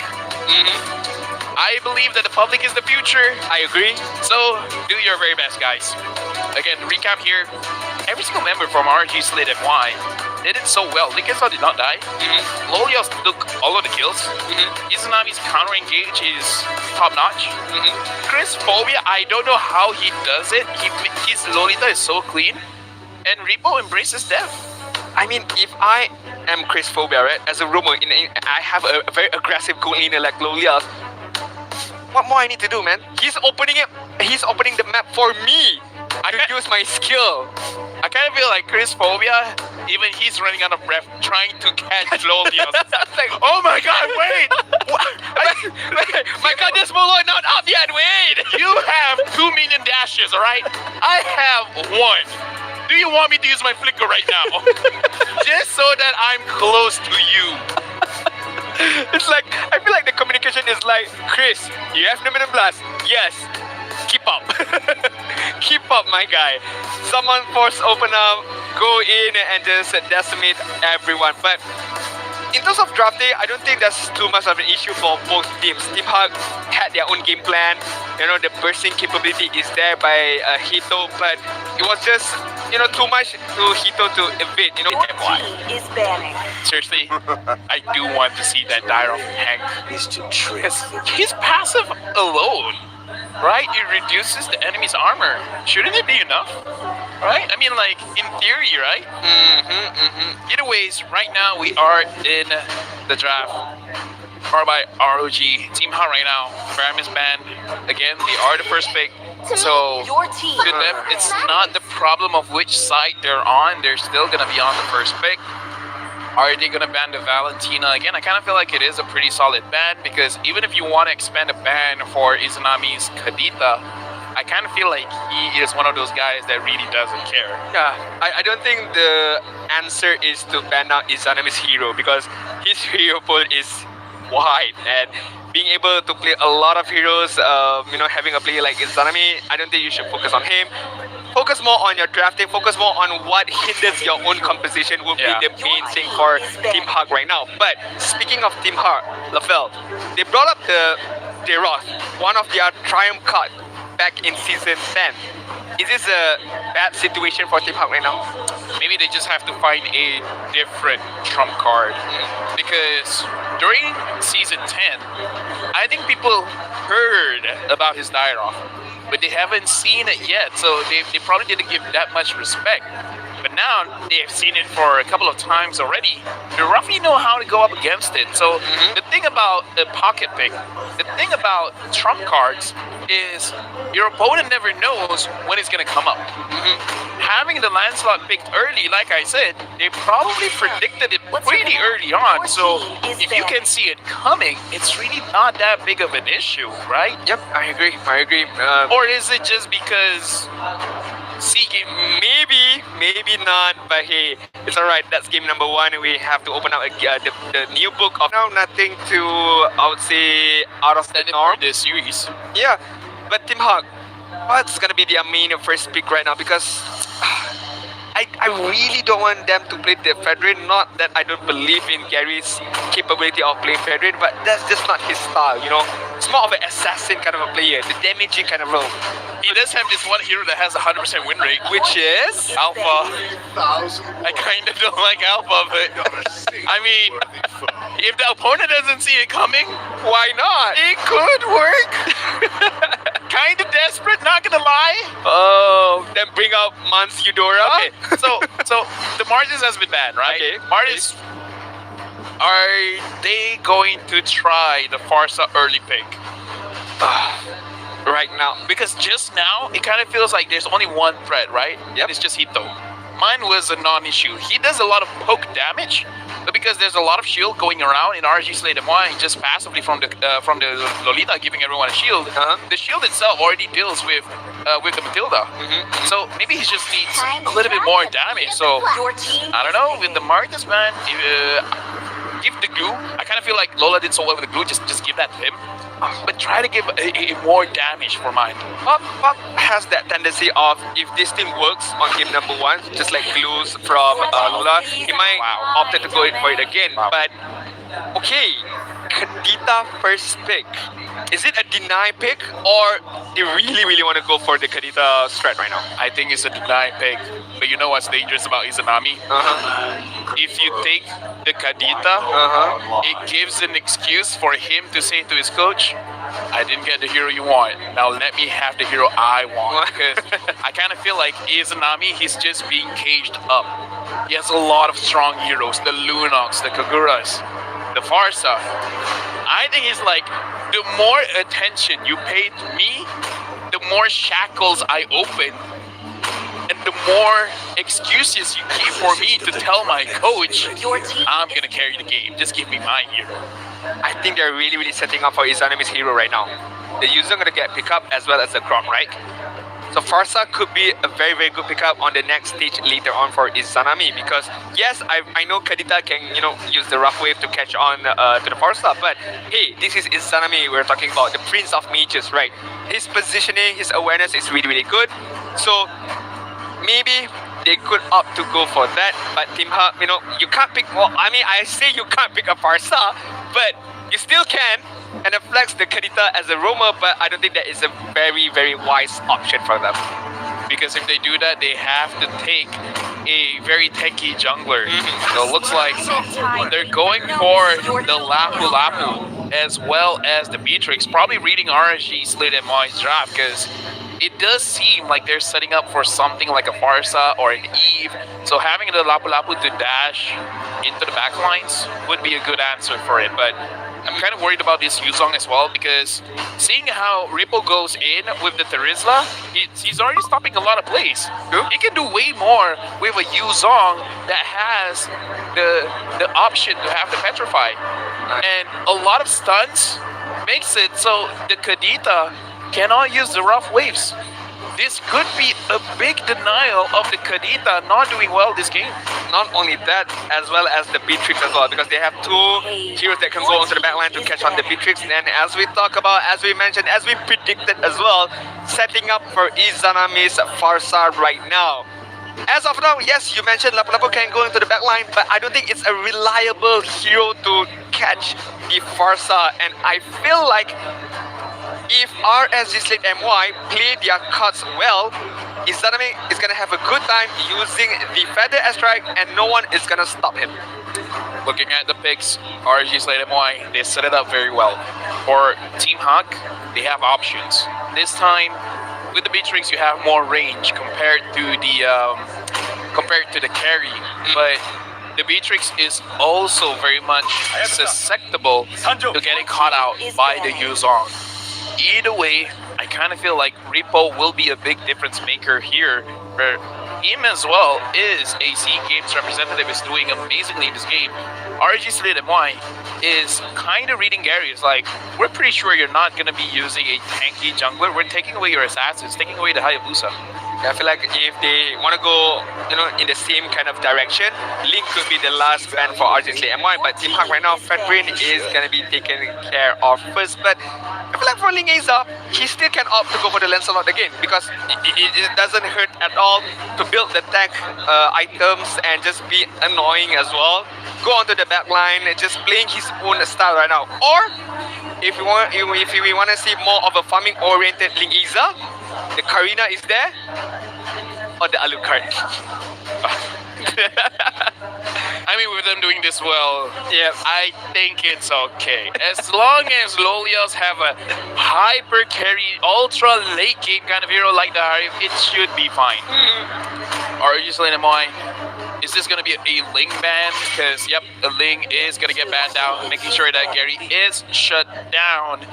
Speaker 11: I believe that the public is the future.
Speaker 12: I agree.
Speaker 11: So, do your very best, guys. Again, recap here. Every single member from RG Slate FY did it so well. Lengands did not die. Lolios took all of the kills. Izanami's counter engage is top notch. Chris Phobia, I don't know how he does it. His Lolita is so clean. And Repo embraces death.
Speaker 12: I mean, if I am Chris Phobia, right, as a rumor, I have a very aggressive goal leaner like Lolios. What more I need to do, man? He's opening it. He's opening the map for me to use my skill.
Speaker 11: I kind of feel like Chris Phobia, even he's running out of breath trying to catch Lolios.
Speaker 12: Like,
Speaker 11: oh my god, wait!
Speaker 12: My god, this Molo not up yet, wait!
Speaker 11: You have 2 million dashes, alright? I have 1. Do you want me to use my flicker right now? Just so that I'm close to you.
Speaker 12: It's like, I feel like the communication is like, Chris, you have Numinum Blast. Yes. Keep up. Keep up, my guy. Someone force open up, go in and just decimate everyone. But in terms of drafting, I don't think that's too much of an issue for both teams. Team Hug had their own game plan. You know, the bursting capability is there by Hito, but it was just, you know, too much to Hito to evade, you know.
Speaker 4: Is banning.
Speaker 11: Seriously, I do want to see that die off Hank.
Speaker 3: Is to trick.
Speaker 11: His passive alone, right? It reduces the enemy's armor. Shouldn't it be enough? Right? I mean, like, in theory, right? Either ways, right now we are in the draft. Powered by ROG. Team Hot right now. Lengands Bang. Again, they are the first pick. So,
Speaker 4: Your team.
Speaker 11: to them, it's not the problem of which side they're on. They're still going to be on the first pick. Are they going to ban the Valentina? Again, I kind of feel like it is a pretty solid ban because even if you want to expand a ban for Izanami's Kadita, I kind of feel like he is one of those guys that really doesn't care.
Speaker 12: Yeah, I don't think the answer is to ban out Izanami's hero because his hero pool is wide and being able to play a lot of heroes, you know, having a player like Izanami, I don't think you should focus on him. Focus more on your drafting, focus more on what hinders your own composition would be the main thing for Team Hug right now. But speaking of Team Hug, Lafel, they brought up the Deroth, one of their triumph card back in season 10. Is this a bad situation for Team Hug right now?
Speaker 11: Maybe they just have to find a different trump card. Because during season 10, I think people heard about his die-off, but they haven't seen it yet, so they probably didn't give that much respect. But now they've seen it for a couple of times already. They roughly know how to go up against it. So the thing about a pocket pick, the thing about trump cards is your opponent never knows when it's going to come up. Having the Lancelot picked early, like I said, they probably predicted it pretty early on. So if you can see it coming, it's really not that big of an issue, right?
Speaker 12: Yep, I agree.
Speaker 11: Or is it just because
Speaker 12: Game, maybe not, but hey, it's alright. That's game number 1. We have to open up the new book of now. Nothing to, I would say, out of the norm.
Speaker 11: This series.
Speaker 12: Yeah, but Team Hug, what's gonna be their main first pick right now? Because I really don't want them to play the Federate. Not that I don't believe in Gary's capability of playing Federate, but that's just not his style, you know. It's more of an assassin kind of a player, the damaging kind of role.
Speaker 11: He does have this one hero that has a 100% win rate,
Speaker 12: which is
Speaker 11: Alpha. I kind of don't like Alpha, but I mean, if the opponent doesn't see it coming,
Speaker 12: why not?
Speaker 11: It could work. Kind of desperate, not gonna lie.
Speaker 12: Oh, then bring out Mans Eudora.
Speaker 11: Okay, so the Martis has been banned, right?
Speaker 12: Okay.
Speaker 11: Martis, are they going to try the Farsa early pick? Right now, because just now it kind of feels like there's only one threat, right?
Speaker 12: Yep.
Speaker 11: And it's just Hito. Mine was a non-issue. He does a lot of poke damage, but because there's a lot of shield going around in RG Slate MY, just passively from the Lolita giving everyone a shield, the shield itself already deals with the Matilda. So maybe he just needs a little bit more damage. So I don't know, with the Marcus, man, give the glue. I kind of feel like Lola did so well with the glue. Just give that to him. But try to give a more damage for mine.
Speaker 12: Pop has that tendency of, if this thing works on game number 1, just like glues from Lola, he might opt to go in for it again. But okay, Kadita first pick. Is it a deny pick, or they really want to go for the Kadita strat right now?
Speaker 11: I think it's a deny pick. But you know what's dangerous about Izanami? If you take the Kadita, it gives an excuse for him to say to his coach, I didn't get the hero you want. Now let me have the hero I want. Because I kind of feel like Izanami, he's just being caged up. He has a lot of strong heroes, the Lunox, the Kaguras, the Farsa. I think it's like, the more attention you pay to me, the more shackles I open, and the more excuses you keep for me to tell my coach, I'm gonna carry the game. Just give me my hero.
Speaker 12: I think they're really setting up for Izanami's hero right now. The user gonna get pickup as well as the Grok, right? So Farsa could be a very good pickup on the next stage later on for Izanami, because yes, I know Kadita can use the rough wave to catch on to the Farsa, but hey, this is Izanami we're talking about, the Prince of Mages, right? His positioning, his awareness is really good. So maybe they could opt to go for that, but Team Hug, you can't pick. Well, I mean, I say you can't pick a Farsa, but you still can. And then flex the Kadita as a roamer, but I don't think that is a very wise option for them.
Speaker 11: Because if they do that, they have to take a very tanky jungler. So it looks like they're going for the Lapu Lapu as well as the Beatrix, probably reading RSG Slid and Moi's draft, because it does seem like they're setting up for something like a Farsa or an Eve. So having the Lapu Lapu to dash into the backlines would be a good answer for it. But I'm kind of worried about this Yuzong as well, because seeing how Ripple goes in with the Terizla, he's already stopping a lot of plays. He can do way more with a Yuzong that has the option to have the Petrify. And a lot of stunts makes it so the Kadita cannot use the rough waves. This could be a big denial of the Kadita not doing well this game.
Speaker 12: Not only that, as well as the Beatrix as well, because they have two heroes that can go onto the backline to catch on the Beatrix. And as we talk about, as we mentioned, as we predicted as well, setting up for Izanami's Farsa right now. As of now, yes, you mentioned Lapu Lapu can go into the backline, but I don't think it's a reliable hero to catch the Farsa. And I feel like if RSG Slate MY play their cards well, Izanami is gonna have a good time using the Feather Airstrike, and no one is gonna stop him.
Speaker 11: Looking at the picks, RSG Slate MY, they set it up very well. For Team Hawk, they have options. This time, with the Beatrix, you have more range compared to the carry, but the Beatrix is also very much susceptible to getting caught out by the Yuzong. Either way, I kind of feel like Repo will be a big difference maker here, where him as well is a C Games representative, is doing amazingly in this game. RG Slid MY is kind of reading Gary. It's like, we're pretty sure you're not going to be using a tanky jungler. We're taking away your assassins, taking away the Hayabusa.
Speaker 12: I feel like if they want to go, in the same kind of direction, Link could be the last ban for RG Slate MY, but Team Hawk right now, Fedbrain is going to be taken care of first. But I feel like for Lengands, he still can opt to go for the Lancelot again, because it doesn't hurt at all to build the tech items and just be annoying as well. Go onto the back line, just playing his own style right now. Or if we want to see more of a farming oriented Lengands, the Karina is there, or the Alucard.
Speaker 11: I mean, with them doing this well,
Speaker 12: yeah,
Speaker 11: I think it's okay. As long as Lolios have a hyper carry, ultra late game kind of hero like the Harif, it should be fine. Or you just let him on. Is this going to be a Ling ban? Because, yep, a Ling is going to get banned out, making sure that Gary is shut down.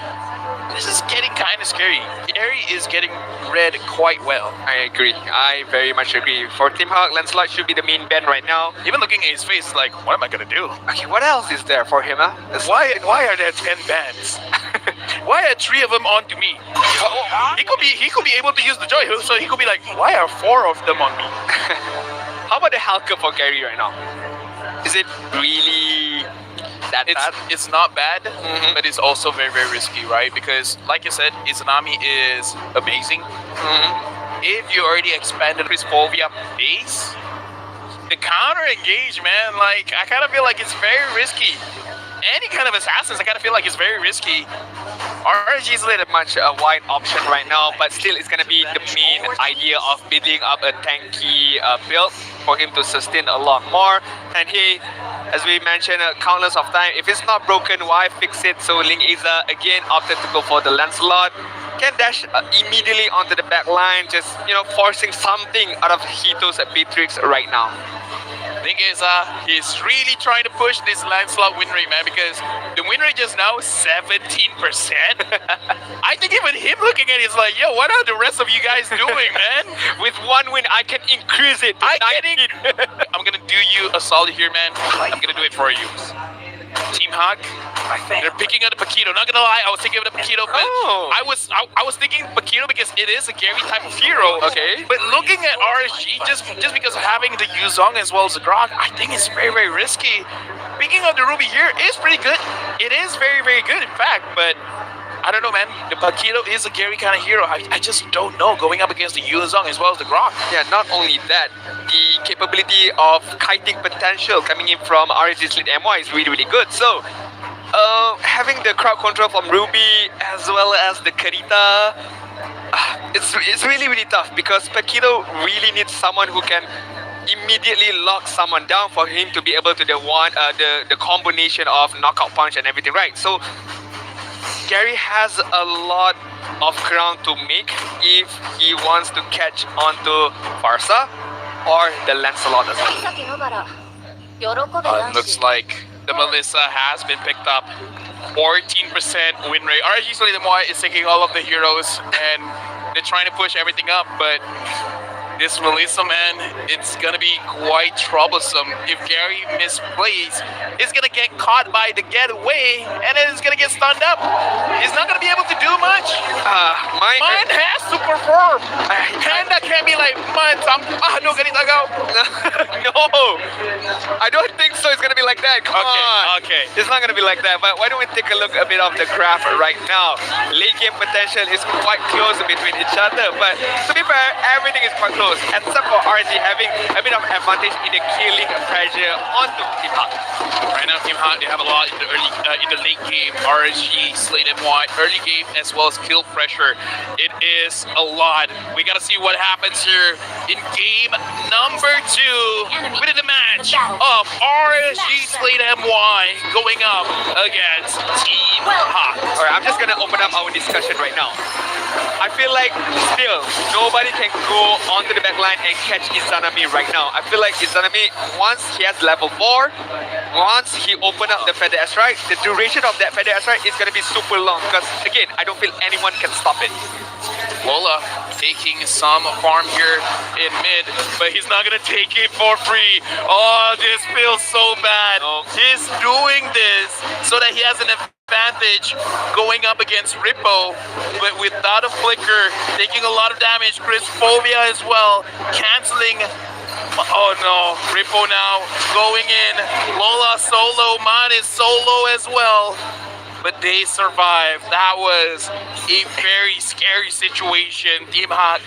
Speaker 11: This is getting kind of scary. Gary is getting read quite well.
Speaker 12: I agree. I very much agree. For Team Hawk, Lancelot should be the main ban right now.
Speaker 11: Even looking at his face, like, what am I going to do?
Speaker 12: Okay, what else is there for him, huh?
Speaker 11: Why are there 10 bans? Why are 3 of them onto me? He could be able to use the Joy Hook, so he could be like, why are 4 of them on me?
Speaker 12: How about the Halka for Gary right now? Is it really
Speaker 11: It's not bad, but it's also very, very risky, right? Because, like you said, Izanami is amazing. If you already expanded his Fovia base, the counter engage, man, like, I kind of feel like it's very risky. Any kind of assassins, I kind of feel like it's very risky.
Speaker 12: RNG is a little much a wide option right now, but still it's gonna be the main idea of building up a tanky build for him to sustain a lot more. And he, as we mentioned countless of times, if it's not broken, why fix it? So Ling Aza again opted to go for the Lancelot. Can dash immediately onto the back line, just forcing something out of Hito's Beatrix right now.
Speaker 11: Thing is, he's really trying to push this Lancelot win rate, man, because the win rate just now is 17%. I think even him looking at it is like, yo, what are the rest of you guys doing, man?
Speaker 12: With one win, I can increase it to 19.
Speaker 11: I'm gonna do you a solid here, man. I'm gonna do it for you. Team Hawk, they're picking up the Paquito. Not gonna lie, I was thinking of the Paquito, but I was thinking Paquito because it is a Gary type of hero.
Speaker 12: Okay.
Speaker 11: But looking at RSG, just because of having the Yuzong as well as the Grog, I think it's very, very risky. Picking up the Ruby here is pretty good. It is very, very good, in fact, but I don't know, man. The Paquito is a Gary kind of hero. I just don't know going up against the Yuzong as well as the Grog.
Speaker 12: Yeah, not only that, the capability of kiting potential coming in from RSG's lead MY is really, really good. So, having the crowd control from Ruby as well as the Karita, it's really, really tough because Paquito really needs someone who can immediately lock someone down for him to be able to the combination of knockout punch and everything, right? So Gary has a lot of ground to make if he wants to catch onto Farsa or the Lancelot as well.
Speaker 11: Looks like the Melissa has been picked up. 14% win rate. RSG Solidamoy is taking all of the heroes and they're trying to push everything up, but this Melissa, man, it's gonna be quite troublesome. If Gary misplays, it's gonna get caught by the getaway and then it's gonna get stunned up. He's not gonna be able to do much. Mine has to perform. Panda can't be like, man, no ganito go.
Speaker 12: No, I don't think so. It's gonna be like that. Come on.
Speaker 11: Okay.
Speaker 12: It's not gonna be like that. But why don't we take a look a bit of the graph right now? Late game potential is quite close between each other, but to be fair, everything is quite close, except for RSG having a bit of advantage in the killing pressure onto Team Hawk.
Speaker 11: Right now, Team Hawk, they have a lot in the late game. RSG, Slate MY, early game as well as kill pressure. It is a lot. We gotta see what happens here in game number 2 with the match of RSG Slate MY going up against Team Hawk.
Speaker 12: Alright, I'm just gonna open up our discussion right now. I feel like still nobody can go onto the back line and catch Izanami right now. I feel like Izanami, once he has level 4, once he open up the Feather Astrite, the duration of that Feather Astrite is gonna be super long because again, I don't feel anyone can stop it.
Speaker 11: Lola taking some farm here in mid, but he's not gonna take it for free. Oh, this feels so bad. He's doing this so that he has an advantage going up against Rippo, but without a flicker, taking a lot of damage. Chris Phobia as well, canceling. Oh no, Rippo now going in. Lola solo, Man is solo as well. But they survived. That was a very scary situation. Team Hawk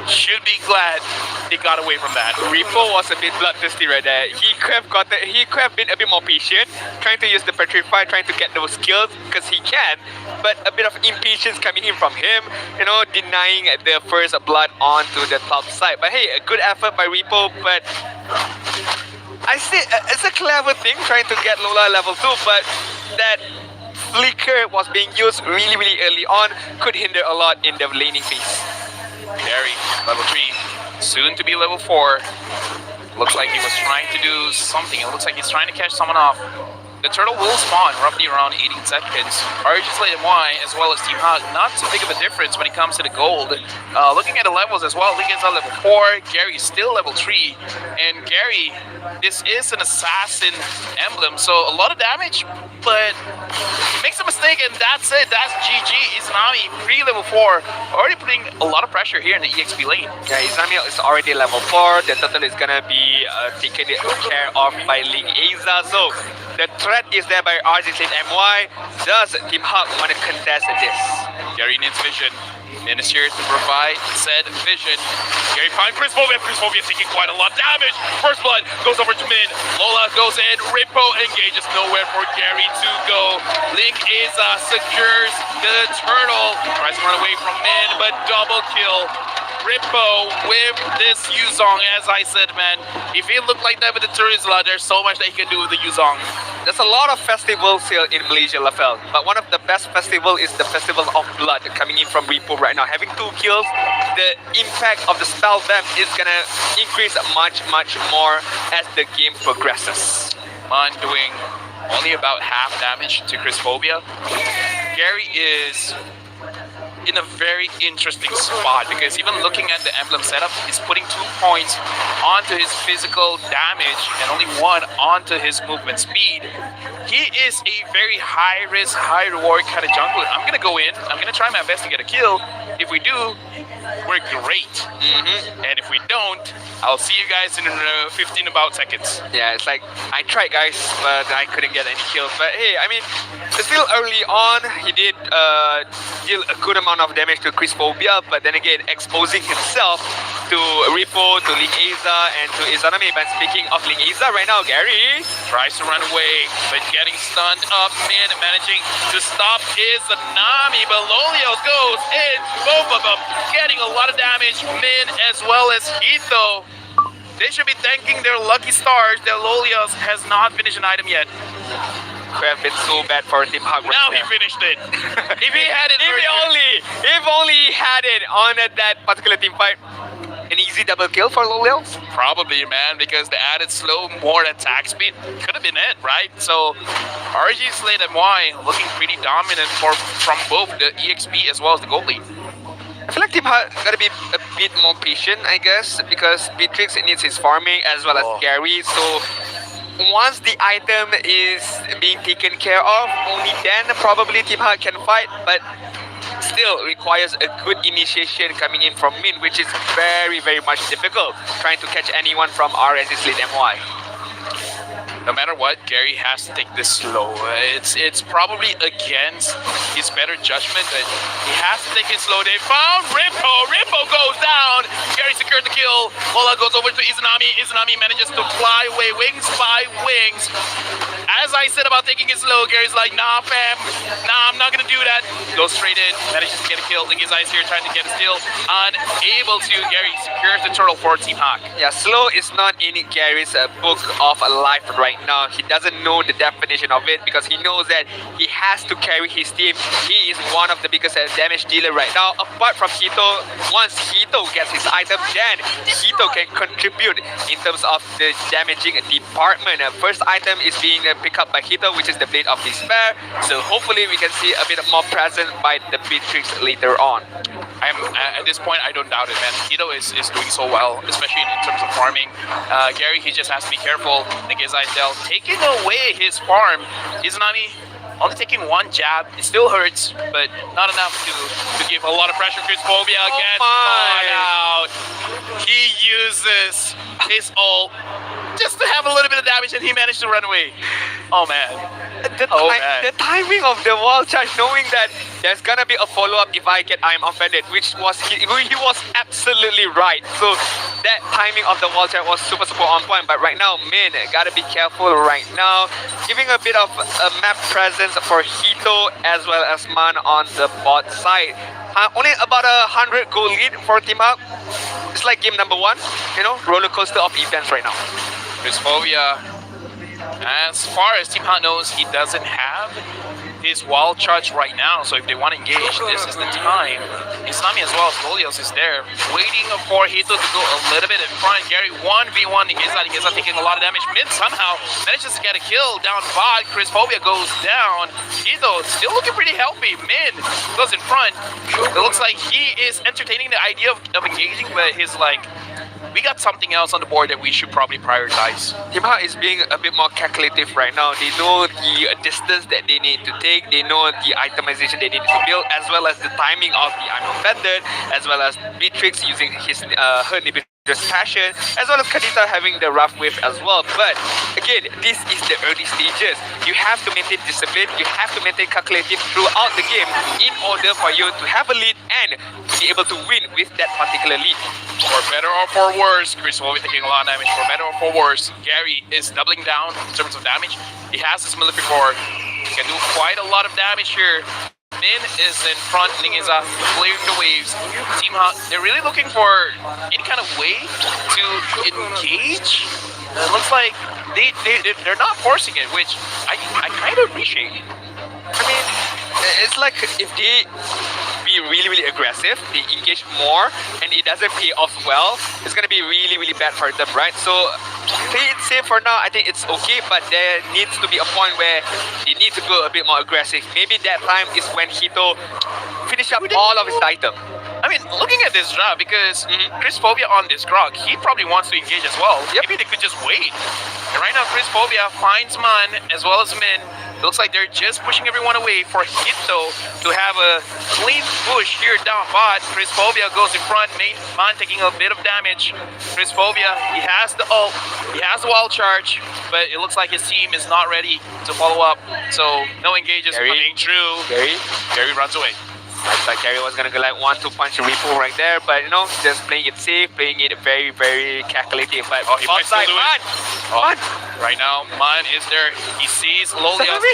Speaker 11: should be glad they got away from that.
Speaker 12: Rippo was a bit bloodthirsty right there. He could have been a bit more patient, trying to use the Petrify, trying to get those kills because he can. But a bit of impatience coming in from him, denying the first blood onto the top side. But hey, a good effort by Rippo. But I say it's a clever thing trying to get Lola level 2, but that flicker was being used really, really early on, could hinder a lot in the laning phase.
Speaker 11: Gary, level 3, soon to be level 4. Looks like he was trying to do something. It looks like he's trying to catch someone off. The turtle will spawn roughly around 18 seconds. RG Slate MY as well as Team Hawk, not too big of a difference when it comes to the gold. Looking at the levels as well, Lengands on level 4, Gary still level 3. And Gary, this is an assassin emblem, so a lot of damage, but he makes a mistake and that's it. That's GG. Izanami, pre-level 4, already putting a lot of pressure here in the EXP lane.
Speaker 12: Yeah, Izanami is already level 4. The turtle is gonna be taken care of by Ling Aza. So the threat is there by RZ Slate MY. Does Team Hawk want to contest this?
Speaker 11: Gary needs vision. Min is here to provide said vision. Gary finds Chris Phobia. Chris Phobia taking quite a lot of damage. First blood goes over to Min. Lola goes in. Rippo engages. Nowhere for Gary to go. Link is secures the turtle. Tries to run away from Min, but double kill. Rippo with this Yuzong, as I said, man. If he looked like that with the Turizla, there's so much that he can do with the Yuzong.
Speaker 12: There's a lot of festivals here in Malaysia, Lafel. But one of the best festivals is the Festival of Blood coming in from Rippo right now. Having 2 kills, the impact of the spell vamp is gonna increase much more as the game progresses.
Speaker 11: Man doing only about half damage to Chris Phobia. Gary is in a very interesting spot because even looking at the emblem setup, he's putting 2 points onto his physical damage and only 1 onto his movement speed. He is a very high risk, high reward kind of jungler. I'm gonna go in, I'm gonna try my best to get a kill. If we do, we're great. And if we don't, I'll see you guys in 15 about seconds.
Speaker 12: Yeah, it's like, I tried guys, but I couldn't get any kills. But hey, I mean, it's still early on. He did deal a good amount of damage to Chris Phobia, but then again, exposing himself to Rippo, to Lengands, and to Izanami. But speaking of Lengands right now, Gary
Speaker 11: tries to run away, but getting stunned up, Min managing to stop Izanami, but Lolios goes in, both of them getting a lot of damage, Min as well as Hito. They should be thanking their lucky stars that Lolios has not finished an item yet.
Speaker 12: Could have been so bad for Team Hawk.
Speaker 11: Now he finished it. If he had it,
Speaker 12: if only he had it on that particular team fight. An easy double kill for Lolios?
Speaker 11: Probably, man, because the added slow, more attack speed could have been it, right? So RG Slate MY looking pretty dominant from both the EXP as well as the gold lead.
Speaker 12: I feel like Team Hawk gotta be a bit more patient, I guess, because Beatrix needs his farming as well as Gary. So once the item is being taken care of, only then probably Team Hawk can fight, but still requires a good initiation coming in from Min, which is very much difficult trying to catch anyone from RS Slate MY.
Speaker 11: No matter what, Gary has to take this slow. It's probably against his better judgment that he has to take it slow. They found Rippo. Rippo goes down. Gary secured the kill. Lola goes over to Izanami. Izanami manages to fly away wings by wings. As I said about taking it slow, Gary's like, nah, fam. Nah, I'm not gonna do that. Goes straight in. Manages to get a kill. Lengands is here trying to get a steal. Unable to. Gary secures the turtle for Team Hawk.
Speaker 12: Yeah, slow is not in Gary's book of life right now. He doesn't know the definition of it because he knows that he has to carry his team. He is one of the biggest damage dealer right now. Apart from Hito, once Hito gets his item, then Hito can contribute in terms of the damaging department. First item is being picked up by Hito, which is the Blade of Despair. So hopefully we can see a bit more presence by the Beatrix later on.
Speaker 11: At this point, I don't doubt it, man. Hito is doing so well, especially in terms of farming. Gary, he just has to be careful. Lengands taking away his farm. Izanami only taking 1 jab. It still hurts, but not enough to give a lot of pressure. Chris Phobia gets caught out. He uses his ult just to have a little bit of damage, and he managed to run away. Oh man.
Speaker 12: The timing of the wall charge, knowing that there's gonna be a follow-up if I am offended, which was he was absolutely right. So that timing of the wall charge was super on point. But right now, Min gotta be careful right now, giving a bit of a map presence for Hito as well as Man on the bot side. Only about 100 goal lead for Team Hawk. It's like game number 1, you know, roller coaster of events right now.
Speaker 11: Chris Phobia, as far as Team Hawk knows, he doesn't have his wall charge right now, so if they want to engage, this is the time. Izanami as well as Lolios is there, waiting for Hito to go a little bit in front. Gary 1v1 Lengands taking a lot of damage. Min somehow manages to get a kill down bot. Chris Phobia goes down. Hito still looking pretty healthy. Min goes in front. It looks like he is entertaining the idea of engaging, but he's like, we got something else on the board that we should probably prioritize.
Speaker 12: Team Hawk is being a bit more calculative right now. They know the distance that they need to take. They know the itemization they need to build, as well as the timing of the I'm offended, as well as Beatrix using his her inhibitor There's passion, as well as Kadita having the rough whip as well. But again, this is the early stages. You have to maintain discipline, you have to maintain calculative throughout the game in order for you to have a lead and be able to win with that particular lead.
Speaker 11: For better or for worse, Chris will be taking a lot of damage. For better or for worse, Gary is doubling down in terms of damage. He has his Malefic Roar. He can do quite a lot of damage here. Min is in front, Lengands clearing the waves. Team Hawk, they're really looking for any kind of way to engage. It looks like they're not forcing it, which I kind of appreciate.
Speaker 12: I mean, it's like if they be really aggressive, they engage more, and it doesn't pay off well, it's gonna be really bad for them, right? So play it safe for now. I think it's okay, but there needs to be a point where they need to go a bit more aggressive. Maybe that time is when Hito finish up all of his item.
Speaker 11: I mean, looking at this draft, because Chris Phobia on this Grog, he probably wants to engage as well.
Speaker 12: Yep.
Speaker 11: Maybe they could just wait. And right now, Chris Phobia finds Man as well as Min. Looks like they're just pushing everyone away for Hito to have a clean push here down bot. Chris Phobia goes in front, Man taking a bit of damage. Chris Phobia, he has the ult, he has the wild charge, but it looks like his team is not ready to follow up. So no engages coming through. Gary runs away.
Speaker 12: I thought Gary was gonna go like 1-2 punch repo right there, but you know, just playing it safe, playing it very calculative. But
Speaker 11: he might still do it.
Speaker 12: Man!
Speaker 11: Right now, Man is there. He sees Lolias.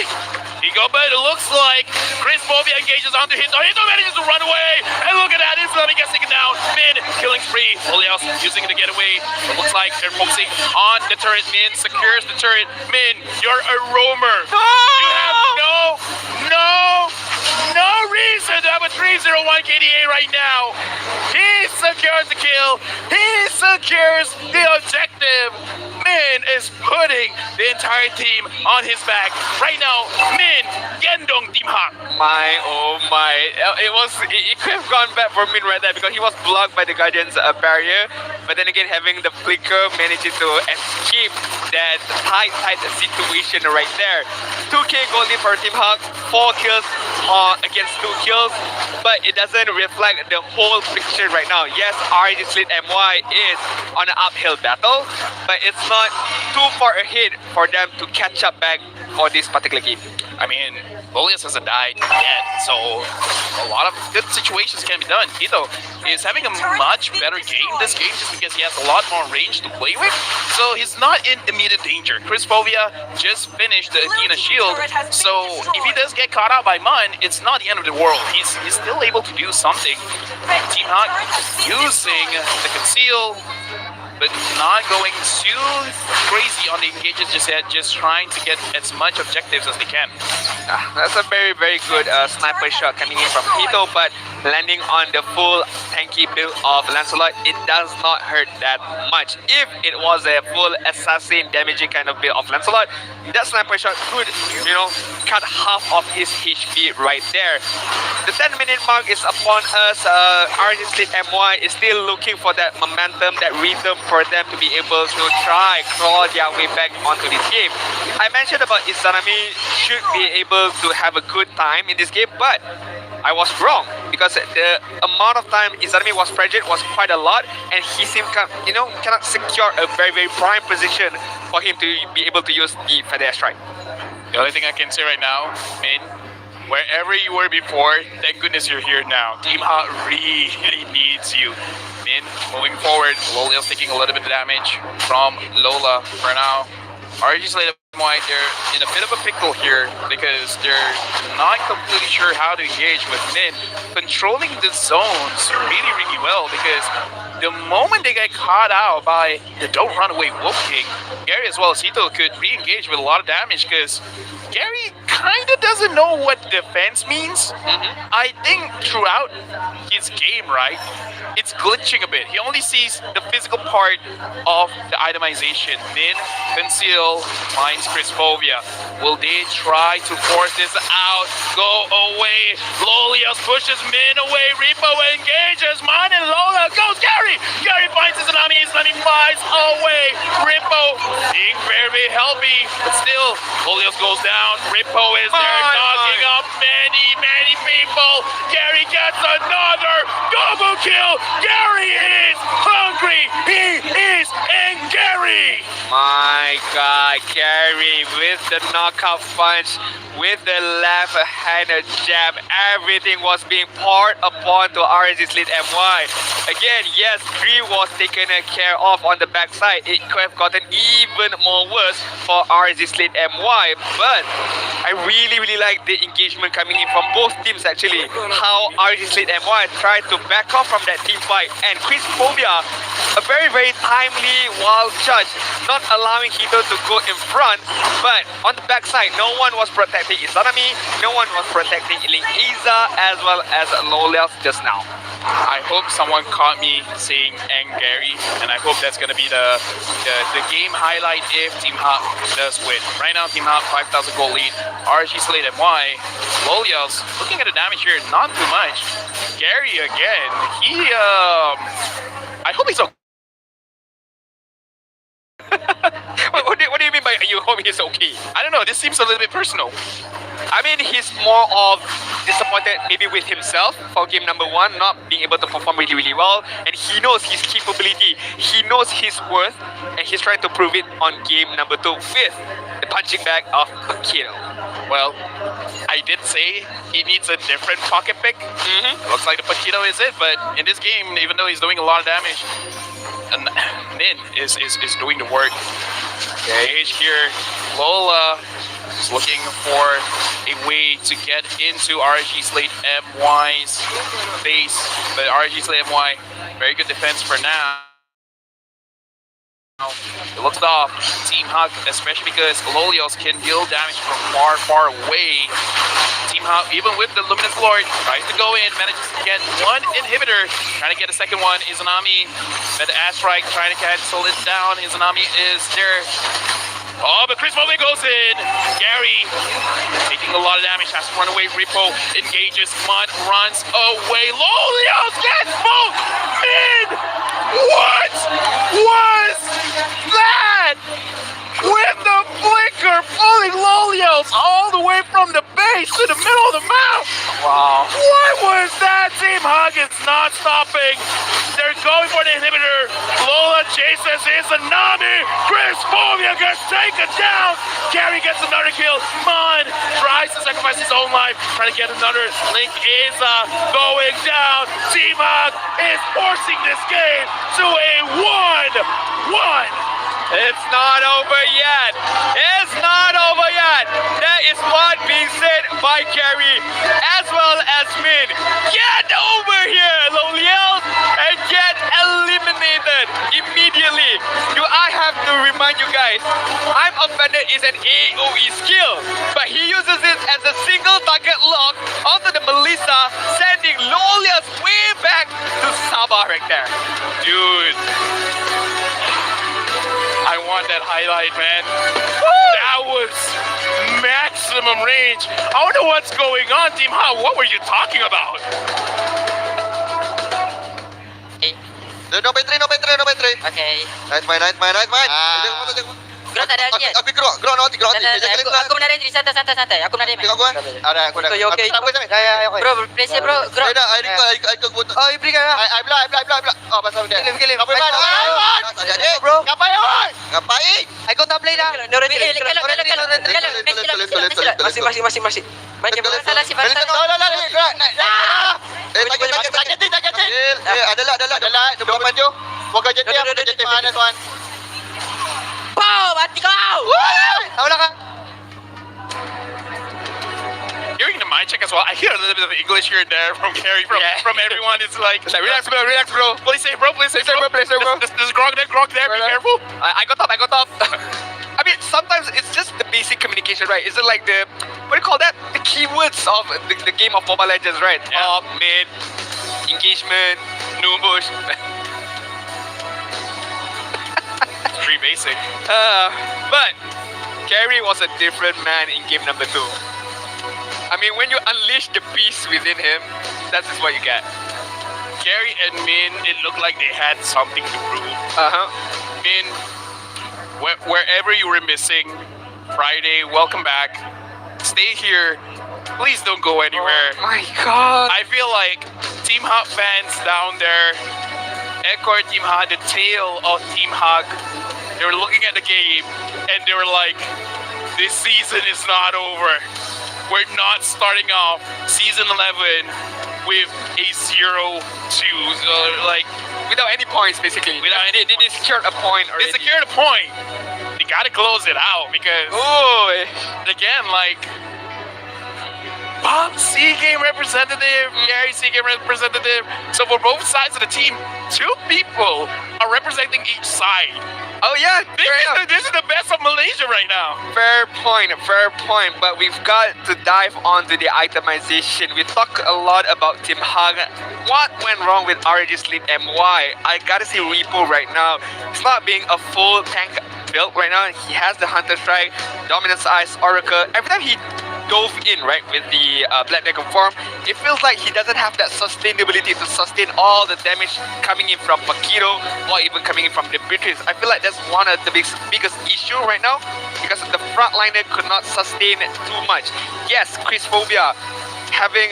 Speaker 11: He go, but it looks like Chris Phobia engages onto Hito. Hito manages to run away. And look at that, instantly gets taken down. Min killing spree. Lolias using it to get away. It looks like they're focusing on the turret. Min secures the turret. Min, you're a roamer. You have no reason to have a 301 KDA right now. He secures the kill. He secures the objective. Min is putting the entire team on his back. Right now, Min, Gendong Team Hawk.
Speaker 12: Oh my. It could have gone bad for Min right there because he was blocked by the Guardian's barrier. But then again, having the flicker, managing to escape that tight situation right there. 2k goldie for Team Hawk, 4 kills against 2 kills, but it doesn't reflect the whole picture right now. Yes, RG Slit MY is on an uphill battle, but it's not too far ahead for them to catch up back for this particular game.
Speaker 11: I mean, Lolias hasn't died yet, so a lot of good situations can be done. Hito is having a much better game this game just because he has a lot more range to play with, so he's not in immediate danger. Chris Phobia just finished the Athena shield, so if he does get caught out by Mun, it's not the end of the world. He's still able to do something. Team Hawk using the conceal, but not going too crazy on the engages just yet, just trying to get as much objectives as they can.
Speaker 12: That's a very good sniper shot coming in from Hito, but landing on the full tanky build of Lancelot, it does not hurt that much. If it was a full assassin damaging kind of build of Lancelot, that sniper shot could, you know, cut half of his HP right there. The 10-minute mark is upon us. RG Slit MY is still looking for that momentum, that rhythm for them to be able to try crawl their way back onto this game. I mentioned about Izanami should be able to have a good time in this game, but I was wrong because the amount of time Izanami was fragile was quite a lot, and he seemed, you know, cannot secure a very prime position for him to be able to use the Feather Strike.
Speaker 11: The only thing I can say right now, Min, wherever you were before, thank goodness you're here now. Team Hawk really needs you. Min, moving forward, Lolia's taking a little bit of damage from Lola for now. RG Slit MY, they're in a bit of a pickle here because they're not completely sure how to engage with Min. Controlling the zones really well because the moment they get caught out by the Don't Run Away Wolf King, Gary as well as Hito could re-engage with a lot of damage because Gary kind of doesn't know what defense means. I think throughout his game, right, it's glitching a bit. He only sees the physical part of the itemization. Min, conceal, finds Chris Phobia. Will they try to force this out? Go away. Lolias pushes Min away. Reaper engages. Man and Lola goes Gary. Gary! Gary finds his Izanami. Izanami flies away. Rippo being very, very healthy, but still, Lolios goes down. Rippo is there, knocking up many, many people. Gary gets another double kill. Gary is hungry. He is Gary.
Speaker 12: My God, Gary with the knockout punch, with the left-handed jab, everything was being poured upon to RSG Slate MY. Again, yes, Gree was taken care of on the backside. It could have gotten even more worse for RSG Slate MY, but I really, really like the engagement coming in from both teams actually. How RSG Slate MY tried to back off from that team fight, and Chris Phobia, a very, very timely wild charge, not allowing Hito to go in front, but on the backside, no one was protecting Izanami, no one was protecting Iza as well as Lolios just now.
Speaker 11: I hope someone caught me saying Gary, and I hope that's going to be the game highlight if Team Hop does win. Right now, Team Hop 5,000 gold lead. RSG Slate MY. Lolios looking at the damage here, not too much. Gary again. I hope he's okay.
Speaker 12: What do you mean by you hope he's okay?
Speaker 11: I don't know. This seems a little bit personal.
Speaker 12: I mean, he's more of disappointed maybe with himself for game number 1, not being able to perform really, really well. And he knows his capability, he knows his worth, and he's trying to prove it on game number 2 with the punching bag of Akira.
Speaker 11: Well, I did say he needs a different pocket pick. It looks like the Paquito is it, but in this game, even though he's doing a lot of damage, Nin is doing the work. Age here, Lola is looking for a way to get into RSG Slate MY's base, but RSG Slate MY, very good defense for now. It looks off Team Hawk, especially because Lolios can deal damage from far, far away. Team Hawk, even with the Luminous Lord, tries to go in, manages to get one inhibitor, trying to get a second one. Izanami, with the Ash Strike, trying to cancel it down. Izanami is there. Oh, but Chris Foley goes in. Gary taking a lot of damage, has to run away. Rippo engages, Mud runs away. Lolios gets both in. What was that? With the flicker, pulling Lolios all the way from the base to the middle of the map.
Speaker 12: Wow.
Speaker 11: What was that? Team Hug is not stopping. They're going for the inhibitor. Lola chases Izanami. Chris Phobia gets taken down. Gary gets another kill. Mon tries to sacrifice his own life, trying to get another. Link is going down. Team Hug is forcing this game to a 1-1.
Speaker 12: It's not over yet. It's not over yet. That is what being said by Gary as well as Min. Get over here, Lolios, and get eliminated immediately. Do I have to remind you guys, I'm offended is an AoE skill, but he uses it as a single target lock onto the Melissa, sending Lolios way back to Sabah right there.
Speaker 11: Dude. I want that highlight, man. That was maximum range. I wonder what's going on, Team Ha. What were you talking about?
Speaker 13: No battery.
Speaker 6: Okay.
Speaker 13: Nice mine.
Speaker 6: Gerak tak ada niat.
Speaker 13: Aku gerak nanti.
Speaker 6: Aku menarik diri santai. Aku menarik.
Speaker 13: Tengok gua. Ada aku dah.
Speaker 6: Okay.
Speaker 13: Aku tak apa ya.
Speaker 6: Bro, pressure bro. Gerak.
Speaker 13: Dah, I butut. Oh, you bring ah. I block. Oh, pasal dia. Kilim. Apa bang? Tak jadi. Bro. Ngapain?
Speaker 6: I got tak play dah. Masih. Banyak masalah si Fanta.
Speaker 13: Sakit. Adalah. Dua maju. Moga jadi mana tuan?
Speaker 6: Pow, mati kau.
Speaker 13: Tahu lah kan?
Speaker 11: Hearing the mic check as well, I hear a little bit of English here and there from Gary, from everyone. It's like,
Speaker 12: Relax, bro.
Speaker 11: Please say, bro. Please say, bro. There's Grog there, be careful.
Speaker 12: I got top. I mean, sometimes it's just the basic communication, right? It's like the, what do you call that? The keywords of the game of Mobile Legends, right?
Speaker 11: Yeah.
Speaker 12: Top, mid, engagement, ambush.
Speaker 11: Pretty basic.
Speaker 12: But Gary was a different man in game number 2. I mean, when you unleash the beast within him, that's just what you get.
Speaker 11: Gary and Min, it looked like they had something to prove. Min, wherever you were missing, Friday, welcome back. Stay here. Please don't go anywhere.
Speaker 12: Oh my god.
Speaker 11: I feel like Team Hawk fans down there, Ekor Team Hawk, the tail of Team Hawk, they were looking at the game and they were like, this season is not over. We're not starting off season 11 with a 0-2. So like,
Speaker 12: without any points, basically.
Speaker 11: Without any,
Speaker 12: they secured a point already.
Speaker 11: They secured a point. They gotta close it out because, again, like, Bob C game representative, Gary C game representative. So for both sides of the team, 2 people are representing each side.
Speaker 12: Oh yeah,
Speaker 11: this is the best of Malaysia right now.
Speaker 12: Fair point. But we've got to dive onto the itemization. We talk a lot about Team Hag. What went wrong with RG Sleep and why? I gotta see Repo right now. It's not being a full tank build right now. He has the Hunter Strike, Dominance Ice, Oracle. Every time he dove in, right, with the Black Dragon form, it feels like he doesn't have that sustainability to sustain all the damage coming in from Paquito or even coming in from the Beatrice. I feel like that's one of the biggest issue right now because the frontliner could not sustain too much. Yes, Chris Phobia having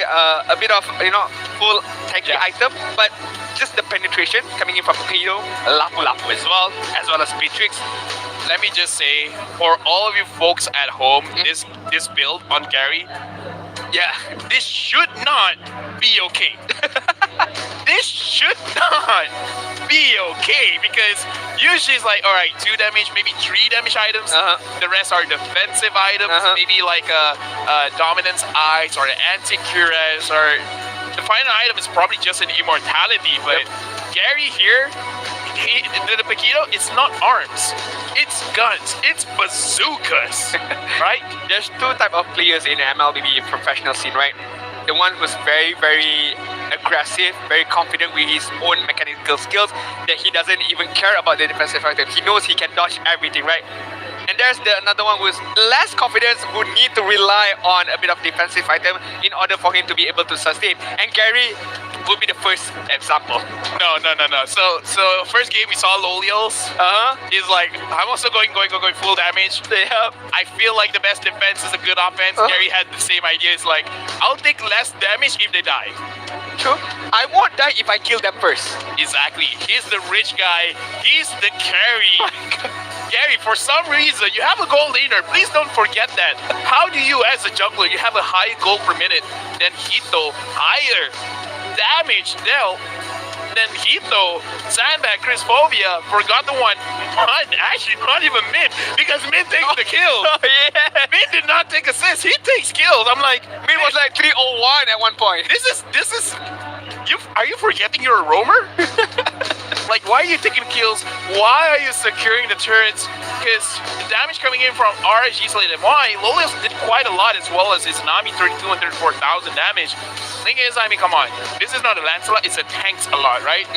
Speaker 12: a bit of, full tanky item, but just the penetration coming in from Paquito, Lapu Lapu as well as Beatrix.
Speaker 11: Let me just say, for all of you folks at home, this build on Gary, this should not be okay. This should not be okay because usually it's like, all right, 2 damage, maybe 3 damage items. The rest are defensive items, maybe like a Dominance Ice or an Anti-Cures, or the final item is probably just an Immortality, but Gary here, the Paquito, it's not arms, it's guns, it's bazookas, right?
Speaker 12: There's 2 type of players in the MLBB professional scene, right? The one who's very, very aggressive, very confident with his own mechanical skills, that he doesn't even care about the defensive items. He knows he can dodge everything, right? And there's another one who's less confident, who need to rely on a bit of defensive item in order for him to be able to sustain. And Gary would be the first example.
Speaker 11: No. So first game we saw Lolios. He's like, I'm also going full damage. I feel like the best defense is a good offense. Gary had the same idea. It's like, I'll take less damage if they die.
Speaker 12: True. I won't die if I kill them first.
Speaker 11: Exactly. He's the rich guy. He's the carry. Gary, for some reason, you have a gold laner. Please don't forget that. How do you, as a jungler, you have a higher gold per minute than Hito, higher damage dealt than Hito, Sandbag, Chris Phobia, forgot the one. Actually, not even Min, because Min takes the kill. Min did not take assists. He takes kills. I'm like,
Speaker 12: Min was like 301 at one point.
Speaker 11: This is. Are you forgetting you're a roamer? Like, why are you taking kills? Why are you securing the turrets? Because the damage coming in from RSG Slate and Y, Lolios did quite a lot, as well as his Nami 32 and 34,000 damage. Thing is, I mean, come on. This is not a Lancelot, it's a tanks a lot, right?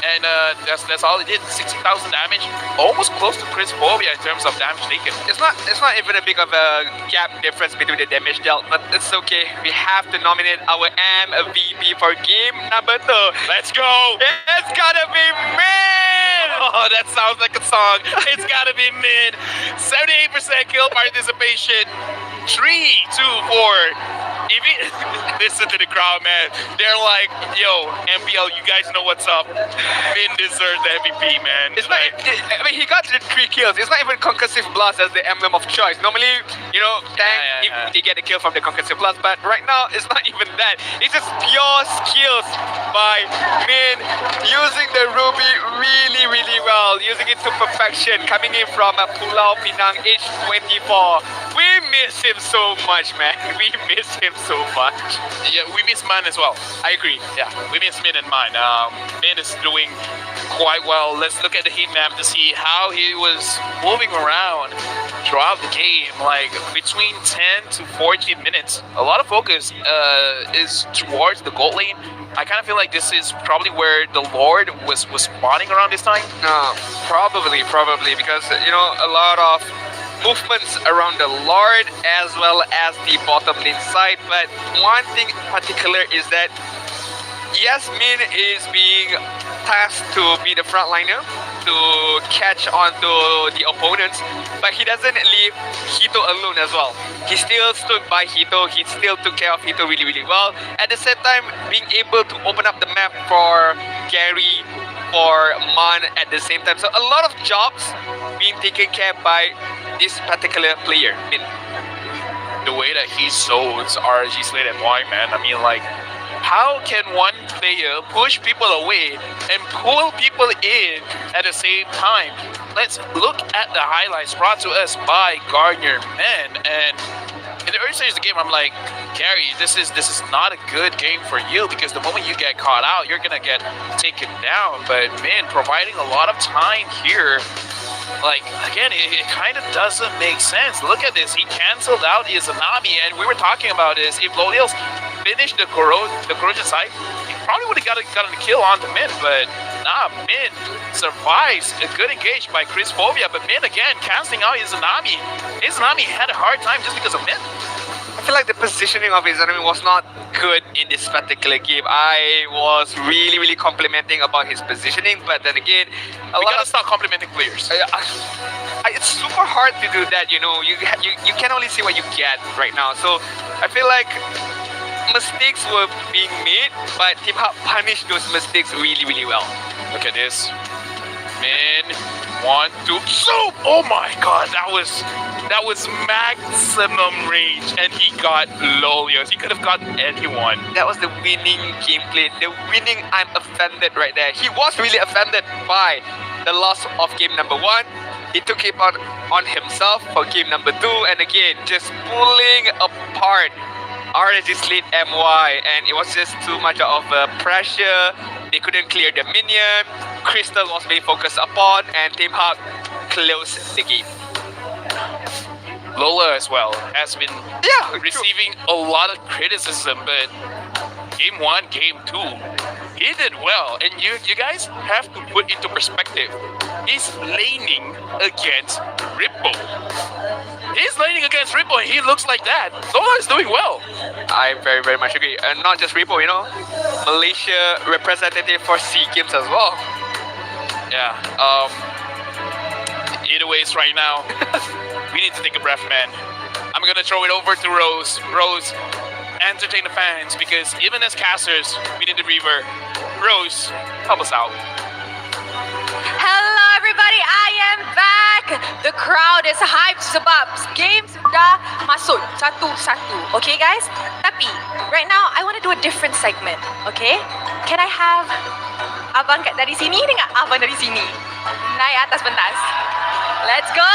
Speaker 11: And that's all it did. 60,000 damage, almost close to Chris Phobia in terms of damage taken.
Speaker 12: It's not even a big of a gap difference between the damage dealt, but it's okay. We have to nominate our MVP for game number 2.
Speaker 11: Let's go!
Speaker 12: It's gotta be Min!
Speaker 11: Oh, that sounds like a song. It's gotta be Min. 78% kill participation. 3, 2, 4. Listen to the crowd, man. They're like, yo, MPL, you guys know what's up. Min deserves the MVP, man.
Speaker 12: It's like, I mean, he got the 3 kills. It's not even Concussive Blast as the emblem of choice. Normally, tank, if they get a kill from the Concussive Blast, but right now, it's not even that. It's just pure skills by Min, using the Ruby really, really well, using it to perfection, coming in from Pulau Pinang, age 24. We miss him so much, man. We miss him so much.
Speaker 11: Yeah, we miss Man as well.
Speaker 12: I agree.
Speaker 11: Yeah, we miss Min and Man. Min is doing quite well. Let's look at the heat map to see how he was moving around throughout the game. Like, between 10 to 14 minutes. A lot of focus is towards the gold lane. I kind of feel like this is probably where the Lord was spawning around this time.
Speaker 12: Probably, because, a lot of movements around the Lord as well as the bottom lane side. But one thing in particular is that yes, Min is being tasked to be the frontliner to catch onto the opponents, but he doesn't leave Hito alone as well. He still stood by Hito. He still took care of Hito really, really well. At the same time, being able to open up the map for Gary, for Man at the same time. So a lot of jobs being taken care by this particular player, Min.
Speaker 11: The way that he sows RG Slate and Y, man. I mean, like, how can one player push people away and pull people in at the same time? Let's look at the highlights brought to us by Gardner Man. And in the early stages of the game, I'm like, Gary, this is not a good game for you, because the moment you get caught out, you're gonna get taken down. But man, providing a lot of time here, like, again, it kind of doesn't make sense. Look at this. He canceled out Izanami, and we were talking about this. If Loliel's finished the corrosion side, he probably would have gotten a kill on the Min, but nah, Min survives a good engage by Chris Phobia, but Min again canceling out Izanami. Izanami had a hard time just because of Min.
Speaker 12: I feel like the positioning of Izanami was not good in this particular game. I was really, really complimenting about his positioning, but then again,
Speaker 11: we gotta stop complimenting players.
Speaker 12: It's super hard to do that, you know. You can only see what you get right now. So I feel like mistakes were being made, but Team Hub punished those mistakes really, really well.
Speaker 11: Look at this. Min, 1, 2, soup! Oh my god, that was maximum range, and he got Lolios. He could have gotten anyone.
Speaker 12: That was the winning gameplay, the winning I'm offended right there. He was really offended by the loss of game number 1. He took it on himself for game number 2, and again, just pulling apart RSG Slate MY, and it was just too much of pressure. They couldn't clear the minion. Crystal was being focused upon, and Team Hawk closed the game.
Speaker 11: Lola as well has been receiving a lot of criticism, but game 1, game 2, he did well. And you guys have to put into perspective, he's laning against Ripple. He's laning against Ripple, and he looks like that. Lola is doing well.
Speaker 12: I very, very much agree. And not just Ripple, you know, Malaysia representative for SEA Games as well.
Speaker 11: Yeah. Either ways, right now, we need to take a breath, man. I'm gonna throw it over to Rose. Rose, entertain the fans, because even as casters, we need the Reaver. Rose, help us out.
Speaker 8: Hello everybody, I am back. The crowd is hyped sebab game sudah masuk satu-satu. Okay guys? Tapi right now I want to do a different segment. Okay? Can I have abang kat dari sini dengan abang dari sini naik atas pentas? Let's go!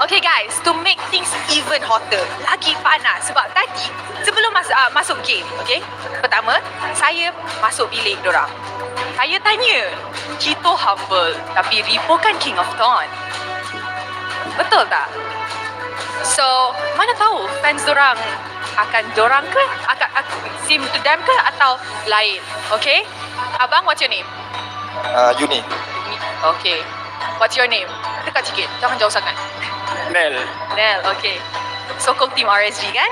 Speaker 8: Okay guys, to make things even hotter, lagi panas sebab tadi sebelum masuk game, okay? Pertama, saya masuk bilik dorang. Saya tanya, Hito humble tapi Ripo kan King of Dawn. Betul tak? So, mana tahu fans dorang akan dorang ke? Akan sim to them ke atau lain? Okay? Abang, what's your name?
Speaker 13: Uni.
Speaker 8: Okay. What's your name? Dekat sikit, jangan jauh sangat.
Speaker 13: Nel.
Speaker 8: Nel, okay. Sokong team RSG kan?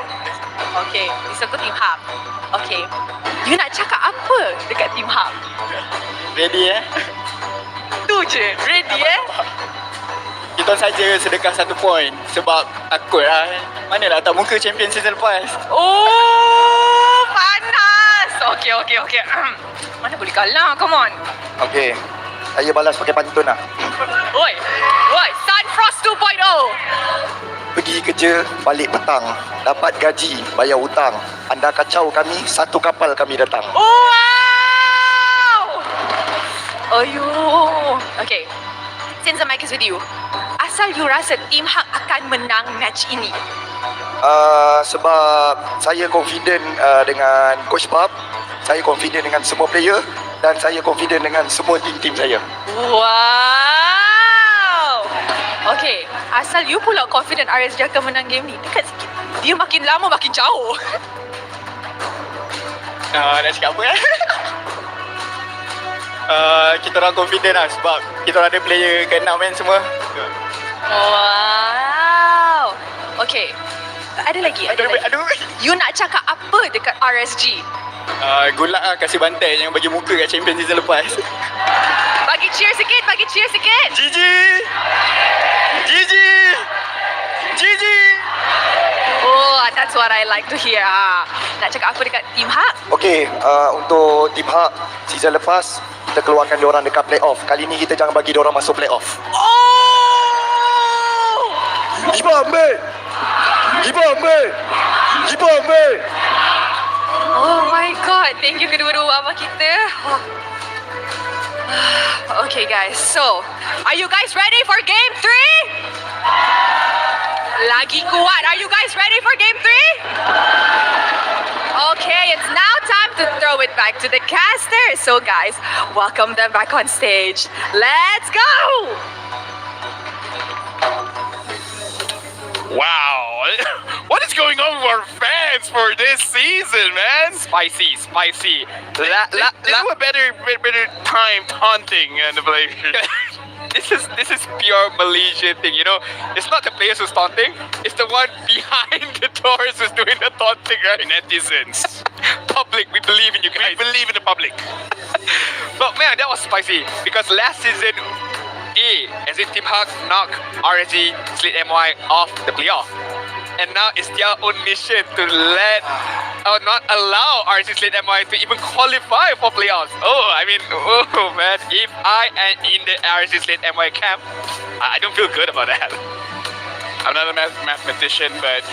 Speaker 8: Okay. Disokong team Hub. Okay. You nak cakap apa dekat team Hub?
Speaker 13: Ready
Speaker 8: Tu je. Ready
Speaker 13: Kita saja sedekah 1 point sebab akut lah. Mana nak tahu muka champion season lepas.
Speaker 8: Oh, panas. Okay. Mana boleh kalah, come on.
Speaker 13: Okay. Saya balas pakai pantun lah.
Speaker 8: Oi, Sunfrost 2.0.
Speaker 13: Pergi kerja, balik petang. Dapat gaji, bayar hutang. Anda kacau kami, 1 kapal kami datang.
Speaker 8: Wow! Ayo. Okay. Since the mic is with you, asal you rasa Team Hak akan menang match ini?
Speaker 13: Sebab saya confident dengan Coach Bob. Saya confident dengan semua player. Dan saya confident dengan semua tim-tim saya.
Speaker 8: Wow! Okay, asal you pula confident RSG akan menang game ni. Dekat sikit. Dia makin lama makin jauh.
Speaker 13: Nak cakap apa kita orang confident lah sebab kita orang ada player ke-6 kan semua.
Speaker 8: Wow! Okay, Ada lagi. You nak cakap apa dekat RSG?
Speaker 14: Good luck lah, kasih bantai. Jangan bagi muka kat champion season lepas.
Speaker 8: Bagi cheer sikit, bagi cheer sikit.
Speaker 14: Gigi! Gigi! Gigi!
Speaker 8: Oh, that's what I like to hear. Nak cakap apa dekat Team Hak?
Speaker 13: Okey, untuk Team Hak season lepas kita keluarkan diorang dekat playoff. Kali ni kita jangan bagi diorang masuk playoff. Gibambe! Gibambe! Gibambe!
Speaker 8: Oh my god, thank you kedua-dua abang kita. Okay guys, so are you guys ready for game 3? Lagi kuat. Are you guys ready for game 3? Okay, it's now time to throw it back to the casters. So guys, welcome them back on stage. Let's go!
Speaker 11: Wow. What is going on with our fans for this season, man?
Speaker 12: Spicy.
Speaker 11: They do a better time taunting the players.
Speaker 12: This is pure Malaysian thing, you know. It's not the players who's taunting, it's the one behind the doors who's doing the taunting, right?
Speaker 11: Netizens.
Speaker 12: Public, we believe in you guys.
Speaker 11: We believe in the public.
Speaker 12: But man, that was spicy because last season, as in Team Hak knocked RSG Slate MY off the playoff. And now it's their own mission to not allow RSG Slate MY to even qualify for playoffs. Oh man, if I am in the RSG Slate MY camp, I don't feel good about that.
Speaker 11: I'm not a mathematician, but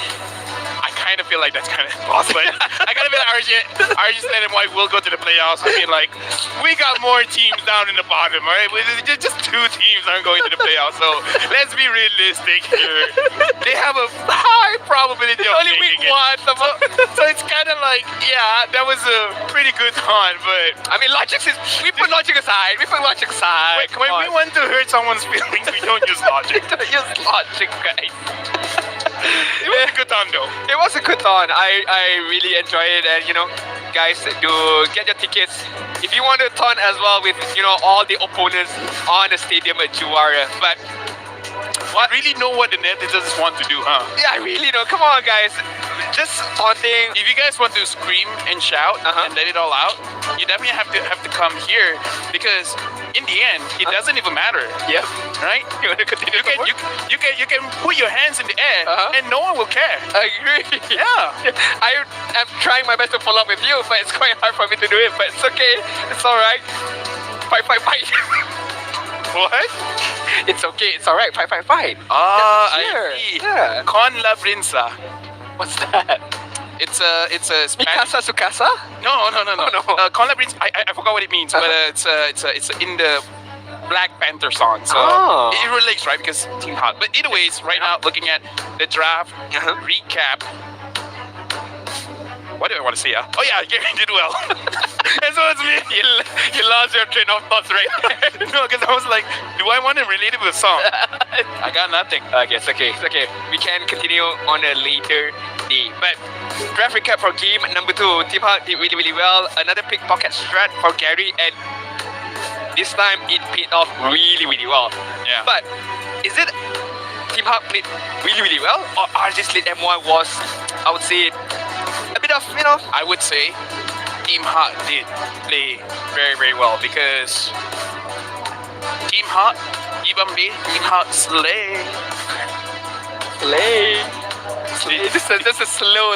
Speaker 11: I kind of feel like that's kind of possible. I kind of feel like RSG Slate MY will go to the playoffs. I mean, like, we got more teams down in the bottom, right? Just 2 teams aren't going to the playoffs, so let's be realistic here. They have a high probability of
Speaker 12: Only
Speaker 11: making
Speaker 12: week
Speaker 11: it.
Speaker 12: 1.
Speaker 11: So it's kind of like, yeah, that was a pretty good taunt, but
Speaker 12: I mean, we put logic aside. When
Speaker 11: we want to hurt someone's feelings, we don't use logic.
Speaker 12: Don't use logic, guys.
Speaker 11: It was a good taunt, though.
Speaker 12: It was a good taunt. I really enjoyed it, and you know, guys, do get your tickets if you want to taunt as well with all the opponents on the stadium at Juara. But
Speaker 11: I really know what the netizens want to do, huh?
Speaker 12: Yeah, I really know. Come on, guys. Just taunting.
Speaker 11: If you guys want to scream and shout and let it all out, you definitely have to come here because in the end, it doesn't even matter.
Speaker 12: Yep.
Speaker 11: Right?
Speaker 12: You want to continue?
Speaker 11: You can put your hands in the air and no one will care.
Speaker 12: I agree.
Speaker 11: Yeah.
Speaker 12: I am trying my best to follow up with you, but it's quite hard for me to do it. But it's okay. It's all right. Fight.
Speaker 11: What?
Speaker 12: It's okay. It's all right. Fight.
Speaker 11: I see.
Speaker 12: Yeah.
Speaker 11: Con la brinza.
Speaker 12: What's that?
Speaker 11: It's a Spanish.
Speaker 12: Mikasa Sukasa?
Speaker 11: No.
Speaker 12: No.
Speaker 11: Con la brinza. I forgot what it means, but it's in the Black Panther song, so it relates, right? Because Team Hot. But either ways, right now, looking at the draft recap. What do I want to say? Oh yeah, Gary did well. And so it's me.
Speaker 12: You lost your train of thoughts right there.
Speaker 11: No, because I was like, do I want to relate it with a song? I got nothing.
Speaker 12: Okay, it's okay. We can continue on a later day. But draft recap for game number 2. Team Hut did really well. Another pickpocket strat for Gary, and this time it paid off really well.
Speaker 11: Yeah.
Speaker 12: But is it Team Hut played really well, or RJ Slate M1 was, I would say, a bit of,
Speaker 11: I would say Team Hot did play very well because Team Hot, Ibambi, Team Hot slay.
Speaker 12: Just a slow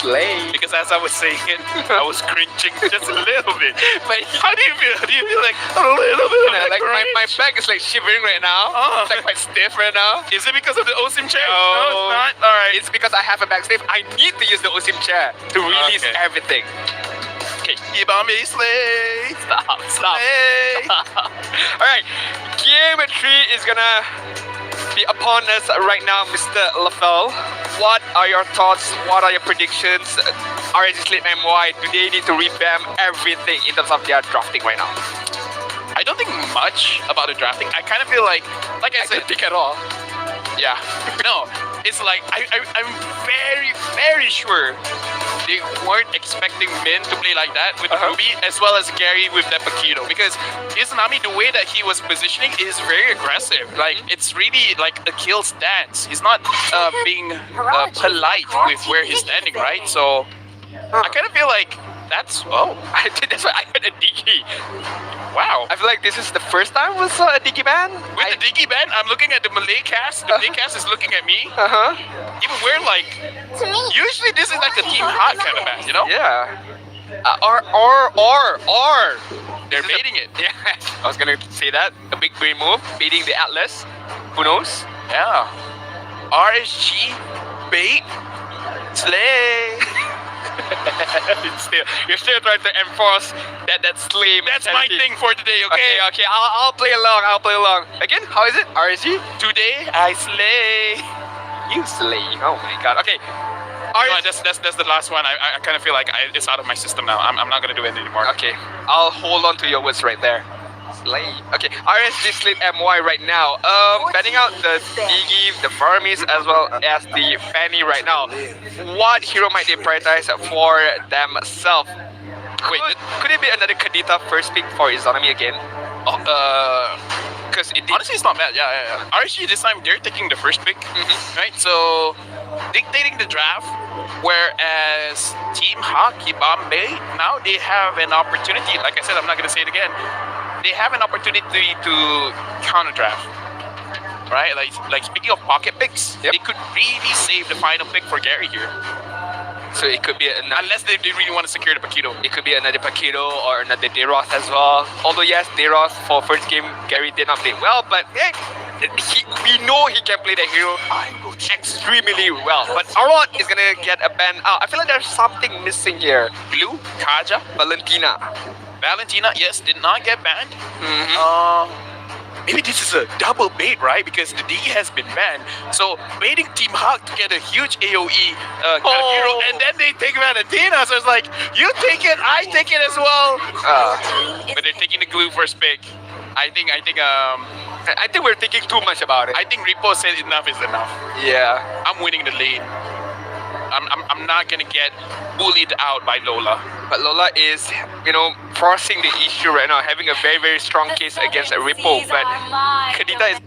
Speaker 12: slay.
Speaker 11: Because as I was saying it, I was cringing just a little bit.
Speaker 12: But
Speaker 11: how do you feel? Do you feel like a little bit of
Speaker 12: like my back is like shivering right now. It's like quite stiff right now.
Speaker 11: Is it because of the OSIM chair?
Speaker 12: No,
Speaker 11: it's not. All right.
Speaker 12: It's because I have a back stiff. I need to use the OSIM chair to release everything. Okay.
Speaker 11: Ibambi slay.
Speaker 12: Stop.
Speaker 11: Slay.
Speaker 12: Alright. Game 3 is gonna be upon us right now, Mr. LaFell. What are your thoughts? What are your predictions? RSG Slate MY, do they need to revamp everything in terms of their drafting right now?
Speaker 11: I don't think much about the drafting. I kind of feel like I said,
Speaker 12: don't think at all.
Speaker 11: Yeah. No. It's like I'm very sure they weren't expecting Min to play like that with the Ruby, as well as Gary with the Paquito, because Izanami, the way that he was positioning is very aggressive. Like, it's really like a kill stance. He's not being polite with where he's standing, right? So I kind of feel like that's
Speaker 12: that's why I heard a Digi.
Speaker 11: Wow.
Speaker 12: I feel like this is the first time we saw a Digi ban.
Speaker 11: With the Digi ban, I'm looking at the Malay cast. The Malay cast is looking at me. Even we're like, usually this is like a Team Hot kind of ban, you know?
Speaker 12: Yeah. Or
Speaker 11: they're baiting it.
Speaker 12: Yeah, I was gonna say that. A big brain move, baiting the Atlas. Who knows?
Speaker 11: Yeah. RSG bait slay.
Speaker 12: You're still trying to enforce that slay.
Speaker 11: That's my thing for today, okay?
Speaker 12: Okay. I'll play along. Again, how is it? RSG?
Speaker 11: Today I slay.
Speaker 12: You slay. Oh my god. Okay.
Speaker 11: That's the last one. I kind of feel like it's out of my system now. I'm not gonna do it anymore.
Speaker 12: Okay. I'll hold on to your words right there. Slay. Okay. RSG slate MY right now. Banning out the Digi, the Farmies, as well as the Fanny right now. What hero might they prioritize for themselves? Wait, could it be another Kadita first pick for Izanami again?
Speaker 11: Because honestly, it's not bad. Yeah. RSG this time they're taking the first pick, right? So dictating the draft. Whereas Team Hockey Bombay now they have an opportunity. Like I said, I'm not gonna say it again. They have an opportunity to counter draft. Right? Like speaking of pocket picks, they could really save the final pick for Gary here.
Speaker 12: So it could be
Speaker 11: unless they really want to secure the Paquito.
Speaker 12: It could be another Paquito or another Deroth as well. Although yes, Deroth for first game Gary did not play well, but we know he can play the hero extremely well. But Arlot is gonna get a ban out. I feel like there's something missing here.
Speaker 11: Blue, Kaja, Valentina, yes, did not get banned. Maybe this is a double bait, right? Because the D has been banned. So baiting Team Hawk to get a huge AoE hero, and then they take Valentina. So it's like, you take it, I take it as well. But they're taking the glue first pick. I think
Speaker 12: we're thinking too much about it.
Speaker 11: I think Repo said enough is enough.
Speaker 12: Yeah.
Speaker 11: I'm winning the lane. I'm not gonna get bullied out by Lola.
Speaker 12: But Lola is, forcing the issue right now, having a very, very strong case against a Ripple. But Kadita is.